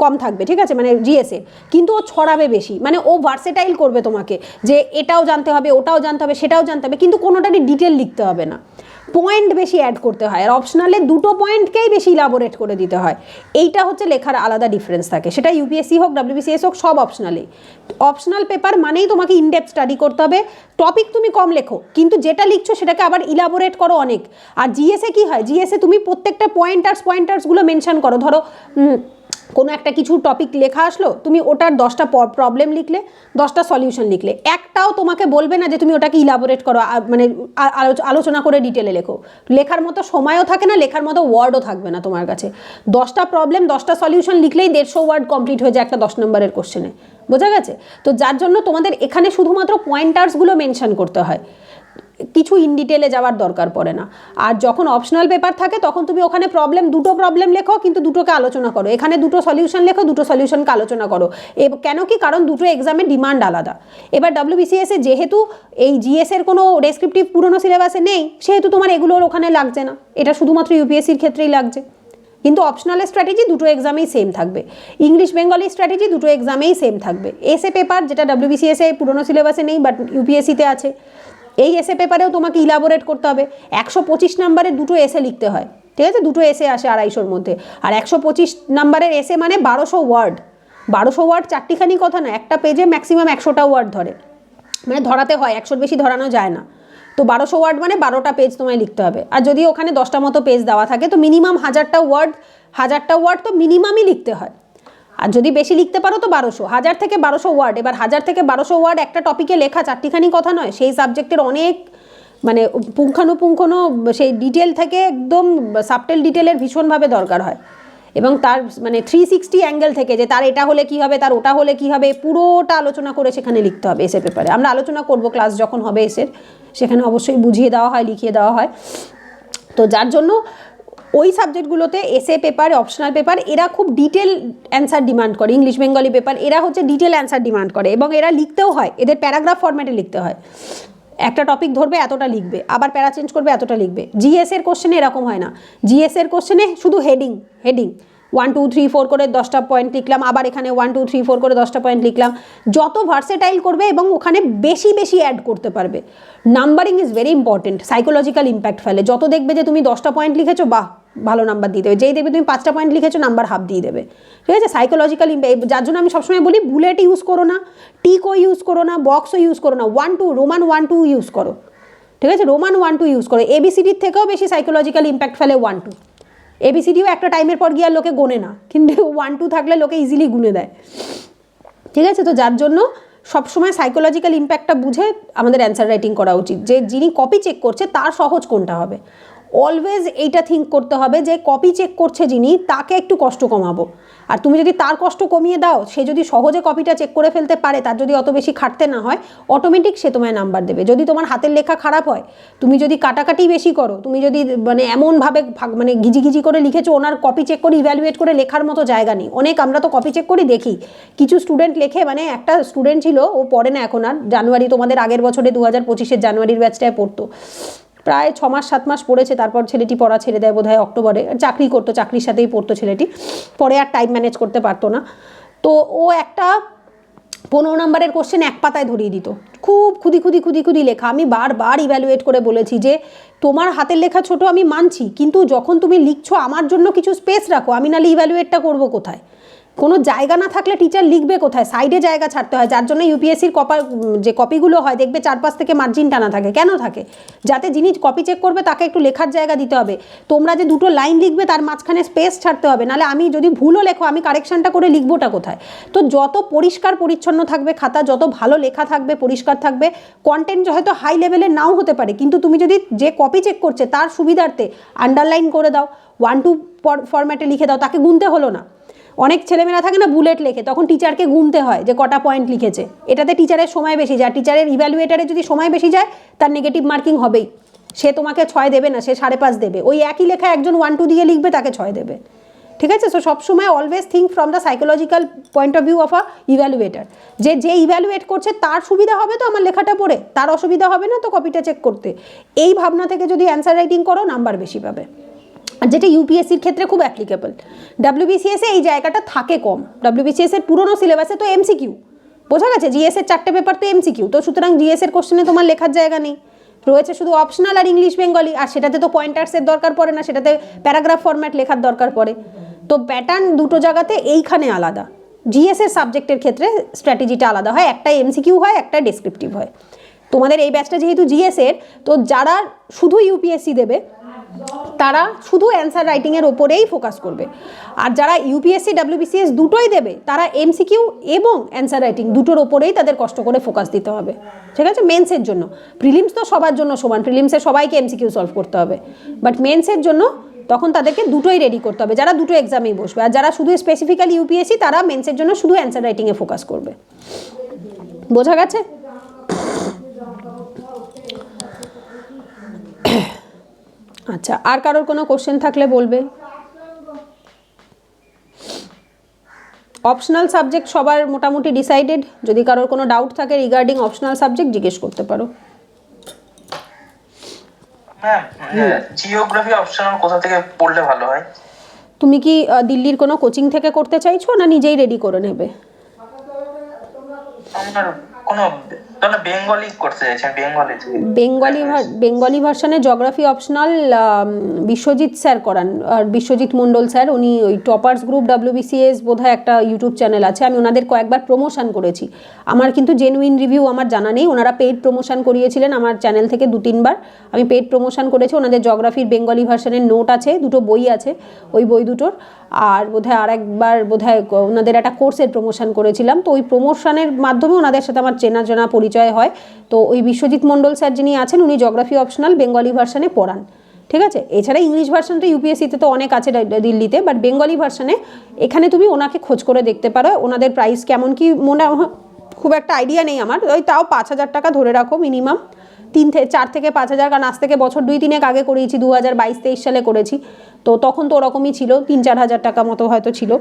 কম থাকবে, ঠিক আছে, মানে জিএসএ, কিন্তু ও ছড়াবে বেশি। মানে ও ভার্সেটাইল করবে তোমাকে, যে এটাও জানতে হবে, ওটাও জানতে হবে, সেটাও জানতে হবে, কিন্তু কোনোটারই ডিটেল লিখতে হবে না। পয়েন্ট বেশি অ্যাড করতে হয়, আর অপশনালে দুটো পয়েন্টকেই বেশি ইলাবোরেট করে দিতে হয়। এইটা হচ্ছে লেখার আলাদা ডিফারেন্স থাকে, সেটা ইউপিএসসি হোক, ডাব্লিউবিসিএস হোক, সব অপশনালেই। অপশনাল পেপার মানেই তোমাকে ইনডেপথ স্টাডি করতে হবে। টপিক তুমি কম লেখো, কিন্তু যেটা লিখছো সেটাকে আবার ইলাবোরেট করো অনেক। আর জিএসএ কি হয়, জিএসএ তুমি প্রত্যেকটা পয়েন্টার্সগুলো মেনশন করো। ধরো কোনো একটা কিছু টপিক লেখা আসলো, তুমি ওটার 10টা প্রবলেম লিখলে, 10টা সলিউশন লিখলে, একটাও তোমাকে বলবে না যে তুমি ওটাকে ইলাবোরেট করো, মানে আলোচনা করে ডিটেলে লেখো। লেখার মতো সময়ও থাকে না, লেখার মতো ওয়ার্ডও থাকবে না তোমার কাছে। 10টা প্রবলেম, 10টা সলিউশন লিখলেই 150 ওয়ার্ড কমপ্লিট হয়ে যায় একটা 10 নম্বরের কোশ্চেনে, বোঝা গেছে? তো যার জন্য তোমাদের এখানে শুধুমাত্র পয়েন্টার্সগুলো মেনশন করতে হয়, কিছু ইন ডিটেলে যাওয়ার দরকার পড়ে না। আর যখন অপশনাল পেপার থাকে তখন তুমি ওখানে দুটো প্রবলেম লেখো, কিন্তু দুটোকে আলোচনা করো। এখানে দুটো সলিউশন লেখো, দুটো সলিউশনকে আলোচনা করো। কেন কি? কারণ দুটো এক্সামের ডিমান্ড আলাদা। এবার ডাব্লিউবিসিএস এ যেহেতু এই জিএস এর কোনো ডেসক্রিপটিভ পুরনো সিলেবাসে নেই, সেহেতু তোমার এগুলোর ওখানে লাগছে না। এটা শুধুমাত্র ইউপিএসসির ক্ষেত্রেই লাগছে। কিন্তু অপশনালের স্ট্র্যাটেজি দুটো এক্সামেই সেম থাকবে, ইংলিশ বেঙ্গলি স্ট্র্যাটেজি দুটো এক্সামেই সেম থাকবে। এসএ পেপার, যেটা ডাব্লিউবিসিএস এ পুরনো সিলেবাসে নেই বাট ইউপিএসসিতে আছে, এই এসএ পেপারেও তোমাকে ইলাবোরেট করতে হবে। 125 নাম্বারের দুটো এসএ লিখতে হয়, ঠিক আছে? দুটো এসএ আসে 250-র মধ্যে। আর 125 নাম্বারের এসএ মানে 1200 ওয়ার্ড। 1200 ওয়ার্ড চারটিখানি কথা না, একটা পেজে ম্যাক্সিমাম 100টা ওয়ার্ড ধরে, মানে ধরাতে হয়, 100-র বেশি ধরানো যায় না। তো 1200 ওয়ার্ড মানে 12টা পেজ তোমায় লিখতে হবে। আর যদি ওখানে 10টা মতো পেজ দেওয়া থাকে, তো মিনিমাম 1000টা ওয়ার্ড তো মিনিমামই লিখতে হয়। আর যদি বেশি লিখতে পারো তো 1200, 1000 থেকে 1200 ওয়ার্ড। এবার 1000 থেকে 1200 ওয়ার্ড একটা টপিকে লেখা চারটিখানি কথা নয়, সেই সাবজেক্টের অনেক মানে পুঙ্খানুপুঙ্খ সেই ডিটেল থেকে একদম সাবটেল ডিটেলের ভীষণভাবে দরকার হয়। এবং তার মানে 360 অ্যাঙ্গেল থেকে, যে তার এটা হলে কি হবে, তার ওটা হলে কি হবে, পুরোটা আলোচনা করে সেখানে লিখতে হবে এসে পেপারে। আমরা আলোচনা করব ক্লাস যখন হবে এসের, সেখানে অবশ্যই বুঝিয়ে দেওয়া হয়, লিখিয়ে দেওয়া হয়। তো যার জন্য ওই সাবজেক্টগুলোতে এসএ পেপার, অপশনাল পেপার, এরা খুব ডিটেল অ্যান্সার ডিমান্ড করে। ইংলিশ বেঙ্গলি পেপার এরা হচ্ছে ডিটেল অ্যান্সার ডিমান্ড করে, এবং এরা লিখতেও হয়, এদের প্যারাগ্রাফ ফরম্যাটে লিখতে হয়। একটা টপিক ধরবে, এতটা লিখবে, আবার প্যারা চেঞ্জ করবে, এতটা লিখবে। জিএস এর কোশ্চেনে এরকম হয় না। জিএস এর কোশ্চেনে শুধু হেডিং 1 2 3 4 করে 10টা পয়েন্ট লিখলাম, আবার এখানে 1 2 3 4 করে 10টা পয়েন্ট লিখলাম। যত ভার্সেটাইল করবে এবং ওখানে বেশি অ্যাড করতে পারবে। Numbering is very important, psychological impact ফেলে। যত দেখবে যে তুমি 10টা পয়েন্ট লিখেছো, বাহ, ভালো নাম্বার দিয়ে দেবে। যেই দেখবে তুমি 5টা পয়েন্ট লিখেছো, নাম্বার হাফ দিয়ে দেবে, ঠিক আছে? Psychological impact. যার জন্য আমি সবসময় বলি বুলেট ইউজ করো না, টিকও ইউজ করো না, বক্সও ইউজ করো না, 1 2 রোমান 1 2 ইউজ করো, ঠিক আছে? রোমান 1 2 ইউজ করো। এবিসিডির থেকেও বেশি সাইকোলজিক্যাল ইম্প্যাক্ট ফেলে 1 2। এবিসিডিও একটা টাইমের পর গিয়ে আর লোকে গোনে না, কিন্তু 1 2 থাকলে লোকে ইজিলি গুনে দেয়, ঠিক আছে? তো যার জন্য সবসময় সাইকোলজিক্যাল ইম্প্যাক্টটা বুঝে আমাদের অ্যান্সার রাইটিং করা উচিত, যে যিনি কপি চেক করছে তার সহজ কোনটা হবে। অলওয়েজ এইটা থিঙ্ক করতে হবে যে কপি চেক করছে যিনি, তাকে একটু কষ্ট কমাবো। আর তুমি যদি তার কষ্ট কমিয়ে দাও, সে যদি সহজে কপিটা চেক করে ফেলতে পারে, তার যদি অত বেশি খাটতে না হয়, অটোমেটিক সে তোমায় নাম্বার দেবে। যদি তোমার হাতের লেখা খারাপ হয়, তুমি যদি কাটাকাটি বেশি করো, তুমি যদি মানে এমনভাবে মানে ঘিজি করে লিখেছো, ওনার কপি চেক করে ইভ্যালুয়েট করে লেখার মতো জায়গা নেই। আমরা তো কপি চেক করি, দেখি কিছু স্টুডেন্ট লেখে, মানে একটা স্টুডেন্ট ছিল, ও পড়ে না এখন আর, জানুয়ারি, তোমাদের আগের বছরে 2025-এর জানুয়ারির ব্যাচটায় পড়তো, প্রায় 6 মাস 7 মাস পড়েছে। তারপর ছেলেটি পড়া ছেড়ে দেয় বোধহয় অক্টোবরে, চাকরি করতো, চাকরির সাথেই পড়তো ছেলেটি, পরে আর টাইম ম্যানেজ করতে পারতো না। তো ও একটা 15 নম্বরের কোশ্চেন এক পাতায় ধরিয়ে দিত, খুব খুদি লেখা। আমি বারবার ইভ্যালুয়েট করে বলেছি যে তোমার হাতের লেখা ছোট, আমি মানছি, কিন্তু যখন তুমি লিখছো আমার জন্য কিছু স্পেস রাখো, আমি নাহলে ইভ্যালুয়েটটা করবো কোথায়? কোনো জায়গা না থাকলে টিচার লিখবে কোথায়? সাইডে জায়গা ছাড়তে হয়। যার জন্য ইউপিএসসির যে কপিগুলো হয়, দেখবে 4-5 থেকে মার্জিন টানা থাকে। কেন থাকে? যাতে যিনি কপি চেক করবে তাকে একটু লেখার জায়গা দিতে হবে। তোমরা যে দুটো লাইন লিখবে তার মাঝখানে স্পেস ছাড়তে হবে, নাহলে আমি যদি ভুলও লেখো, আমি কারেকশনটা করে লিখবোটা কোথায়? তো যত পরিষ্কার পরিচ্ছন্ন থাকবে খাতা, যত ভালো লেখা থাকবে, পরিষ্কার থাকবে, কন্টেন্ট হয়তো হাই লেভেলের নাও হতে পারে, কিন্তু তুমি যদি যে কপি চেক করছে তার সুবিধার্থে আন্ডারলাইন করে দাও, 1 2 ফরম্যাটে লিখে দাও, তাকে গুনতে হলো না। অনেক ছেলেমেয়েরা থাকে না, বুলেট লেখে, তখন টিচারকে গুনতে হয় যে কটা পয়েন্ট লিখেছে। এটাতে টিচারের সময় বেশি যায়। টিচারের ইভ্যালুয়েটারে যদি সময় বেশি যায়, তার নেগেটিভ মার্কিং হবেই। সে তোমাকে 6 দেবে না, সে 5.5 দেবে। ওই একই লেখা একজন 1 2 দিয়ে লিখবে, তাকে 6 দেবে। ঠিক আছে? সো সবসময় always think from the psychological point of view of a evaluator, যে ইভ্যালুয়েট করছে তার সুবিধা হবে তো আমার লেখাটা পড়ে, তার অসুবিধা হবে না তো কপিটা চেক করতে। এই ভাবনা থেকে যদি অ্যান্সার রাইটিং করো নাম্বার বেশি পাবে। আর যেটা ইউপিএসসির ক্ষেত্রে খুব অ্যাপ্লিকেবল। ডাব্লিউবিসিএসে এই জায়গাটা থাকে কম, ডাব্লিউবিসিএসের পুরোনো সিলেবাসে তো এমসিকিউ, বোঝা গেছে? জিএসের 4টে পেপার তো এমসিকিউ, তো সুতরাং জিএসের কোশ্চেনে তোমার লেখার জায়গা নেই, রয়েছে শুধু অপশনাল আর ইংলিশ বেঙ্গলি, আর সেটাতে তো পয়েন্টার্সের দরকার পড়ে না, সেটাতে প্যারাগ্রাফ ফরম্যাট লেখার দরকার পড়ে। তো প্যাটার্ন দুটো জায়গাতে এইখানে আলাদা। জিএসের সাবজেক্টের ক্ষেত্রে স্ট্র্যাটেজিটা আলাদা হয়, একটা এমসিকিউ হয়, একটা ডেসক্রিপটিভ হয়। তোমাদের এই ব্যাচটা যেহেতু জিএসের, তো যারা শুধু ইউপিএসসি দেবে তারা শুধু অ্যান্সার রাইটিংয়ের ওপরেই ফোকাস করবে, আর যারা ইউপিএসসি ডাব্লিউবিসিএস দুটোই দেবে তারা এমসিকিউ এবং অ্যান্সার রাইটিং দুটোর ওপরেই তাদের কষ্ট করে ফোকাস দিতে হবে, ঠিক আছে? মেন্সের জন্য, প্রিলিমস তো সবার জন্য সমান, প্রিলিমসে সবাইকে এমসিকিউ সলভ করতে হবে, বাট মেন্সের জন্য তখন তাদেরকে দুটোই রেডি করতে হবে, যারা দুটো এক্সামেই বসবে। আর যারা শুধু স্পেসিফিক্যালি ইউপিএসসি তারা মেন্সের জন্য শুধু অ্যান্সার রাইটিংয়ে ফোকাস করবে। বোঝা গেছে? আচ্ছা, আর কারোর কোনো কোশ্চেন থাকলে বলবে। অপশনাল সাবজেক্ট সবার মোটামুটি ডিসাইডেড, যদি কারোর কোনো ডাউট থাকে রিগার্ডিং অপশনাল সাবজেক্ট জিজ্ঞেস করতে পারো। ম্যাম জিওগ্রাফি অপশনাল কোথা থেকে পড়লে ভালো হয়? তুমি কি দিল্লির কোনো কোচিং থেকে করতে চাইছো না নিজেই রেডি করে নেবে? আমার কোনো বেঙ্গলি করতে চাইছেন, বেঙ্গলি ভার্সনে জিওগ্রাফি অপশনাল বিশ্বজিৎ স্যার করান, আর বিশ্বজিৎ মণ্ডল স্যার, উনি ওই টপার্স গ্রুপ ডাব্লিউবিসিএস বোধহয় একটা ইউটিউব চ্যানেল আছে, আমি ওনাদের কয়েকবার প্রমোশন করেছি। আমার কিন্তু জেনুইন রিভিউ আমার জানা নেই, ওনারা পেইড প্রমোশন করিয়েছিলেন আমার চ্যানেল থেকে 2-3 বার, আমি পেইড প্রমোশন করেছি। ওনাদের জিওগ্রাফির বেঙ্গলি ভার্সনের নোট আছে, দুটো বই আছে ওই বই দুটোর, আর বোধহয় আরেকবার বোধহয় ওনাদের একটা কোর্সের প্রমোশন করেছিলাম, তো ওই প্রমোশনের মাধ্যমে ওনাদের সাথে আমার চেনা জানা পরিচয় হয়। তো ওই বিশ্বজিৎ মণ্ডল স্যার যিনি আছেন উনি জিওগ্রাফি অপশনাল বেঙ্গলি ভার্সনে পড়ান, ঠিক আছে? এছাড়া ইংলিশ ভার্সন তো ইউপিএসসিতে তো অনেক আছে দিল্লিতে, বাট বেঙ্গলি ভার্সনে এখানে তুমি ওনাকে খোঁজ করে দেখতে পারো। ওনাদের প্রাইস কেমন কি মনে খুব একটা আইডিয়া নেই আমার, ওই তাও 5,000 টাকা ধরে রাখো মিনিমাম, 4 থেকে 5,000, কারণ আজ থেকে বছর 2-3 আগে করিয়েছি, 2022-23 সালে করেছি, তো তখন তো ওরকমই ছিল, 3-4 হাজার টাকা মতো হয়তো ছিল,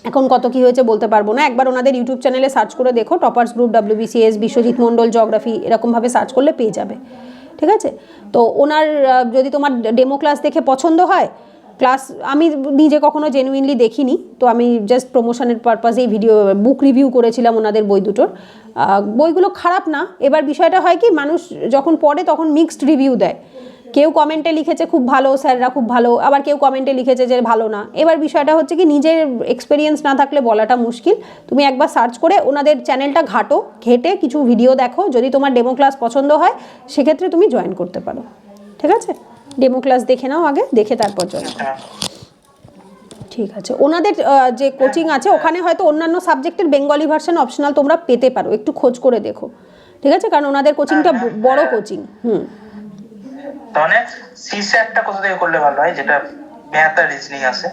এখন কত কি হয়েছে বলতে পারবো না। একবার ওনাদের ইউটিউব চ্যানেলে সার্চ করে দেখো, toppers group WBCS Biswajit Mondal geography, এরকমভাবে সার্চ করলে পেয়ে যাবে, ঠিক আছে? তো ওনার যদি তোমার ডেমো ক্লাস দেখে পছন্দ হয়, ক্লাস আমি নিজে কখনো জেনুইনলি দেখিনি, তো আমি জাস্ট প্রমোশনের পারপাসেই বুক রিভিউ করেছিলাম ওনাদের বই দুটোর। বইগুলো খারাপ না, এবার বিষয়টা হয় কি মানুষ যখন পড়ে তখন মিক্সড রিভিউ দেয়, কেউ কমেন্টে লিখেছে খুব ভালো, স্যাররা খুব ভালো, আবার কেউ কমেন্টে লিখেছে যে ভালো না। এবার বিষয়টা হচ্ছে কি নিজের এক্সপিরিয়েন্স না থাকলে বলাটা মুশকিল। তুমি একবার সার্চ করে ওনাদের চ্যানেলটা ঘেটে কিছু ভিডিও দেখো, যদি তোমার ডেমো ক্লাস পছন্দ হয় সেক্ষেত্রে তুমি জয়েন করতে পারো, ঠিক আছে? ডেমো ক্লাস দেখে নাও আগে, দেখে তারপর জয়েন করো, ঠিক আছে? ওনাদের যে কোচিং আছে ওখানে হয়তো অন্যান্য সাবজেক্টের বেঙ্গলি ভার্সন অপশনাল তোমরা পেতে পারো, একটু খোঁজ করে দেখো, ঠিক আছে? কারণ ওনাদের কোচিংটা বড় কোচিং। মানে সিস্যাটটা কোথা থেকে করলে ভালো হয়, যেটা ম্যাথ আর রিজনিং আছে?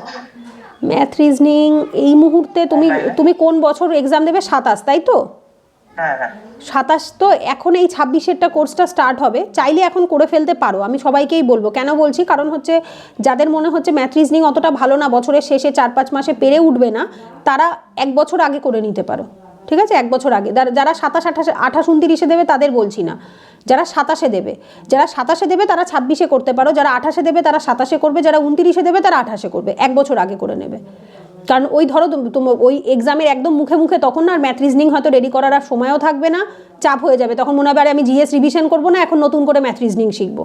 ম্যাথ রিজনিং এই মুহূর্তে তুমি কোন বছর এক্সাম দেবে? 27, তাই তো? হ্যাঁ 27, তো এখন এই 26-এরটা কোর্সটা স্টার্ট হবে, চাইলে এখন করে ফেলতে পারো, আমি সবাইকেই বলবো। কেন বলছি, কারণ হচ্ছে যাদের মনে হচ্ছে ম্যাথ রিজনিং অতটা ভালো না, বছরের শেষে 4-5 মাসে পেরে উঠবে না, তারা 1 বছর আগে করে নিতে পারো, ঠিক আছে? 1 বছর আগে। যারা 27, 28, 29 দেবে তাদের বলছি না, যারা 27-এ দেবে, তারা 26-এ করতে পারো, যারা 28-এ দেবে তারা 27-এ করবে, যারা 29-এ দেবে তারা 28-এ করবে, 1 বছর আগে করে নেবে। কারণ ওই ধরো তোমার ওই এক্সামের একদম মুখে তখন না আর ম্যাথ রিজনিং হয়তো রেডি করার আর সময়ও থাকবে না, চাপ হয়ে যাবে, তখন মনে হবে আরে আমি জিএস রিভিশন করবো না, এখন নতুন করে ম্যাথ রিজনিং শিখবো।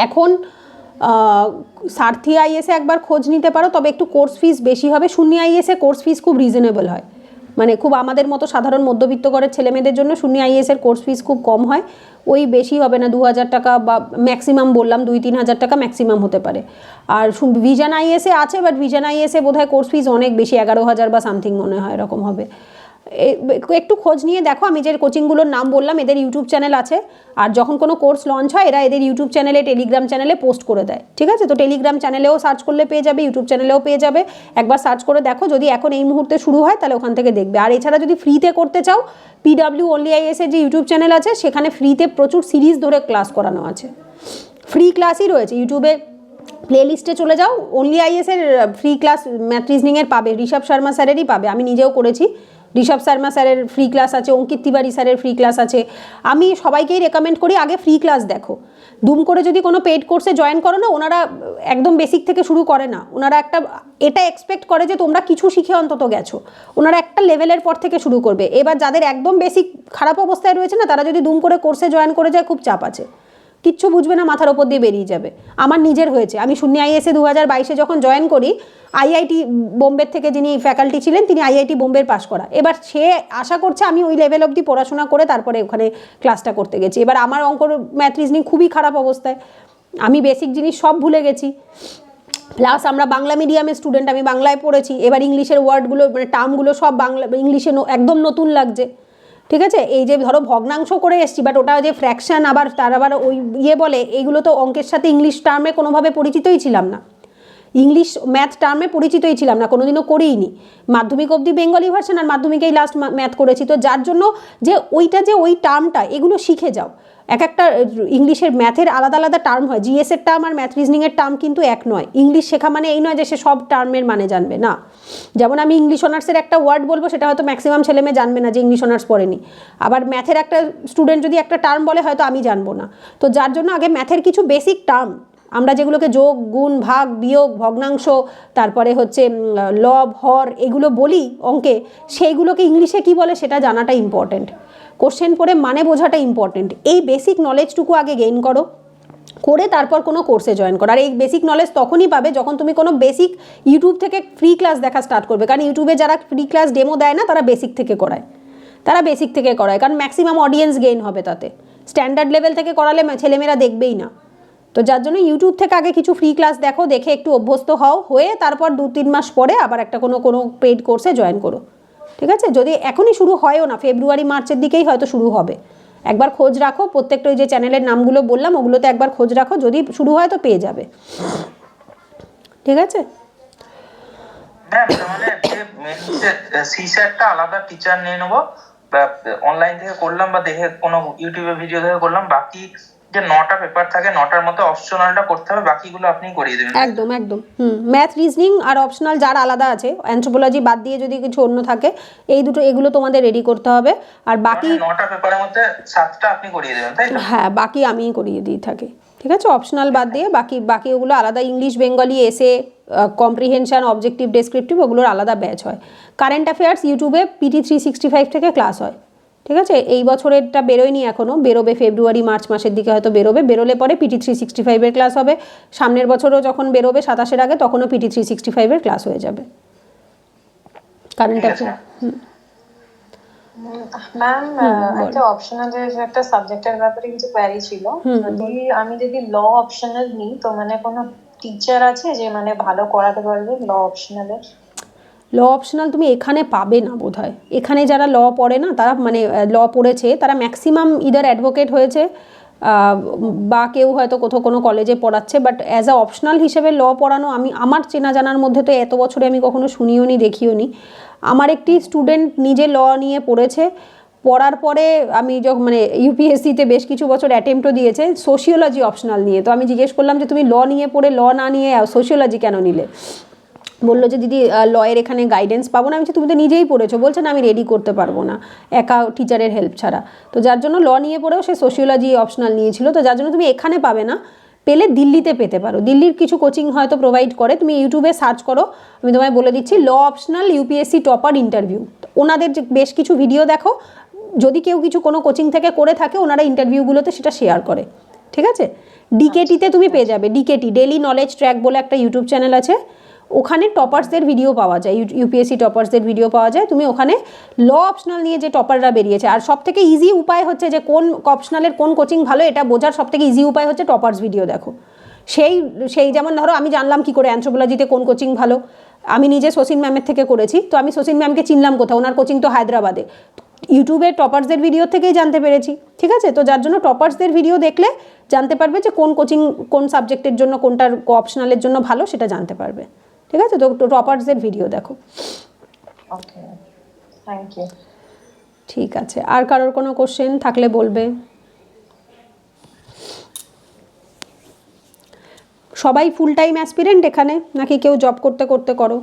এখন সারথি আইএসে একবার খোঁজ নিতে পারো, তবে একটু কোর্স ফিস বেশি হবে। শূন্য আইএসে কোর্স ফিস খুব রিজনেবল হয়, মানে খুব আমাদের মতো সাধারণ মধ্যবিত্ত ঘরের ছেলেমেয়েদের জন্য শূন্য আইএসের কোর্স ফিস খুব কম হয়, ওই বেশি হবে না, 2,000 টাকা বা ম্যাক্সিমাম বললাম 2-3 হাজার টাকা ম্যাক্সিমাম হতে পারে। আর ভিশন আইএসে আছে, বাট ভিশন আইএসে বোধহয় কোর্স ফিস অনেক বেশি, 11,000 বা সামথিং মনে হয় এরকম হবে। একটু খোঁজ নিয়ে দেখো, আমি যে কোচিংগুলোর নাম বললাম এদের ইউটিউব চ্যানেল আছে, আর যখন কোনো কোর্স লঞ্চ হয় এরা এদের ইউটিউব চ্যানেলে, টেলিগ্রাম চ্যানেলে পোস্ট করে দেয়, ঠিক আছে? তো টেলিগ্রাম চ্যানেলেও সার্চ করলে পেয়ে যাবে, ইউটিউব চ্যানেলেও পেয়ে যাবে, একবার সার্চ করে দেখো, যদি এখন এই মুহূর্তে শুরু হয় তাহলে ওখান থেকে দেখবে। আর এছাড়া যদি ফ্রিতে করতে চাও, পিডাব্লিউ অনলি আইএস এর যে ইউটিউব চ্যানেল আছে সেখানে ফ্রিতে প্রচুর সিরিজ ধরে ক্লাস করানো আছে, ফ্রি ক্লাসই রয়েছে ইউটিউবে। প্লে লিস্টে চলে যাও, অনলি আইএস এর ফ্রি ক্লাস ম্যাথ রিজনিংয়ের পাবে, ঋষভ শর্মা স্যারেরই পাবে, আমি নিজেও করেছি। ঋষভ শর্মা স্যারের ফ্রি ক্লাস আছে, অঙ্কিত তিওয়ারি স্যারের ফ্রি ক্লাস আছে। আমি সবাইকেই রেকমেন্ড করি আগে ফ্রি ক্লাস দেখো। দুম করে যদি কোনো পেইড কোর্সে জয়েন করো না, ওনারা একদম বেসিক থেকে শুরু করে না, ওনারা এটা এক্সপেক্ট করে যে তোমরা কিছু শিখে অন্তত গেছো, ওনারা একটা লেভেলের পর থেকে শুরু করবে। এবার যাদের একদম বেসিক খারাপ অবস্থায় রয়েছে না, তারা যদি দুম করে কোর্সে জয়েন করে যায়, খুব চাপ আছে, কিচ্ছু বুঝবে না, মাথার ওপর দিয়ে বেরিয়ে যাবে। আমার নিজের হয়েছে, আমি শূন্য আইএসএ 2022-এ যখন জয়েন করি, আইআইটি বোম্বের থেকে যিনি ফ্যাকাল্টি ছিলেন, তিনি আইআইটি বোম্বের পাশ করা। এবার সে আশা করছে আমি ওই লেভেল অবধি পড়াশোনা করে তারপরে ওখানে ক্লাসটা করতে গেছি। এবার আমার অঙ্কর ম্যাথ রিজনিং খুবই খারাপ অবস্থায়, আমি বেসিক জিনিস সব ভুলে গেছি। প্লাস আমরা বাংলা মিডিয়ামের স্টুডেন্ট, আমি বাংলায় পড়েছি, এবার ইংলিশের ওয়ার্ডগুলো মানে টার্মগুলো সব বাংলা ইংলিশে একদম নতুন লাগছে। ঠিক আছে, এই যে ধরো ভগ্নাংশ করে এসছি, বাট ওটা যে ফ্র্যাকশন, আবার তার আবার ওই বলে, এইগুলো তো অঙ্কের সাথে ইংলিশ টার্মে কোনোভাবে পরিচিতই ছিলাম না, ইংলিশ ম্যাথ টার্মে পরিচিতই ছিলাম না, কোনোদিনও করিনি। মাধ্যমিক অবধি বেঙ্গলি ভার্সন, আর মাধ্যমিকেই লাস্ট ম্যাথ করেছি। তো যার জন্য যে ওই টার্মটা এগুলো শিখে যাও। এক একটা ইংলিশের ম্যাথের আলাদা আলাদা টার্ম হয়, জিএসের টার্ম আর ম্যাথ রিজনিংয়ের টার্ম কিন্তু এক নয়। ইংলিশ শেখা মানে এই নয় যে সে সব টার্মের মানে জানবে না। যেমন আমি ইংলিশ অনার্সের একটা ওয়ার্ড বলবো, সেটা হয়তো ম্যাক্সিমাম ছেলেমেয়ে জানবে না যে ইংলিশ অনার্স পড়েনি। আবার ম্যাথের একটা স্টুডেন্ট যদি একটা টার্ম বলে, হয়তো আমি জানবো না। তো যার জন্য আগে ম্যাথের কিছু বেসিক টার্ম, আমরা যেগুলোকে যোগ, গুণ, ভাগ, বিয়োগ, ভগ্নাংশ, তারপরে হচ্ছে লব, হর, এগুলো বলি অঙ্কে, সেইগুলোকে ইংলিশে কি বলে সেটা জানাটা ইম্পর্টেন্ট। কোশ্চেন পড়ে মানে বোঝাটা ইম্পর্টেন্ট। এই বেসিক নলেজটুকু আগে গেইন করো, করে তারপর কোনো কোর্সে জয়েন করো। আর এই বেসিক নলেজ তখনই পাবে যখন তুমি কোনো বেসিক ইউটিউব থেকে ফ্রি ক্লাস দেখা স্টার্ট করবে। কারণ ইউটিউবে যারা ফ্রি ক্লাস ডেমো দেয় না, তারা বেসিক থেকে করায়, কারণ ম্যাক্সিমাম অডিয়েন্স গেইন হবে তাতে। স্ট্যান্ডার্ড লেভেল থেকে করালে ছেলেমেয়েরা দেখবেই না। তো যার জন্য ইউটিউব থেকে আগে কিছু ফ্রি ক্লাস দেখো, দেখে একটু অভ্যস্ত হয়ে তারপর 2-3 মাস পরে আবার একটা কোনো পেইড কোর্সে জয়েন করো। ঠিক আছে, যদি এখনই শুরু হয়ও না, ফেব্রুয়ারি মার্চের দিকেই হয়তো শুরু হবে। একবার খোঁজ রাখো, প্রত্যেকটা ওই যে চ্যানেলের নামগুলো বললাম ওগুলোতে একবার খোঁজ রাখো, যদি শুরু হয় তো পেয়ে যাবে। ঠিক আছে, ম্যাম মানে সিস্যাটটা আলাদা টিচার নিয়ে নেবো, বা অনলাইন থেকে করলাম, বা দেখে কোনো ইউটিউবে ভিডিও দেখে করলাম, বাকি যে 9টা পেপার থাকে 9টার মধ্যে অপশনালটা করতে হবে, বাকিগুলো আপনি করিয়ে দেবেন। একদম একদম। ম্যাথ রিজনিং আর অপশনাল যার আলাদা আছে, অ্যানথ্রোপোলজি বাদ দিয়ে যদি কিছু অন্য থাকে, এগুলো তোমাদের রেডি করতে হবে। আর বাকি 9টা পেপারের মধ্যে 7টা আপনি করিয়ে দেবেন, তাই তো? হ্যাঁ, বাকি আমিই করিয়ে দিয়ে থাকি। ঠিক আছে, অপশনাল বাদ দিয়ে বাকি ওগুলো আলাদা, ইংলিশ, বেঙ্গলি, এসে, কম্প্রিহেনশন, অবজেক্টিভ, ডেসক্রিপটিভ, ওগুলোর আলাদা ব্যাচ হয়। কারেন্ট অ্যাফেয়ার্স ইউটিউবে PT 365 থেকে ক্লাস হয়। ঠিক আছে, এই বছরেরটা বেরোয়নি এখনও, বেরোবে ফেব্রুয়ারি মার্চ মাসের দিকে হয়তো বেরোবে। বেরোলে পরে PT 365-এর ক্লাস হবে। সামনের বছরও যখন বেরোবে 27-এর আগে, তখনও PT 365-এর ক্লাস হয়ে যাবে। Current affair. ম্যাম একটা অপশনালের একটা সাবজেক্টের ব্যাপারে কিছু কোয়ারি ছিল। আমি যদি ল অপশনাল নিই, তো মানে কোনো টিচার আছে যে মানে ভালো করাতে পারবে ল অপশনালের? ল অপশনাল তুমি এখানে পাবে না বোধহয়। এখানে যারা ল পড়ে না, তারা মানে ল পড়েছে, তারা ম্যাক্সিমাম ইদার অ্যাডভোকেট হয়েছে, বা কেউ হয়তো কোথাও কোনো কলেজে পড়াচ্ছে। বাট অ্যাজ আ অপশনাল হিসেবে ল পড়ানো আমার চেনা জানার মধ্যে তো এত বছরে আমি কখনো শুনিও নি, দেখিও নি। আমার একটি স্টুডেন্ট নিজে ল নিয়ে পড়েছে, পড়ার পরে আমি যখন মানে ইউপিএসসিতে বেশ কিছু বছর অ্যাটেম্পটও দিয়েছে সোশিওলজি অপশনাল নিয়ে। তো আমি জিজ্ঞেস করলাম যে তুমি ল নিয়ে পড়ে ল না নিয়ে সোশিওলজি কেন নিলে? বললো যে দিদি লয়ের এখানে গাইডেন্স পাবো না। আমি বলছি তুমি তো নিজেই পড়েছো। বলছে না, আমি রেডি করতে পারবো না একা টিচারের হেল্প ছাড়া। তো যার জন্য ল নিয়ে পড়েও সে সোশিওলজি অপশনাল নিয়েছিল। তো যার জন্য তুমি এখানে পাবে না, পেলে দিল্লিতে পেতে পারো। দিল্লির কিছু কোচিং হয়তো প্রোভাইড করে, তুমি ইউটিউবে সার্চ করো, আমি তোমায় বলে দিচ্ছি, ল অপশনাল ইউপিএসসি টপার ইন্টারভিউ। ওনাদের যে বেশ কিছু ভিডিও দেখো, যদি কেউ কিছু কোনো কোচিং থেকে করে থাকে, ওনারা ইন্টারভিউগুলোতে সেটা শেয়ার করে। ঠিক আছে, ডিকেটিতে তুমি পেয়ে যাবে, ডিকেটি ডেলি নলেজ ট্র্যাক বলে একটা ইউটিউব চ্যানেল আছে, ওখানে টপার্সদের ভিডিও পাওয়া যায়, ইউপিএসসি টপার্সদের ভিডিও পাওয়া যায়। তুমি ওখানে ল অপশনাল নিয়ে যে টপাররা বেরিয়েছে, আর সব থেকে ইজি উপায় হচ্ছে যে কোন অপশনালের কোন কোচিং ভালো, এটা বোঝার সব থেকে ইজি উপায় হচ্ছে টপার্স ভিডিও দেখো। সেই যেমন ধরো আমি জানলাম কি করে অ্যানথ্রোপোলজিতে কোন কোচিং ভালো, আমি নিজে শচীন ম্যামের থেকে করেছি, তো আমি শচীন ম্যামকে চিনলাম কোথাও, ওনার কোচিং তো হায়দ্রাবাদে, ইউটিউবে টপার্সদের ভিডিও থেকেই জানতে পেরেছি। ঠিক আছে, তো যার জন্য টপার্সদের ভিডিও দেখলে জানতে পারবে যে কোন কোচিং কোন সাবজেক্টের জন্য, কোনটার অপশনালের জন্য ভালো, সেটা জানতে পারবে। ঠিক আছে, তো টপার্সদের ভিডিও দেখো। ওকে, থ্যাংক ইউ। ঠিক আছে, আর কারোর কোনো কোশ্চেন থাকলে বলবে। সবাই ফুল টাইম অ্যাসপিরেন্ট এখানে, নাকি কেউ জব করতে করতে করো?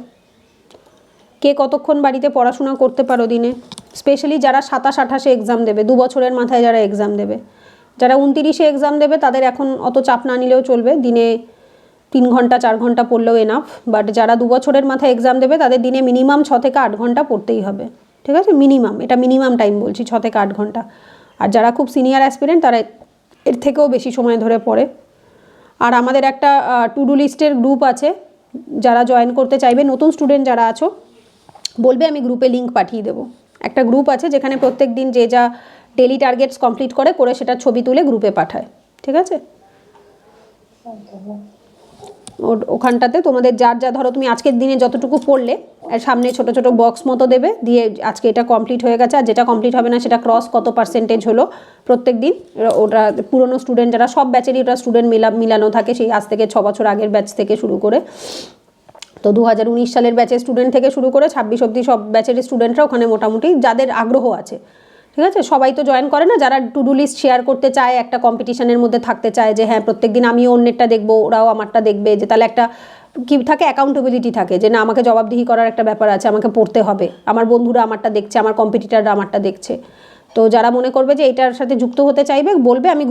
কে কতক্ষণ বাড়িতে পড়াশোনা করতে পারো দিনে? স্পেশালি যারা 27-28-এ এক্সাম দেবে, 2 বছরের মাথায় যারা এক্সাম দেবে, যারা 29-এ এক্সাম দেবে তাদের এখন অত চাপ না নিলেও চলবে, দিনে 3 ঘন্টা 4 ঘন্টা পড়লেও এনাফ। বাট যারা 2 বছরের মাথায় এক্সাম দেবে তাদের দিনে মিনিমাম 6 থেকে 8 ঘন্টা পড়তেই হবে, ঠিক আছে? মিনিমাম, এটা মিনিমাম টাইম বলছি, 6 থেকে 8 ঘন্টা। আর যারা খুব সিনিয়র অ্যাসপিরেন্ট তারা এর থেকেও বেশি সময় ধরে পড়ে। আর আমাদের একটা টু ডু লিস্টের গ্রুপ আছে, যারা জয়েন করতে চাইবে, নতুন স্টুডেন্ট যারা আছো বলবে, আমি গ্রুপে লিঙ্ক পাঠিয়ে দেবো। একটা গ্রুপ আছে যেখানে প্রত্যেক দিন যে যা ডেলি টার্গেটস কমপ্লিট করে সেটা ছবি তুলে গ্রুপে পাঠায়, ঠিক আছে? ওখানটাতে তোমাদের যার যা, ধরো তুমি আজকের দিনে যতটুকু পড়লে, আর সামনে ছোট ছোট বক্স মতো দেবে, দিয়ে আজকে এটা কমপ্লিট হয়ে গেছে, আর যেটা কমপ্লিট হবে না সেটা ক্রস কত পার্সেন্টেজ হলো প্রত্যেক দিন। ওটা পুরনো স্টুডেন্ট যারা, সব ব্যাচেরই ওটা স্টুডেন্ট মিলানো থাকে, সেই আজ থেকে 6 বছর আগের ব্যাচ থেকে শুরু করে। তো 2019 সালের ব্যাচের স্টুডেন্ট থেকে শুরু করে 26 অবধি সব ব্যাচের স্টুডেন্টরা ওখানে মোটামুটি, যাদের আগ্রহ আছে, ঠিক আছে? সবাই তো জয়েন করে না, যারা টু ডু লিস্ট শেয়ার করতে চায়, একটা কম্পিটিশনের মধ্যে থাকতে চায় যে হ্যাঁ প্রত্যেকদিন আমিও অন্যেরটা দেখবো, ওরাও আমারটা দেখবে, যে তাহলে একটা কি থাকে, অ্যাকাউন্টেবিলিটি থাকে, যে না আমাকে জবাবদিহি করার একটা ব্যাপার আছে, আমাকে পড়তে হবে, আমার বন্ধুরা আমারটা দেখছে, আমার কম্পিটিটাররা আমারটা দেখছে। তো যারা মনে করবে যে এটার সাথে যুক্ত হতে চাইবে, বলবে, আমি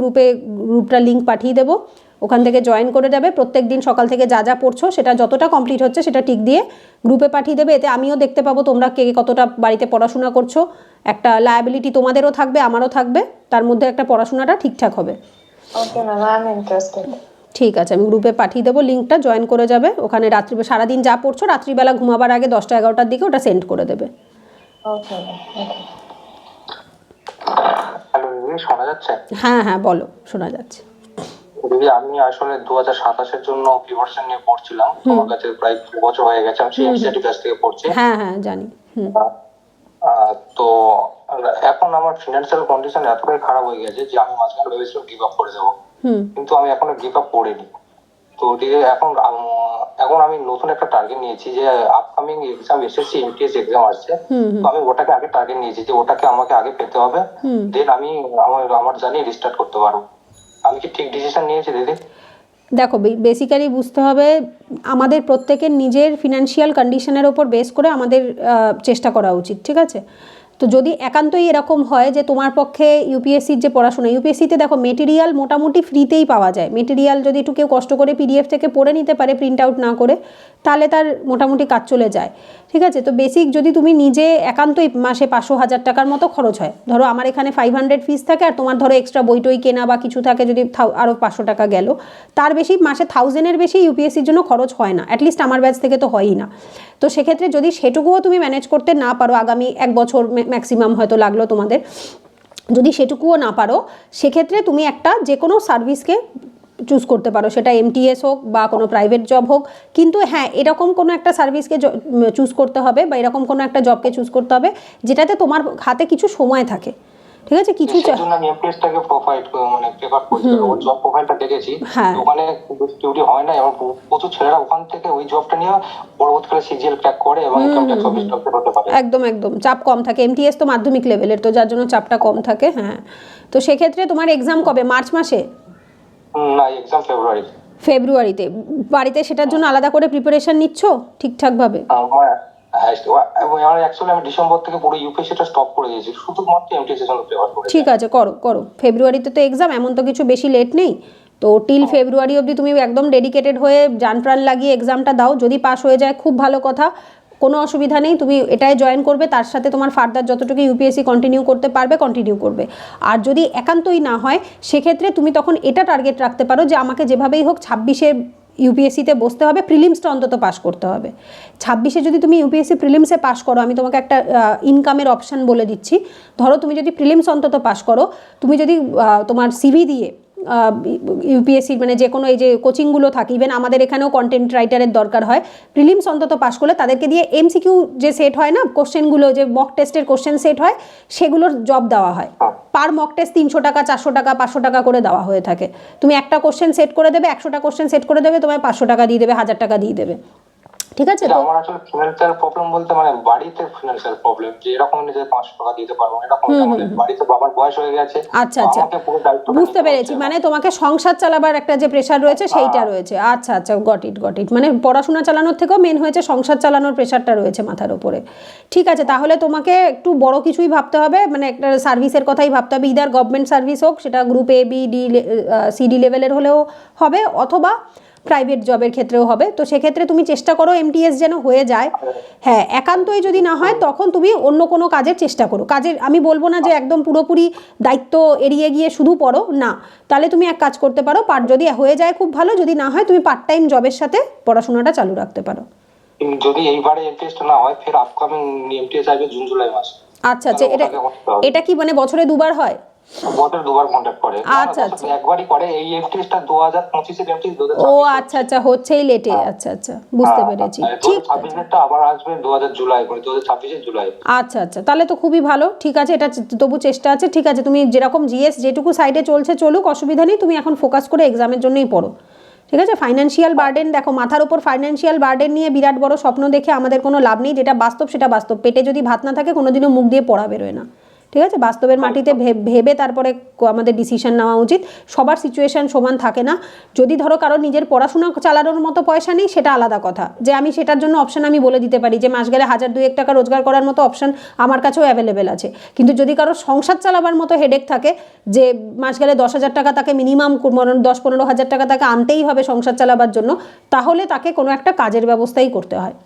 গ্রুপটা লিঙ্ক পাঠিয়ে দেবো, ওখান থেকে জয়েন করে যাবে। প্রত্যেক দিন সকাল থেকে যা যা পড়ছো সেটা যতটা কমপ্লিট হচ্ছে সেটা টিক দিয়ে গ্রুপে পাঠিয়ে দেবে। এতে আমিও দেখতে পাবো তোমরা কে কতটা বাড়িতে পড়াশোনা করছো, একটা লায়াবিলিটি তোমাদেরও থাকবে, আমারও থাকবে, তার মধ্যে একটা পড়াশোনাটা ঠিকঠাক হবে। Okay ma'am, I am interested. ঠিক আছে, আমি গ্রুপে পাঠিয়ে দেবো লিঙ্কটা, জয়েন করে যাবে। ওখানে রাত্রি, সারাদিন যা পড়ছো রাত্রিবেলা ঘুমাবার আগে 10টা-11টার দিকে ওটা সেন্ড করে দেবে। ওকে ওকে। হ্যালো দিদি, শোনা যাচ্ছে? হ্যাঁ হ্যাঁ বলো, শোনা যাচ্ছে। দিদি, আমি আসলে 2027-এর জন্য প্রিপারেশন নিয়ে পড়ছিলাম, তোমার কাছে প্রায় 2 বছর হয়ে গেছে আমি সিএনসিআরটি ব্যাচ থেকে পড়ছি। হ্যাঁ হ্যাঁ জানি। তো এখন আমার ফিনান্সিয়াল কন্ডিশন এতটাই খারাপ হয়ে গেছে যে আমি মাঝখানে ভেবেছিলাম গিভ আপ করে দেবো, কিন্তু আমি এখনো গিভ আপ করিনি। তো দিদি এখন আমি নতুন একটা টার্গেট নিয়েছি যে upcoming exam, SSC MTS exam আসছে, তো আমি ওটাকে আগে টার্গেট নিয়েছি যে ওটাকে আমাকে আগে পেতে হবে, দেন আমি আমার জার্নি রিস্টার্ট করতে পারবো। আমি কি ঠিক ডিসিশন নিয়েছি দিদি? দেখো, বেসিক্যালি বুঝতে হবে আমাদের প্রত্যেকের নিজের ফিনান্সিয়াল কন্ডিশনের ওপর বেস করে আমাদের চেষ্টা করা উচিত, ঠিক আছে? তো যদি একান্তই এরকম হয় যে তোমার পক্ষে ইউপিএসসির যে পড়াশোনা, ইউপিএসসিতে দেখো মেটেরিয়াল মোটামুটি ফ্রিতেই পাওয়া যায়। মেটেরিয়াল যদি একটু কেউ কষ্ট করে পিডিএফ থেকে পড়ে নিতে পারে, প্রিন্ট আউট না করে, তাহলে তার মোটামুটি কাজ চলে যায়, ঠিক আছে? তো বেসিক যদি তুমি নিজে একান্তই মাসে 500-1000 টাকার মতো খরচ হয়, ধরো আমার এখানে 500 ফিস থাকে, আর তোমার ধরো এক্সট্রা বই টই কেনা বা কিছু থাকে, যদি আরও 500 টাকা গেল, তার বেশি মাসে 1000-এর বেশি ইউপিএসসির জন্য খরচ হয় না, অ্যাটলিস্ট আমার ব্যাচ থেকে তো হয়ই না। তো সেক্ষেত্রে যদি সেটুকুও তুমি ম্যানেজ করতে না পারো, আগামী 1 বছর ম্যাক্সিমাম হয়তো লাগলো তোমাদের, যদি সেটুকুও না পারো, সেক্ষেত্রে তুমি একটা যে কোনো সার্ভিসকে চুজ করতে পারো, সেটা এমটিএস হোক বা কোনো প্রাইভেট জব হোক। কিন্তু হ্যাঁ, এরকম কোনো একটা সার্ভিসকে চুজ করতে হবে, বা এরকম কোনো একটা জবকে চুজ করতে হবে যেটাতে তোমার হাতে কিছু সময় থাকে, ঠিক আছে? কিছু সেজন্য আমি এমপিএসটাকে প্রেফার করছি, ওর জব প্রোফাইলটা দেখেছি, হ্যাঁ। ওখানে ডিউটি হয় না, এবং প্রচুর ছেলেরা ওখান থেকে ওই জবটা নিয়ে পরবর্তীকালে সিজিএল ক্র্যাক করে এবং ইনকাম ট্যাক্স অফিস ডক্টর হতে পারে। একদম একদম, চাপ কম থাকে। এমটিএস তো মাধ্যমিক লেভেলের, তো যার জন্য চাপটা কম থাকে। হ্যাঁ, তো সেক্ষেত্রে তোমার এক্সাম কবে? মার্চ মাসে? না, এক্সাম ফেব্রুয়ারিতে। বাড়িতে সেটার জন্য আলাদা করে প্রিপারেশন নিচ্ছ ঠিকঠাকভাবে? অ্যাকচুয়ালি আমি ডিসেম্বর থেকে পুরো ইউপিএসসিটা স্টপ করে দিয়েছি, শুধুমাত্র এমটিএস এর জন্য প্রেফার করেছি। ঠিক আছে, করো। ফেব্রুয়ারিতে তো এক্সাম, এমন তো কিছু বেশি লেট নেই। তো টিল ফেব্রুয়ারি অবধি তুমি একদম ডেডিকেটেড হয়ে জান প্রাণ লাগিয়ে এক্সামটা দাও। যদি পাস হয়ে যায় খুব ভালো কথা, কোনো অসুবিধা নেই, তুমি এটাই জয়েন করবে, তার সাথে তোমার ফার্দার যতটুকু ইউপিএসসি কন্টিনিউ করতে পারবে কন্টিনিউ করবে। আর যদি একান্তই না হয়, সেক্ষেত্রে তুমি তখন এটা টার্গেট রাখতে পারো যে আমাকে যেভাবেই হোক 26-এ ইউপিএসসিতে বসতে হবে, প্রিলিমসটা অন্তত পাস করতে হবে। 26-এ যদি তুমি ইউপিএসসি প্রিলিমসে পাস করো, আমি তোমাকে একটা ইনকামের অপশান বলে দিচ্ছি। ধরো তুমি যদি প্রিলিমস অন্তত পাস করো, তুমি যদি তোমার সিভি দিয়ে ইউপিএসসির মানে যে কোনো এই যে কোচিংগুলো থাকে, ইভেন আমাদের এখানেও কন্টেন্ট রাইটারের দরকার হয়, প্রিলিমস অন্তত পাস করলে তাদেরকে দিয়ে এমসিকিউ যে সেট হয় না, কোশ্চেনগুলো যে মক টেস্টের কোশ্চেন সেট হয়, সেগুলোর জব দেওয়া হয়। পার মক টেস্ট 300 টাকা, 400 টাকা, 500 টাকা করে দেওয়া হয়ে থাকে। তুমি একটা কোশ্চেন সেট করে দেবে, 100টা কোশ্চেন সেট করে দেবে, তোমায় 500 টাকা দিয়ে দেবে, 1000 টাকা দিয়ে দেবে। ঠিক আছে? যে তো আমার আসলে ফিনান্সিয়াল প্রবলেম বলতে মানে বাড়িতে ফিনান্সিয়াল প্রবলেম, যে এরকম নিজে 500 টাকা দিতে পারবো না, এরকম না। মানে বাড়িতে বাবার বয়স হয়ে গেছে, আচ্ছা তো আচ্ছা, আমাকে পুরো দায়িত্বটা বুঝতে নিতে পেরেছি, হচ্ছে। মানে তোমাকে সংসার চালাবার একটা যে প্রেশার রয়েছে সেইটা রয়েছে। আচ্ছা আচ্ছা, গট ইট, মানে পড়াশোনা চালানোর থেকেও মেন হয়েছে সংসার চালানোর প্রেশারটা রয়েছে মাথার উপরে। ঠিক আছে, তাহলে তোমাকে একটু বড় কিছুই ভাবতে হবে, মানে একটা সার্ভিসের কথাই ভাবতে হবে। ইদার গভর্নমেন্ট সার্ভিস হোক, সেটা group A B D C D লেভেলের হলেও হবে, অথবা প্রাইভেট জবের ক্ষেত্রেও হবে। তো সেক্ষেত্রে তুমি চেষ্টা করো এমটিএস যেন হয়ে যায়। হ্যাঁ, একান্তই যদি না হয় তখন তুমি অন্য কোনো কাজের চেষ্টা করো। কাজের আমি বলবো না যে একদম পুরোপুরি দায়িত্ব এড়িয়ে গিয়ে শুধু পড়ো, না। তাহলে তুমি এক কাজ করতে পারো, যদি হয়ে যায় খুব ভালো, যদি না হয় তুমি পার্ট টাইম জবের সাথে পড়াশোনাটা চালু রাখতে পারো। যদি এইবারে এমটিএস না হয়, ফের আপকামিং এমটিএস আসবে জুন জুলাই মাসে। আচ্ছা আচ্ছা, এটা কি মানে বছরে দুবার হয়? বছরে দুবার কন্ট্যাক্ট করে। আচ্ছা আচ্ছা, একবারই করে। এই এমটিএসটা 2025 এর এমটিএস, ও আচ্ছা আচ্ছা, হচ্ছেই লেটে। আচ্ছা আচ্ছা, বুঝতে পেরেছি। ঠিক আছে, 2026 আবার আসবে 2000 জুলাই করে, 2026 জুলাই। আচ্ছা আচ্ছা, তাহলে তো খুবই ভালো। ঠিক আছে, এটা তবু চেষ্টা আছে। ঠিক আছে, তুমি যেরকম জিএস যেটুকু সাইডে চলছে চলুক, অসুবিধা নেই। তুমি এখন ফোকাস করে এক্সামের জন্যই পড়ো। ঠিক আছে? ফাইন্যান্সিয়াল বার্ডেন দেখো, মাথার উপর ফাইন্যান্সিয়াল বার্ডেন নিয়ে বিরাট বড় স্বপ্ন দেখে আমাদের কোনো লাভ নেই। যেটা বাস্তব সেটা বাস্তব। পেটে যদি ভাত না থাকে কোনোদিনও মুখ দিয়ে পড়া বেরোয় না। ঠিক আছে? বাস্তবের মাটিতে ভেবে তারপরে আমাদের ডিসিশন নেওয়া উচিত। সবার সিচুয়েশান সমান থাকে না। যদি ধরো কারো নিজের পড়াশোনা চালানোর মতো পয়সা নেই, সেটা আলাদা কথা, যে আমি সেটার জন্য অপশান আমি বলে দিতে পারি যে মাস গেলে 1000-2000 টাকা রোজগার করার মতো অপশান আমার কাছেও অ্যাভেলেবেল আছে। কিন্তু যদি কারো সংসার চালাবার মতো হেডেক থাকে, যে মাস গেলে 10,000 টাকা তাকে মিনিমাম 10-15 হাজার টাকা তাকে আনতেই হবে সংসার চালাবার জন্য, তাহলে তাকে কোনো একটা কাজের ব্যবস্থাই করতে হয়।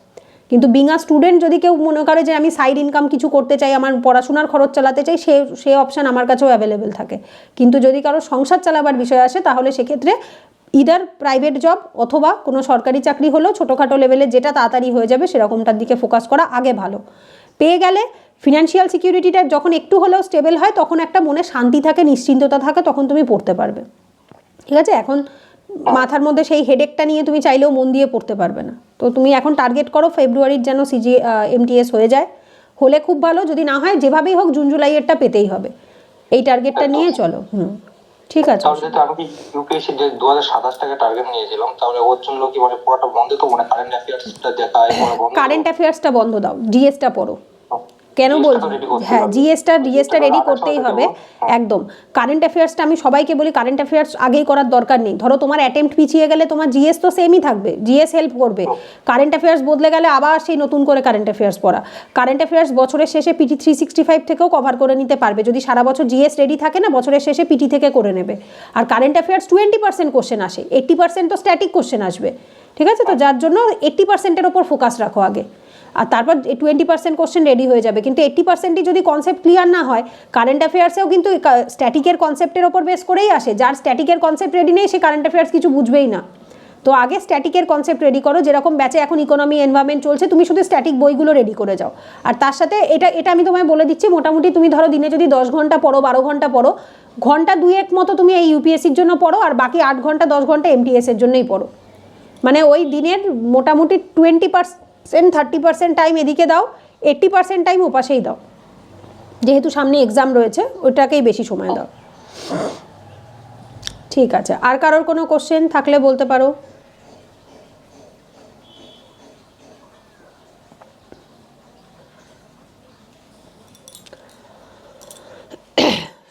কিন্তু বিং আ স্টুডেন্ট যদি কেউ মনে করে যে আমি সাইড ইনকাম কিছু করতে চাই, আমার পড়াশোনার খরচ চালাতে চাই, সে অপশান আমার কাছেও অ্যাভেলেবেল থাকে। কিন্তু যদি কারো সংসার চালাবার বিষয় আসে, তাহলে সেক্ষেত্রে ইদার প্রাইভেট জব অথবা কোনো সরকারি চাকরি হলেও ছোটোখাটো লেভেলে যেটা তাড়াতাড়ি হয়ে যাবে সেরকমটার দিকে ফোকাস করা আগে ভালো। পেয়ে গেলে ফিনান্সিয়াল সিকিউরিটিটা যখন একটু হলেও স্টেবল হয়, তখন একটা মনে শান্তি থাকে, নিশ্চিন্ততা থাকে, তখন তুমি পড়তে পারবে। ঠিক আছে? এখন মাথার মধ্যে সেই হেডেকটা নিয়ে তুমি চাইলেও মন দিয়ে পড়তে পারবে না। তো তুমি এখন টার্গেট করো ফেব্রুয়ারির যেন এমটিএস হয়ে যায়। হলে খুব ভালো, যদি না হয় যেভাবেই হোক জুন জুলাইয়েরটা পেতেই হবে। এই টার্গেটটা নিয়ে চলো। ঠিক আছে। তাহলে যেটা আমি কি ইউপিএসসি যে 2027 টাকা টার্গেট নিয়েছিলাম, তাহলে ওর জন্য কি মানে পুরোটা বন্ধ? তো মানে কারেন্ট অ্যাফেয়ার্সটা দেখা হয় বন্ধ? কারেন্ট অ্যাফেয়ার্সটা বন্ধ দাও, জিএসটা পড়ো। কেন বলছি? হ্যাঁ, জিএসটা রেডি করতেই হবে একদম। কারেন্ট অ্যাফেয়ার্সটা আমি সবাইকে বলি, কারেন্ট অ্যাফেয়ার্স আগেই করার দরকার নেই। ধরো তোমার অ্যাটেম্প্ট পিছিয়ে গেলে তোমার জিএস তো সেমই থাকবে, জিএস হেল্প করবে। কারেন্ট অ্যাফেয়ার্স বদলে গেলে আবার সেই নতুন করে কারেন্ট অ্যাফেয়ার্স পড়া। কারেন্ট অ্যাফেয়ার্স বছরের শেষে পিটি 365 থেকেও কভার করে নিতে পারবে। যদি সারা বছর জিএস রেডি থাকে না, বছরের শেষে পিটি থেকে করে নেবে। আর কারেন্ট অ্যাফেয়ার্স 20% কোশ্চেন আসে, 80% তো স্ট্যাটিক কোশ্চেন আসবে। ঠিক আছে? তো যার জন্য 80%-এর ওপর ফোকাস রাখো আগে, আর তারপর 20% কোশ্চেন রেডি হয়ে যাবে। কিন্তু 80%ই যদি কনসেপ্ট ক্লিয়ার না হয়, কারেন্ট অ্যাফেয়ার্সেও কিন্তু স্ট্যাটিকের কনসেপ্টের ওপর বেস করেই আসে। যার স্ট্যাটিকের কনসেপ্ট রেডি নেই, সে কারেন্ট অ্যাফেয়ার্স কিছু বুঝবেই না। তো আগে স্ট্যাটিকের কনসেপ্ট রেডি করো। যেরকম ব্যাচে এখন ইকোনমি এনভায়রনমেন্ট চলছে, তুমি শুধু স্ট্যাটিক বইগুলো রেডি করে যাও। আর তার সাথে এটা আমি তোমায় বলে দিচ্ছি, মোটামুটি তুমি ধরো দিনে যদি 10 ঘন্টা পড়ো, 12 ঘন্টা পড়ো, ঘন্টা 2-1 মতো তুমি এই ইউপিএসসির জন্য পড়ো, আর বাকি 8 ঘন্টা 10 ঘন্টা এমটিএসের জন্যই পড়ো। মানে ওই দিনের মোটামুটি 20%-30% টাইম এদিকে দাও, 80% টাইম ওপাশেই দাও। যেহেতু সামনে এক্সাম রয়েছে, ওটাকেই বেশি সময় দাও। ঠিক আছে, আর কারোর কোনো কোশ্চেন থাকলে বলতে পারো।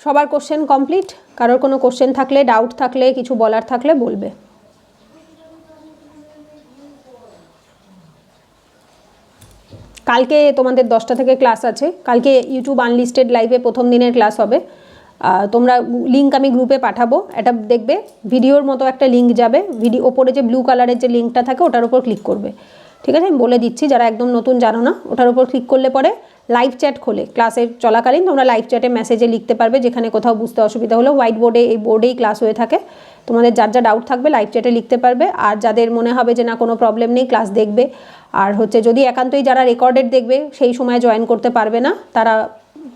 সবার কোশ্চেন কমপ্লিট? কারোর কোনো কোশ্চেন থাকলে, ডাউট থাকলে, কিছু বলার থাকলে বলবে। কালকে তোমাদের 10টা থেকে ক্লাস আছে। কালকে ইউটিউব আনলিস্টেড লাইভে প্রথম দিনের ক্লাস হবে। তোমরা লিঙ্ক আমি গ্রুপে পাঠাবো, এটা দেখবে ভিডিওর মতো একটা লিঙ্ক যাবে। ওপরে যে ব্লু কালারের যে লিঙ্কটা থাকে ওটার উপর ক্লিক করবে। ঠিক আছে? আমি বলে দিচ্ছি, যারা একদম নতুন জানো না, ওটার উপর ক্লিক করলে পরে লাইভ চ্যাট খোলে। ক্লাসের চলাকালীন তোমরা লাইভ চ্যাটে মেসেজে লিখতে পারবে, যেখানে কোথাও বুঝতে অসুবিধা হলো। হোয়াইট বোর্ডে, এই বোর্ডেই ক্লাস হয়ে থাকে। তোমাদের যার যা ডাউট থাকবে লাইভ চ্যাটে লিখতে পারবে। আর যাদের মনে হবে যে না কোনো প্রবলেম নেই, ক্লাস দেখবে। আর যদি একান্তই যারা রেকর্ডেড দেখবে, সেই সময় জয়েন করতে পারবে না, তারা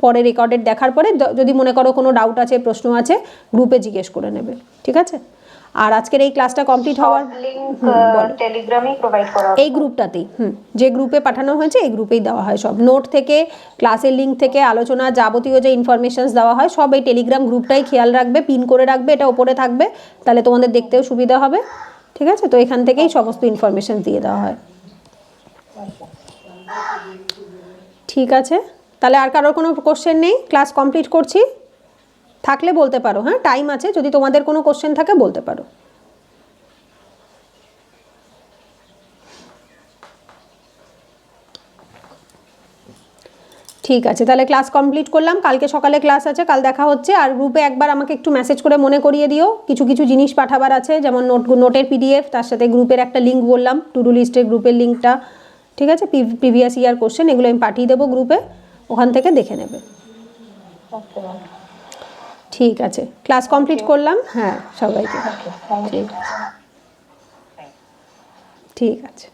পরে রেকর্ডেড দেখার পরে যদি মনে করো কোনো ডাউট আছে, প্রশ্ন আছে, গ্রুপে জিজ্ঞেস করে নেবে। ঠিক আছে? আর আজকের এই ক্লাসটা কমপ্লিট হওয়ার টেলিগ্রামে প্রোভাইড করা এই গ্রুপটাতেই, যে গ্রুপে পাঠানো হয়েছে এই গ্রুপেই দেওয়া হয় সব। নোট থেকে, ক্লাসের লিঙ্ক থেকে, আলোচনা যাবতীয় যে ইনফরমেশনস দেওয়া হয় সব এই টেলিগ্রাম গ্রুপটাই খেয়াল রাখবে, পিন করে রাখবে, এটা ওপরে থাকবে, তাহলে তোমাদের দেখতেও সুবিধা হবে। ঠিক আছে? তো এখান থেকেই সমস্ত ইনফরমেশন দিয়ে দেওয়া হয়। ঠিক আছে, তাহলে আর কারোর কোনো কোশ্চেন নেই? ক্লাস কমপ্লিট করছি, থাকলে বলতে পারো, হ্যাঁ টাইম আছে, যদি তোমাদের কোনো কোশ্চেন থাকে বলতে পারো। ঠিক আছে, তাহলে ক্লাস কমপ্লিট করলাম, কালকে সকালে ক্লাস আছে, কাল দেখা হচ্ছে। আর গ্রুপে একবার আমাকে একটু মেসেজ করে মনে করিয়ে দিও, কিছু কিছু জিনিস পাঠাবার আছে, যেমন নোটের পিডিএফ, তার সাথে গ্রুপের একটা লিঙ্ক বললাম, টু ডু লিস্টের গ্রুপের লিঙ্কটা, ঠিক আছে, প্রিভিয়াস ইয়ার কোশ্চেন, এগুলো আমি পাঠিয়ে দেবো গ্রুপে, ওখান থেকে দেখে নেবে। ঠিক আছে, ক্লাস কমপ্লিট করলাম, হ্যাঁ সবাইকে, ঠিক আছে।